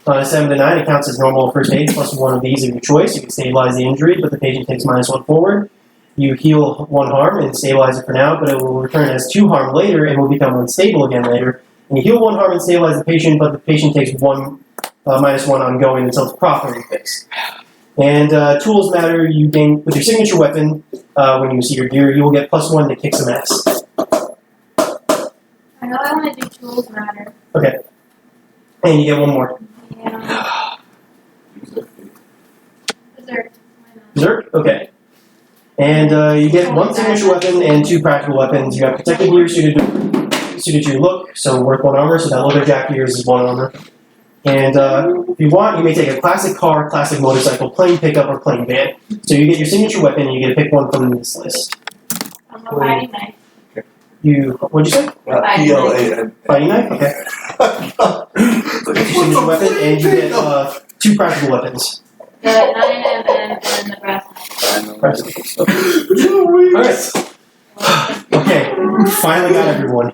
On a 7 to 9, it counts as normal first aid plus 1 of these of your choice. You can stabilize the injury, but the patient takes -1 forward. You heal 1 harm and stabilize it for now, but it will return as 2 harm later and will become unstable again later. And you heal 1 harm and stabilize the patient, but the patient takes -1 ongoing until it's properly fixed. And tools matter. You gain with your signature weapon when you see your gear. You will get +1 to kick some ass. I know I want to do tools matter. And you get 1 more. Yeah. Berserk. Berserk? Okay. And you get one signature weapon and 2 practical weapons. You have protected gear suited to your look, so worth 1 armor, so that leather jacket of yours is 1 armor. And if you want, you may take a classic car, classic motorcycle, plain pickup, or plain van. So you get your signature weapon, and you get to pick one from this list. I'm a fighting knife. What'd you say? PLAN. Fighting knife? Okay. That's your signature weapon, and you get 2 practical weapons. The 9mm and the brass knife. Alright. Okay, finally got everyone.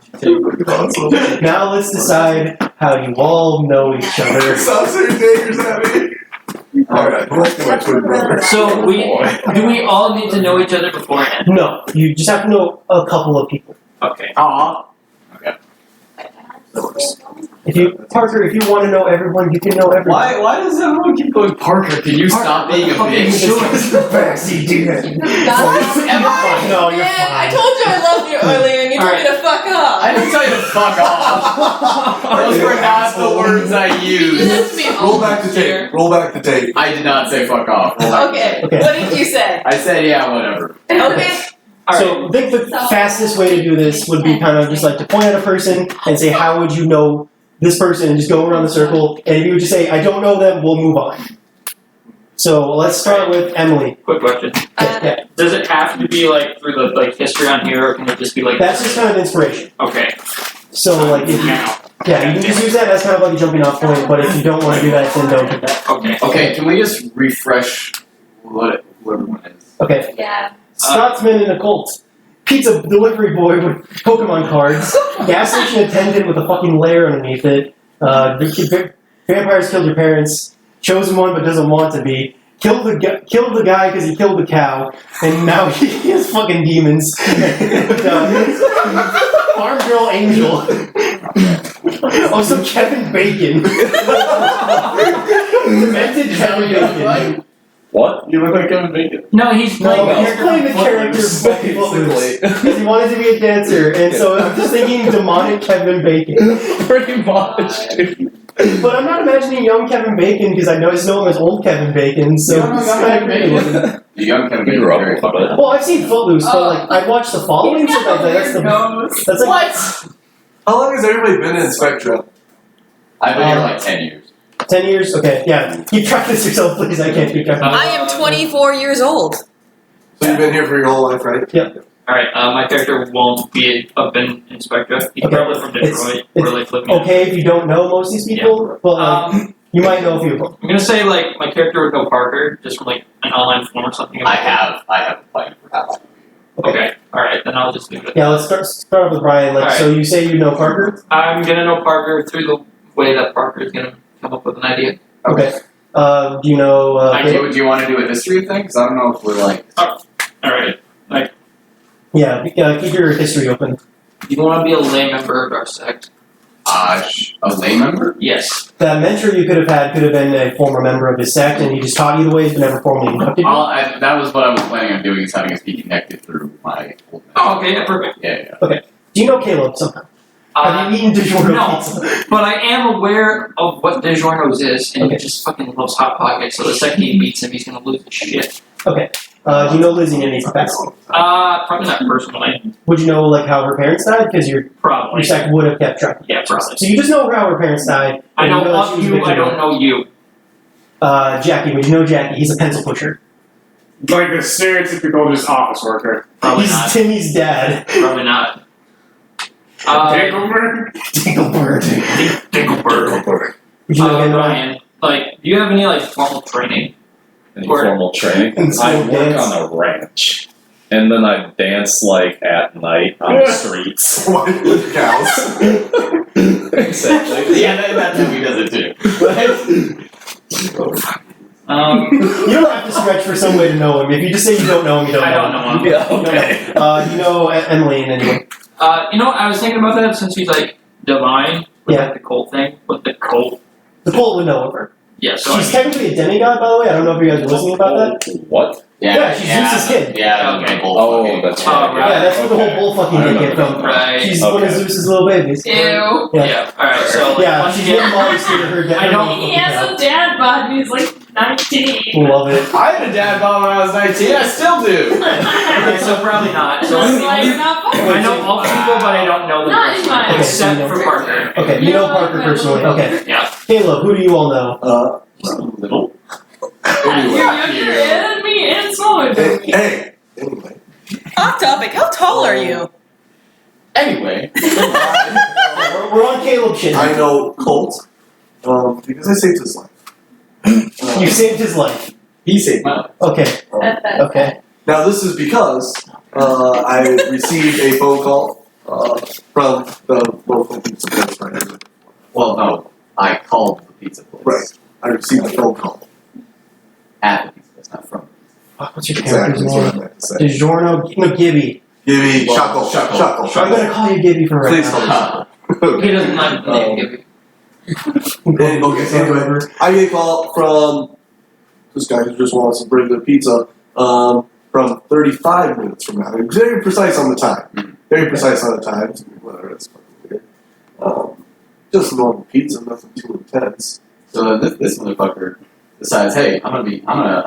Now let's decide how you all know each other. Stop saying daggers at me. Alright, look at my twin brother. So do we all need to know each other beforehand? No, you just have to know a couple of people. Okay. Aw. If you want to know everyone, you can know everyone. Why does everyone keep going Parker? Can you stop being a bitch? Backseat dude. No, you're Man, I fine. told you I loved you earlier, and you told me to fuck off. I didn't tell you to fuck off. Those were not the words I You used. left me Roll back the tape. Roll back the tape. I did not say fuck off. Roll back the Okay, tape. Okay. what did you say? I said yeah, whatever. Okay. So I think the fastest way to do this would be kind of just like to point at a person and say, how would you know this person, and just go around the circle, and if you would just say, I don't know them, we'll move on. So let's start with Emily. Quick question. Yeah. Does it have to be like through the history on here, or can it just be like? That's just kind of inspiration. Okay. So like if you, yeah, you can just use that as kind of like a jumping off point, but if you don't want to do that, then don't do that. Okay. Okay, can we just refresh what everyone is? Okay. Yeah. Scotsman in a cult. Pizza delivery boy with Pokemon cards. Gas station attendant with a fucking lair underneath it. Vampires killed your parents. Chosen one but doesn't want to be. Killed the guy because he killed the cow. And now he has fucking demons. Farm girl angel. Oh, some Kevin Bacon. Demented Kevin Bacon. What? You look like Kevin Bacon. No, he's No, playing. you're playing the character Footloose. Because he wanted to be a dancer, and so I'm just thinking demonic Kevin Bacon. Pretty much, dude. But I'm not imagining young Kevin Bacon because I just know him as old Kevin Bacon, so No, it's young kind of Kevin crazy. The young Kevin You Bacon. grew up very with fucked it. up. Well, I've seen Footloose, but like I watched The Following, so that's the like How long has everybody been in Spectra? I've been here like 10 years. 10 years. Okay, yeah. Keep track of this yourself, please. I can't keep track. I am 24 years old. So you've been here for your whole life, right? Alright, my character won't be up in Spectra. He's Okay. probably from Detroit, or like flipping. Okay, if you don't know most of these people, but like, you might know a few of them. I'm gonna say like my character would know Parker just from like an online form or something. I have a plan for how long. Okay, alright, then I'll just leave it. Yeah, let's start off with Brian. Like, Alright. so you say you know Parker? I'm gonna know Parker through the way that Parker is gonna come up with an idea. Okay. Do you know? Do you want to do a history thing? Because I don't know if we're like. Alright, Yeah, keep your history open. you wanna be a lay member of our sect? A lay member? Yes. That mentor you could have had could have been a former member of his sect, and he just taught you the ways, but never formally inducted you. That was what I was planning on doing, is having us be connected through my old man. Oh, okay, yeah, perfect. Yeah. Do you know Caleb somehow? Have you eaten DiGiorno no. pizza? But I am aware of what DiGiorno's is, and Okay. he just fucking loves Hot Pockets, so the second he meets him, he's gonna lose his shit. Do you know Lizzie in any capacity? Probably not personally. Would you know like how her parents died? Because your Probably. sect would have kept track. Yeah, probably. So you just know how her parents died. I and know that she of was a you, I victim. don't know you. Jackie, would you know Jackie? He's a pencil pusher. Like the stereotypical just office worker. Probably He's not. Timmy's dad. Probably not. Dingleberg? Dinglebird. Dinglebird. Would you know him? Ryan, like, do you have any like formal training? Any Or- formal training? And so I work dance. on a ranch. And then I dance like at night on the streets. White with cows. Exactly. Yeah, that's how he does it too. You don't have to stretch for some way to know him. If you just say you don't know him, you don't I know don't know him. Yeah, okay. You know Emily in any way. You know, I was thinking about that since he's like divine with Yeah. like the cult thing, with the cult. The cult would know of her. Yeah, so She's technically a demigod, by the way. I don't know if you guys were listening about that. What? Yeah, she's Zeus's kid. Yeah, Okay. the bull Oh, fucking- that's Oh, right. right. Yeah, that's where the whole bull fucking thing came from. Right. She's one of Okay. Zeus's little babies. Ew. Yeah. Yeah. All right. So like, Yeah, once she's again, getting Molly's to her dad. I don't- He has a dad bod and he's like 19. Love it. I had a dad bod when I was 19. I still do. Okay, so probably not. So That's why it's not funny. I know all people, but I don't know them Not in personally, mine. except Okay, for Parker. Okay, you know Parker personally. Okay. Yeah. Caleb, who do you all know? Little. You're younger than me and smaller than me. Hey, anyway. Off topic. How tall are you? Anyway. We're on Caleb shit. I know Colt, because I saved his life. You saved his life. He saved my life. Okay. Okay. Now this is because I received a phone call from the local pizza place right here. Well, no. I called the pizza place. Right. I received a phone call. At the pizza place, not from. What's your Exactly character's what I name? meant to say. DiGiorno? No, Gibby. Give me Well, Shuckle. I'm gonna call you Gibby for right Please now. call me. He doesn't like the name. Gibby. Okay, anyway, I get a call from this guy who just wants a regular pizza from 35 minutes from now. Very precise on the time. Very precise on the time. Whatever, that's fucking weird. Just normal pizza, nothing too intense. So this motherfucker decides, hey, I'm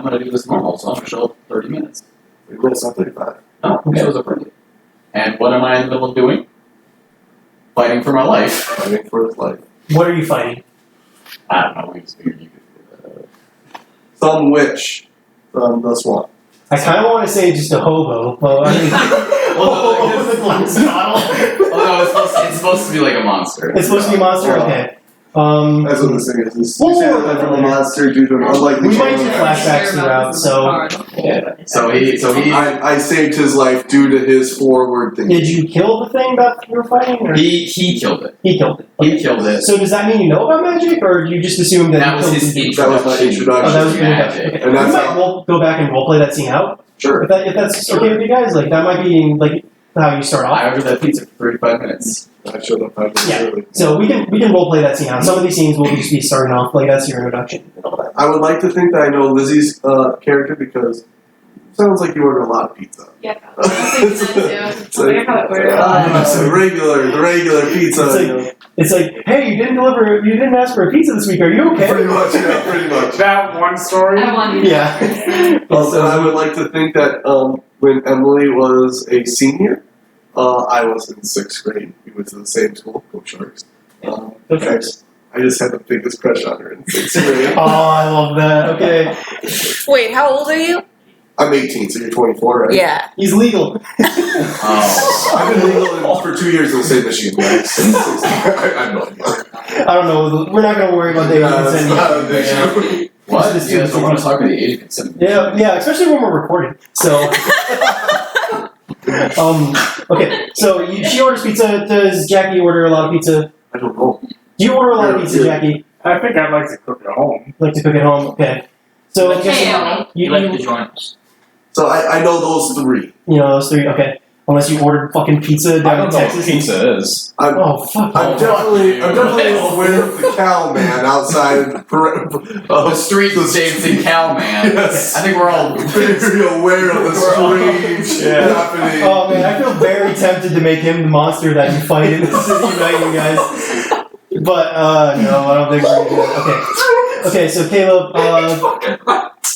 gonna do this normal, so I'm gonna show up 30 minutes. 30 minutes, not 35. No, he shows up early. And what am I in the middle of doing? Fighting for my life. Fighting for his life. What are you fighting? I don't know, we just figured you could. Some witch from the swamp. I kind of want to say just a hobo, but I mean, Well, with a glass bottle. Oh no, it's supposed to be like a monster. It's supposed to be a monster. Okay. That's what this thing is. This We'll you say work that on from a it. monster due to an unlikely We might do change. flashbacks throughout. So, So he I saved his life due to his forward thinking. did you kill the thing that you were fighting, or he killed it. he killed it? He killed it. So does that mean you know about magic, or do you just assume that? That you was killed his the thing? That was my introduction. Oh, that was your Magic. introduction. Okay. And We that's might how- go back and roleplay that scene out. Sure. If that's okay with you guys, like that might be like how you start off. I ordered that pizza for 35 minutes. I showed up 5 minutes Yeah. early. So we can roleplay that scene out. Some of these scenes will just be starting off like that's your introduction. And all that. I would like to think that I know Lizzie's character because it sounds like you order a lot of pizza. Yeah, I think so too. It's I think I probably ordered a lot. It's the regular pizza. It's like- you know. It's like, hey, you didn't ask for a pizza this week. Are you okay? Pretty much, yeah, pretty much. That one story. I wanted Yeah. Also, I would like to think that when Emily was a senior, I was in 6th grade. We went to the same school, Go Sharks. Go Sharks. I just had the biggest crush on her in 6th grade. Oh, I love that. Okay. Wait, how old are you? I'm 18, so you're 24, right? Yeah. He's legal. Oh. I've been legal for 2 years in the state of Michigan, guys. I have no idea. I don't know. We're not gonna worry about the age of consent that's not a yet. big deal. What? You guys don't want to talk about the age of consent? Yeah, especially when we're recording. So, okay. So she orders pizza. Does Jackie order a lot of pizza? I don't know. Do you order a lot of pizza, Yeah. Jackie? I think I'd like to cook at home. Like to cook at home? Okay. So I guess Potato. You like the joints. So I know those 3. you know those 3. Okay. Unless you ordered fucking pizza I down don't in know what Texas. pizza is. Oh fuck. I'm definitely aware of the cow man outside The street dancing cow man. Yes. I think we're all very aware of the strange happening. Oh man, I feel very tempted to make him the monster that you fight in the city night, you guys. But no, I don't think we're gonna do it. Okay, so Caleb,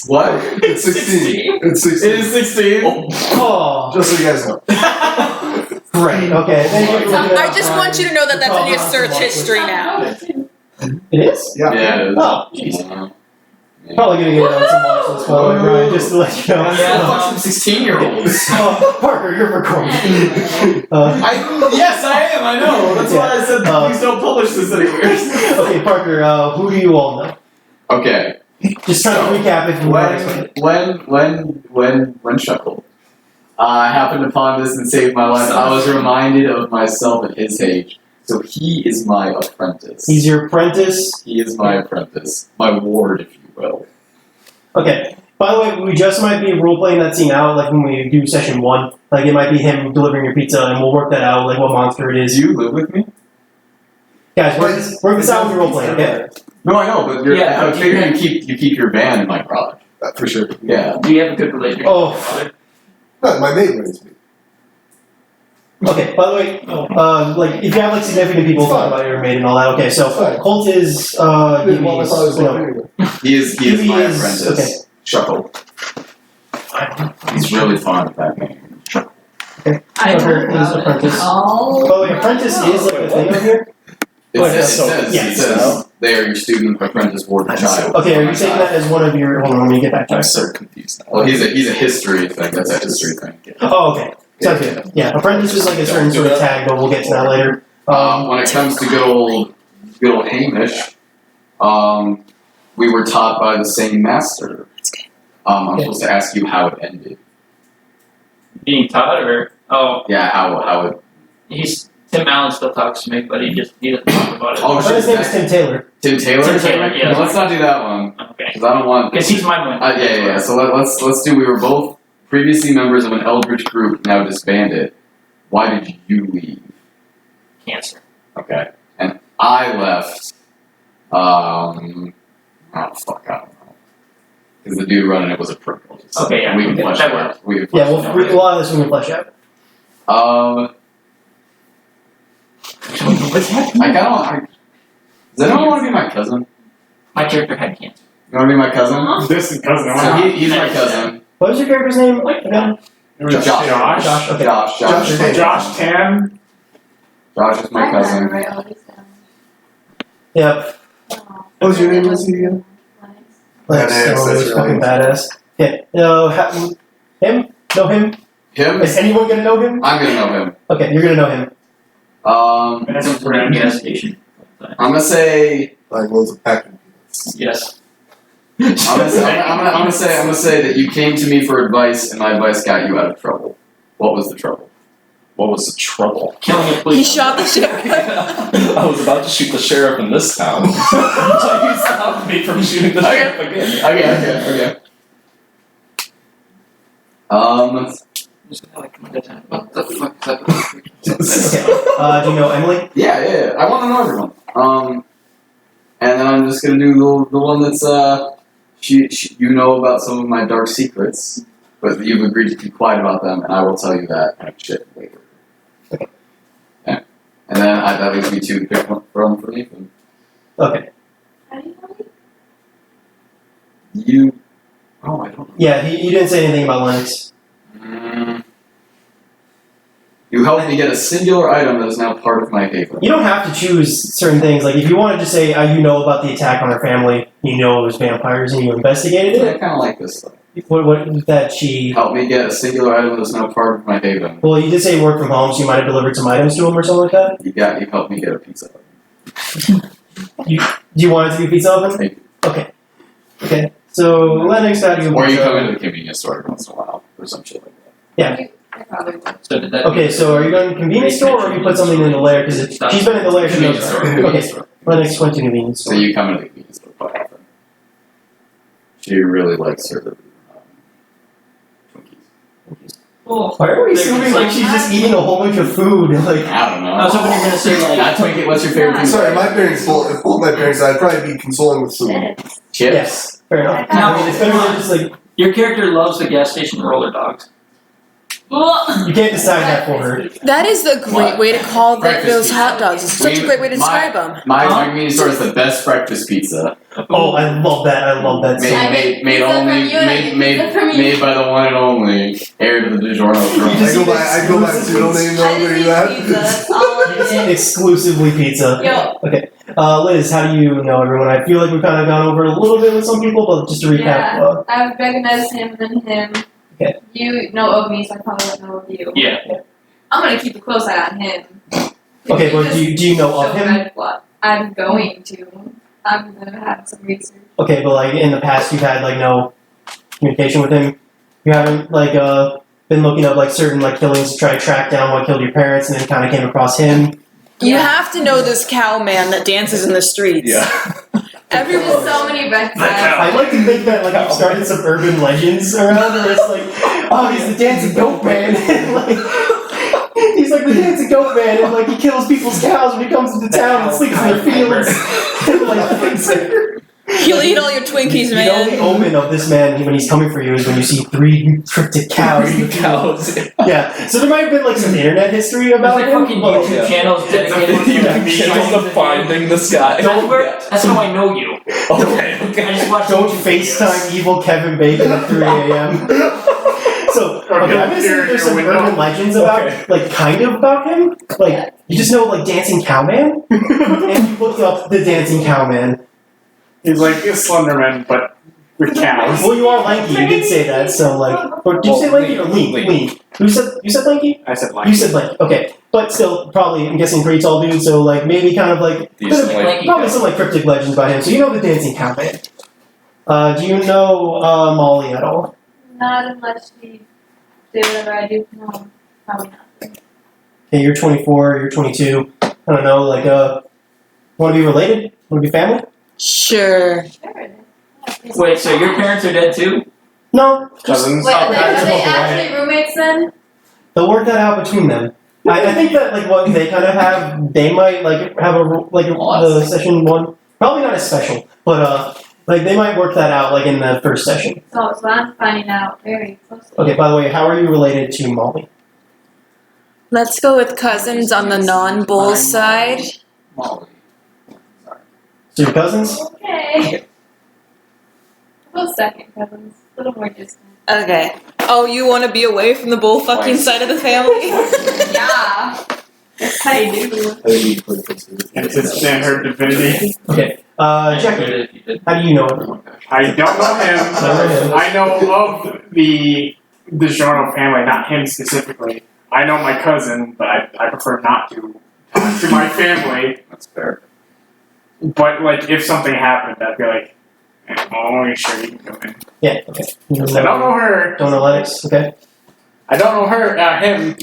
what? It's 16. It's 16. It is 16. oh, Just so you guys know. great. Okay, thank you for looking it I up, just Brian. want you to know that that's in your search history now. It is. Yeah. Yeah, it is. Oh, Jeez. probably gonna get it on some watch list, by the way, Brian, just to let you know. Yeah, some 16-year-olds. Parker, you're recording. Yes, I am. I know. That's why I said please don't publish this anywhere. Okay, Parker, who do you all know? Okay. Just trying to recap if you want. When Shuckle happened upon this and saved my life, I was reminded of myself at his age. So he is my apprentice. He's your apprentice. He is my apprentice. My ward, if you will. Okay. By the way, we just might be role playing that scene out, like when we do session 1. Like it might be him delivering your pizza, and we'll work that out, like what monster it is. Do you live with me? Guys, work this out with your role playing, okay? No, I know, but you're, Yeah, I figure you keep your van in my garage. For sure. Yeah. Do you have a good relationship Oh. with your father? No, my maid raised me. Okay, by the way, like if you have like significant people It's fine. talk about your maid and all that, okay, so It's fine. Colt is I didn't want my Gibby's, father's you life know, anyway. He is Gibby my is- apprentice. Shuckle. He's really fond of that name. Tucker is apprentice. Oh wait, apprentice is like a thing over here? It Oh, says, yeah. it says they are your student, apprentice, warden, child. Okay, are you taking that as one of your, hold on, let me get back to I'm it. so confused now. Well, he's a history thing. That's a history thing. Oh, okay, sounds good, yeah, apprentice is like a certain sort of tag, but we'll get to that later. When it comes to good old Hamish, we were taught by the same master. I'm supposed to ask you how it ended. Being taught or Yeah, how it. Tim Allen still talks to me, but he doesn't talk about it. Oh, But his name is Tim Taylor. Tim Taylor. Tim Taylor, yeah. Well, let's not do that one Okay. because I don't want. Because he's my one. Yeah. So let's do. We were both previously members of an Eldritch group, now disbanded. Why did you leave? Cancer. Okay, and I left. Oh fuck, I don't know. Because the dude running it was a prick. Okay, yeah, we can okay, flesh that it out. We can Yeah, flesh it out. we'll have this when we flesh out. What's happening? I kind of. Does anyone want to be my cousin? My character had cancer. You want to be my cousin? Distant cousin. So he's my cousin. What was your character's name again? Josh. Josh, okay. Josh. Josh Tan. Josh is my cousin. Yep, What was your name, Lucy, again? like, Badass, so that's he's right. fucking badass. Yeah, him? Know him? Him? Is anyone gonna know him? I'm gonna know him. Okay, you're gonna know him. That's a random gas station. I'm gonna say. Like loads of packing. Yes. I'm gonna say that you came to me for advice, and my advice got you out of trouble. What was the trouble? What was the trouble? Killing a He police. shot the sheriff. I was about to shoot the sheriff in this town. So you stopped me from shooting the sheriff again. Okay. What the fuck is that? Okay, do you know Emily? Yeah. I want to know everyone. And then I'm just gonna do the one that's you know about some of my dark secrets, but you've agreed to keep quiet about them, and I will tell you that kind of shit later. Okay. Yeah. And then that leaves me two to pick from for Nathan. Okay. How do you know me? You. Oh, I don't know. Yeah, he didn't say anything about Lennox. You helped me get a singular item that is now part of my haven. You don't have to choose certain things. Like, if you want to just say, you know about the attack on our family, you know it was vampires, and you investigated I it, kind of like this though. what that she... Help me get a singular item that is now part of my haven. Well, you did say work from home, so you might have delivered some items to him or something like that? You helped me get a pizza. Do you want it to be pizza oven? Thank you. Okay. So, Lennox, how do you... Or you come into the convenience store every once in a while, or some shit like that. I probably would. So did that Okay, so are you going to convenience store, or you put something in the lair? Because she's been in the lair, she knows. Convenience store. Okay, Convenience store. Lennox went to convenience So store. you come into the convenience store quite often. She really likes her Twinkies. Why are we assuming like she's just eating a whole bunch of food? Like, I don't know. I was hoping you were gonna say like. Twinkie, what's your favorite pizza? Sorry, my parents, if both my parents died, I'd probably be consoling with food. Chips. Chips? yes, fair enough. Now- I mean, it's better than just like Your character loves the gas station roller dogs. you can't decide that for her. That is a great way to call Breakfast those pizza. hot dogs. It's such a great way to describe them. My convenience store is the best breakfast pizza. Oh, I love that. I love that. Made, So I made, get made pizza only, from you and I made, get made, pizza from you. made by the one and only heir to the DiGiorno throne. I go by pseudo name though, I look just at eat pizza. That's all you just eat it is. exclusively pizza. Yo, Liz, how do you know everyone? I feel like we've kind of gone over it a little bit with some people, but just to recap. yeah, I would recognize him and then him. Okay. You know of me, so I probably would know of you. Yeah. I'm gonna keep a close eye on him. Okay, but do you know of So him? red flag. I'm going to. I'm gonna have some research. Okay, but like in the past, you've had like no communication with him. You haven't like been looking up like certain like killings to try to track down what killed your parents, and then kind of came across him. You Yeah. have to know this cow man that dances in the streets. Yeah. There's so many red flags. I like to think that like I've started some urban legends around where it's like, oh, he's the dancing goat man, and like he's like the dancing goat man, and like he kills people's cows when he comes into town and sleeps in their fields. And, like, things like- He'll eat all your Twinkies, You know the man. omen of this man when he's coming for you is when you see 3 cryptic cows. in the field. Cows. Yeah, so there might have been like some internet history There's about like him. fucking but- YouTube channels dedicated to Channels of finding this guy. That's how I know you. Okay, I okay. just watched Don't YouTube FaceTime evil Kevin Bacon at 3 a.m. So, okay, I'm gonna say that there's some urban legends about, like, kind of about him. Like, you just know, like, Dancing Cowman? And you looked up the Dancing Cowman. He's like a Slenderman, but with cows. Well, you are lanky, you did say that, so, like, or did you say lanky or lean? Lean. You said lanky? I said like. You said lanky, okay. But still, probably, I'm guessing pretty tall dude, so, like, maybe kind of, like, Decent lanky. probably some, like, cryptic legends about him. So you know the Dancing Cowman. Do you know, Molly at all? Not unless she do whatever I do. No, probably not. Okay, you're 24, you're 22. I don't know, like, want to be related? Want to be family? Sure. Sure. Wait, so your parents are dead too? No, Cousins. Wait, are they Okay. actually roommates then? they'll work that out between them. I think that, like, what they kind of have, they might, like, have the session 1. Probably not as special, but, like, they might work that out, like, in the first session. So I'm finding out very closely. Okay, by the way, how are you related to Molly? Let's go with cousins on the non-bull side. Molly. So your cousins? Okay. Well, second cousins, a little more distant. Okay. Oh, you want to be away from the bull fucking side of the family? Yeah. That's how you do. And her divinity. Okay, Jackie, how do you know everyone? I don't know him. I know of the DiGiorno family, not him specifically. I know my cousin, but I prefer not to talk to my family. That's fair. But like, if something happened, I'd be like, "Oh, you sure you can come in?" Yeah, okay. You I don't know her. Don't know Lennox, okay. I don't know him,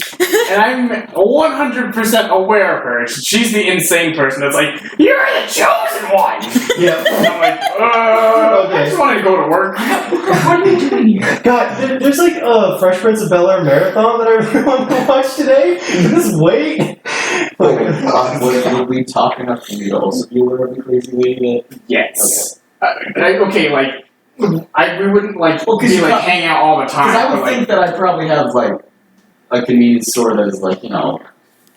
and I'm 100% aware of her. She's the insane person that's like, "You're the chosen one." Yeah. And I'm like, I just want to go to work. What are you doing here? God, there's like a Fresh Prince of Bel-Air marathon that I really want to watch today. Just wait. Oh my god, would we talk enough for me to also be aware of the crazy lady that... Yes. Okay, like, we wouldn't like Well, 'cause be you like got- hang out all the time. Because I would but, like, think that I'd probably have, like, a convenience store that is, like, you know,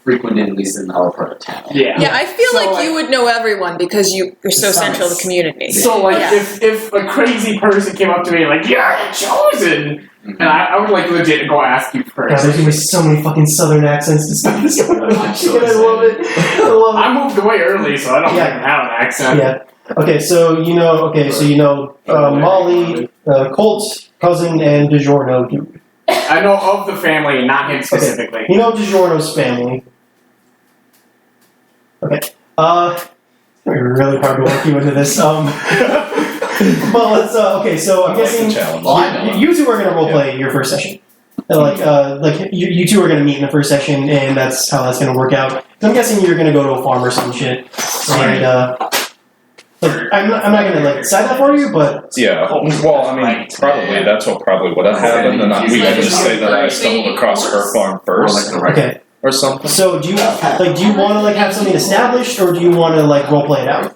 frequented at least in our part of town. yeah. Yeah, I feel So, like like- you would know everyone because you're so It's central to the nice. community. So like, Yeah. if a crazy person came up to me like, "You're the chosen," and I would like legit go ask you God, first. there's gonna be so many fucking southern accents to start this conversation. I'm so I love it. I love it. I moved away early, so I don't Yeah. even have an accent. Yeah. Okay, so you know, Molly, Colt, cousin, and DiGiorno dude. I know of the family, not him specifically. You know DiGiorno's family. Okay. It's gonna be really hard to walk you into this. Well, let's. Okay, so I'm guessing you two are gonna roleplay your first session. Like you two are gonna meet in the first session, and that's how that's gonna work out. So I'm guessing you're gonna go to a farm or some shit, and like, I'm not gonna like decide that for you, but Yeah. Well, I mean, probably that's what probably would have happened, and we could just say that I stumbled across her farm first okay. or something. So do you want to like have something established, or do you want to like roleplay it out?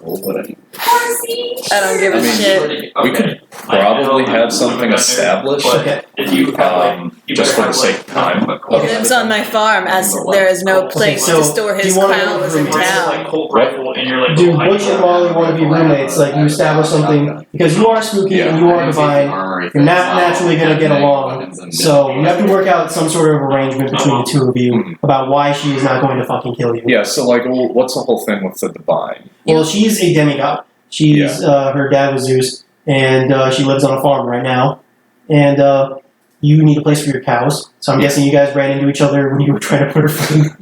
Horsey. I don't give a I mean, shit. We could probably have something established, Okay. If you just for the sake of time. He lives on my farm as there is no place so to store do his you wanna cows in go town. Colt rifle and you're like, Do Butch and Molly want to be roommates? Like you establish something because you are spooky and you are divine. You're not naturally gonna get along, so you have to work out some sort of arrangement between the two of you about why she is not going to fucking kill you. Yeah. So like, what's the whole thing with the divine? Well, she's a demigod. She's her dad was Zeus, and she lives on a farm right now. And you need a place for your cows. So I'm guessing you guys ran into each other when you were trying to put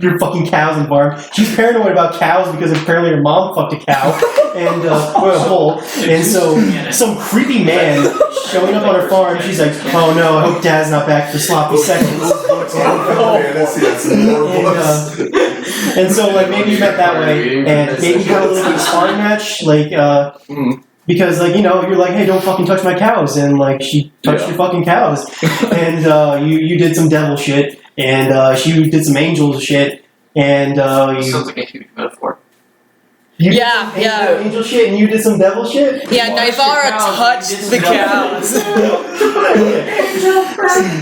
your fucking cows in the farm. She's paranoid about cows because apparently her mom fucked a cow and or a bull. And so some creepy man showing up on her farm. She's like, "Oh no, I hope Dad's not back for sloppy seconds." And so like maybe you met that way, and maybe you have like a sparring match, like because like you're like, "Hey, don't fucking touch my cows," and like she touched your fucking cows, and you did some devil shit, and she did some angel shit, and you Sounds like a huge metaphor. You Yeah, did some yeah. angel shit and you did some devil shit? Yeah, Naivara touched the cows.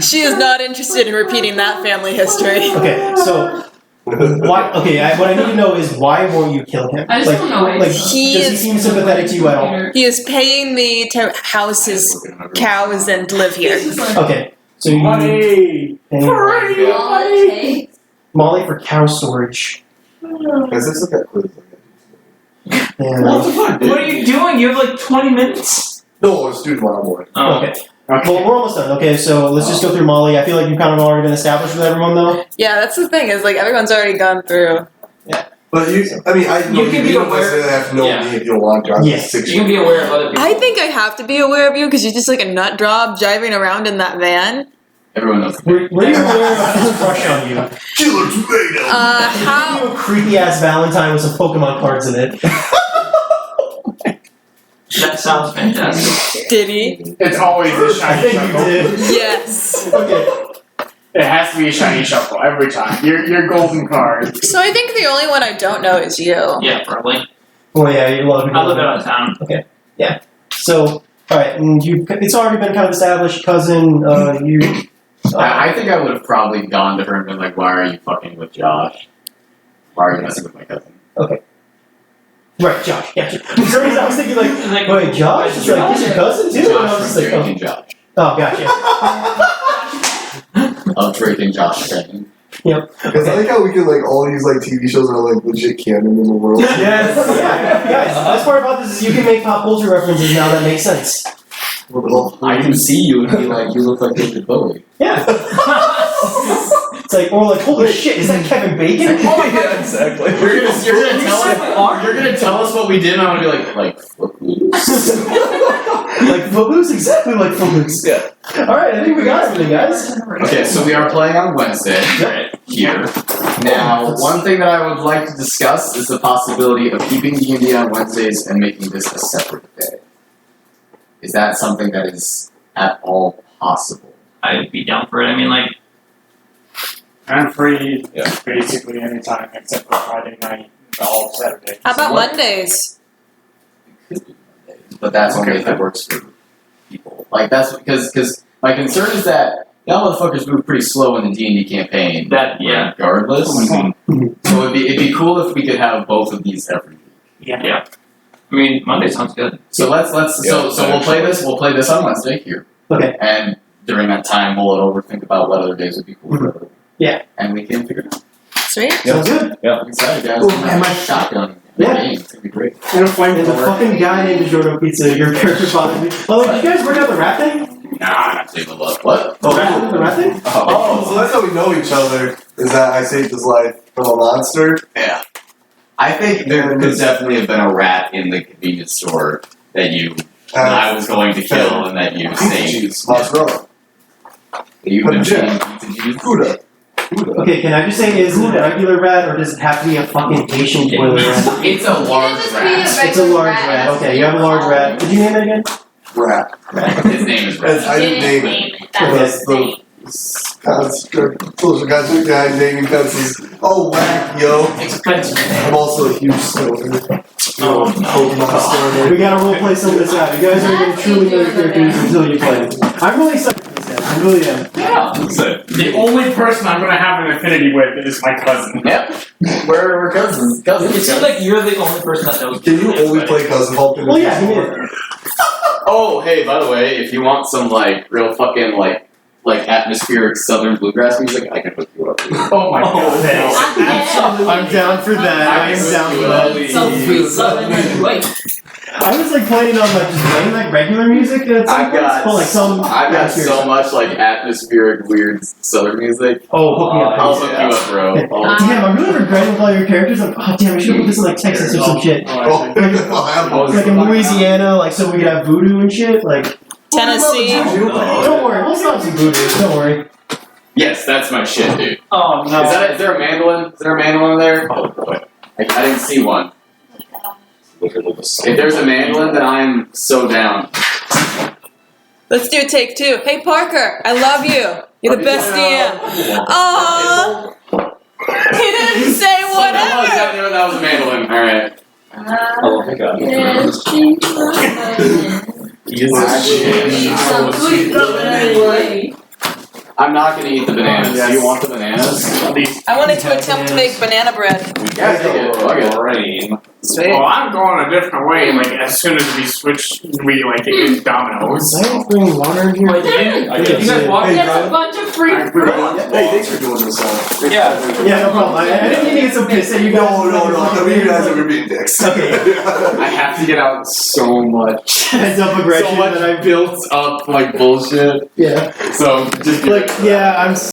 She is not interested in repeating that family history. Okay, so why? Okay, what I need to know is why won't you kill him? I just don't know. Like, He does he is- seem sympathetic to you at all? He is paying me to house his cows and live here. Okay, so you Money! pay Molly for cow storage. Guys, let's look at quiz. And, What are you doing? You have like 20 minutes. No, let's do tomorrow morning. Oh. okay. Well, we're almost done. Okay, so let's just go through Molly. I feel like you've kind of already been established with everyone, though. Yeah, that's the thing, is like everyone's already gone through. But I know You can be don't aware- necessarily have to know Yeah. me if you don't want to. I'm Yes. 6 You can be aware of other people. I think I have to be aware of you because you're just like a nut job driving around in that van. Everyone knows. Were you aware of his crush on you? Killer tomato! How? You a creepy ass Valentine with some Pokemon cards in it. That sounds fantastic. Did he? It's always a I shiny think you shuffle. did. Yes. Okay. It has to be a shiny shuffle every time. Your golden card. So I think the only one I don't know is you. Yeah, probably. Oh yeah, you love I live out of town. So, alright, and it's already been kind of established, cousin, you... I think I would have probably gone to her and been like, "Why are you fucking with Josh? Why are you messing with my cousin?" Right, Josh, gotcha. For some reason I was thinking like, Like, wait, Josh? It's like, he's your cousin too? And I was Josh just from like, Drake oh, and Josh. gotcha. Of Drake and Josh training. Because I like how we can all these TV shows are legit canon in the world. Yes, yeah. Guys, the best part about this is you can make pop culture references now that make sense. I can see you and be like, "You look like David Bowie." Yeah. It's like, or like, holy shit, is that Kevin Bacon? Yeah, exactly. You're gonna tell us what we did, and I'm gonna be like, Like Footloose? Exactly like Footloose. Yeah. Alright, I think we got everything, guys. Okay, so we are playing on Wednesday here. Now, one thing that I would like to discuss is the possibility of keeping D&D on Wednesdays and making this a separate day. Is that something that is at all possible? I'd be down for it. I mean, like, I'm free Yeah. basically anytime except for Friday night, all Saturday. How about What? Mondays? But that's only if it works for people. Like, that's because my concern is that y'all motherfuckers move pretty slow in the D&D campaign. That- yeah. Regardless. Oh So it'd be cool if we could have both of these every week. yeah. I mean, Monday sounds good. So let's Yeah, so we'll play this. We'll play this on Wednesday here. Okay. And during that time, we'll overthink about what other days would be cool for everyone. Yeah. And we can figure it out. Sweet. Sounds good. I'm excited, guys. Oh, I'm and my- shotgun. Yeah. Game. It's gonna be great. And a flamethrower. There's a fucking guy named DiGiorno Pizza, your character bothers me. Oh, did you guys work out the rat thing? Nah, I'm not taking a look. What? The rat thing? Oh, so that's how we know each other, is that I saved his life from a monster. Yeah. I think there could definitely have been a rat in the convenience store that I was going to kill and that you saved. Jeez, mozzarella. You've been Jim. Gouda. Okay, can I just say, is it a regular rat or does it have to be a fucking Haitian boiler rat? It's a large just be rat. It's a large rat. Okay, you have a large rat. Did you name it again? Rat. His name is Rat. I didn't name it. That's the social construct guy naming fences. Oh, whack, yo. I'm also a huge stoner. Oh, Pokemon stoner. We gotta roleplay some of this out. You guys aren't gonna truly know your characters until you play. I'm really excited for this guy. I really am. Yeah. So, The only person I'm gonna have an affinity with is my cousin. Yep. We're cousins. It seems like you're the only person that knows. Can you only play Cousin Hulk in Well, yeah, he did. Oh, hey, by the way, if you want some real fucking atmospheric southern bluegrass music, I can hook you up. Oh my god. I'm down for that. I am down for that. I was planning on just playing regular music at some I've got so much atmospheric weird southern music. Oh, hook me up. I'll hook you up, bro. Damn, I'm really regretting with all your characters. Like, oh damn, I should have put this in Texas or some shit. Oh, I'll have one. Like in Louisiana, so we could have voodoo and shit. Like, Tennessee. don't worry, we'll stop some voodoo. Don't worry. Yes, that's my shit, dude. Oh no. Is there a mandolin? Is there a mandolin there? Oh boy, I didn't see one. If there's a mandolin, then I'm so down. Let's do take two. Hey Parker, I love you. You're the best DM. Aww. He didn't say whatever. That was a mandolin. All right. Oh my god. Yes, she's mine. Some sweet company. I'm not gonna eat the bananas. Yes. Do you want the bananas? I wanted to attempt to make banana bread. Yeah, take it. Fuck it. Rain. Sweet. Well, I'm going a different way. Like as soon as we switch, we like get dominoes. Is bringing water in here? Wait, did you guys walk? Hey, That's a John. bunch of free I fruit. Hey, thanks for doing this. Yeah. Yeah, no problem. I didn't mean to get so pissed at you guys. No, you guys are being dicks. Okay. I have to get out so much. Heads up aggression So much that I built up like bullshit. Yeah. So just Like, yeah, I'm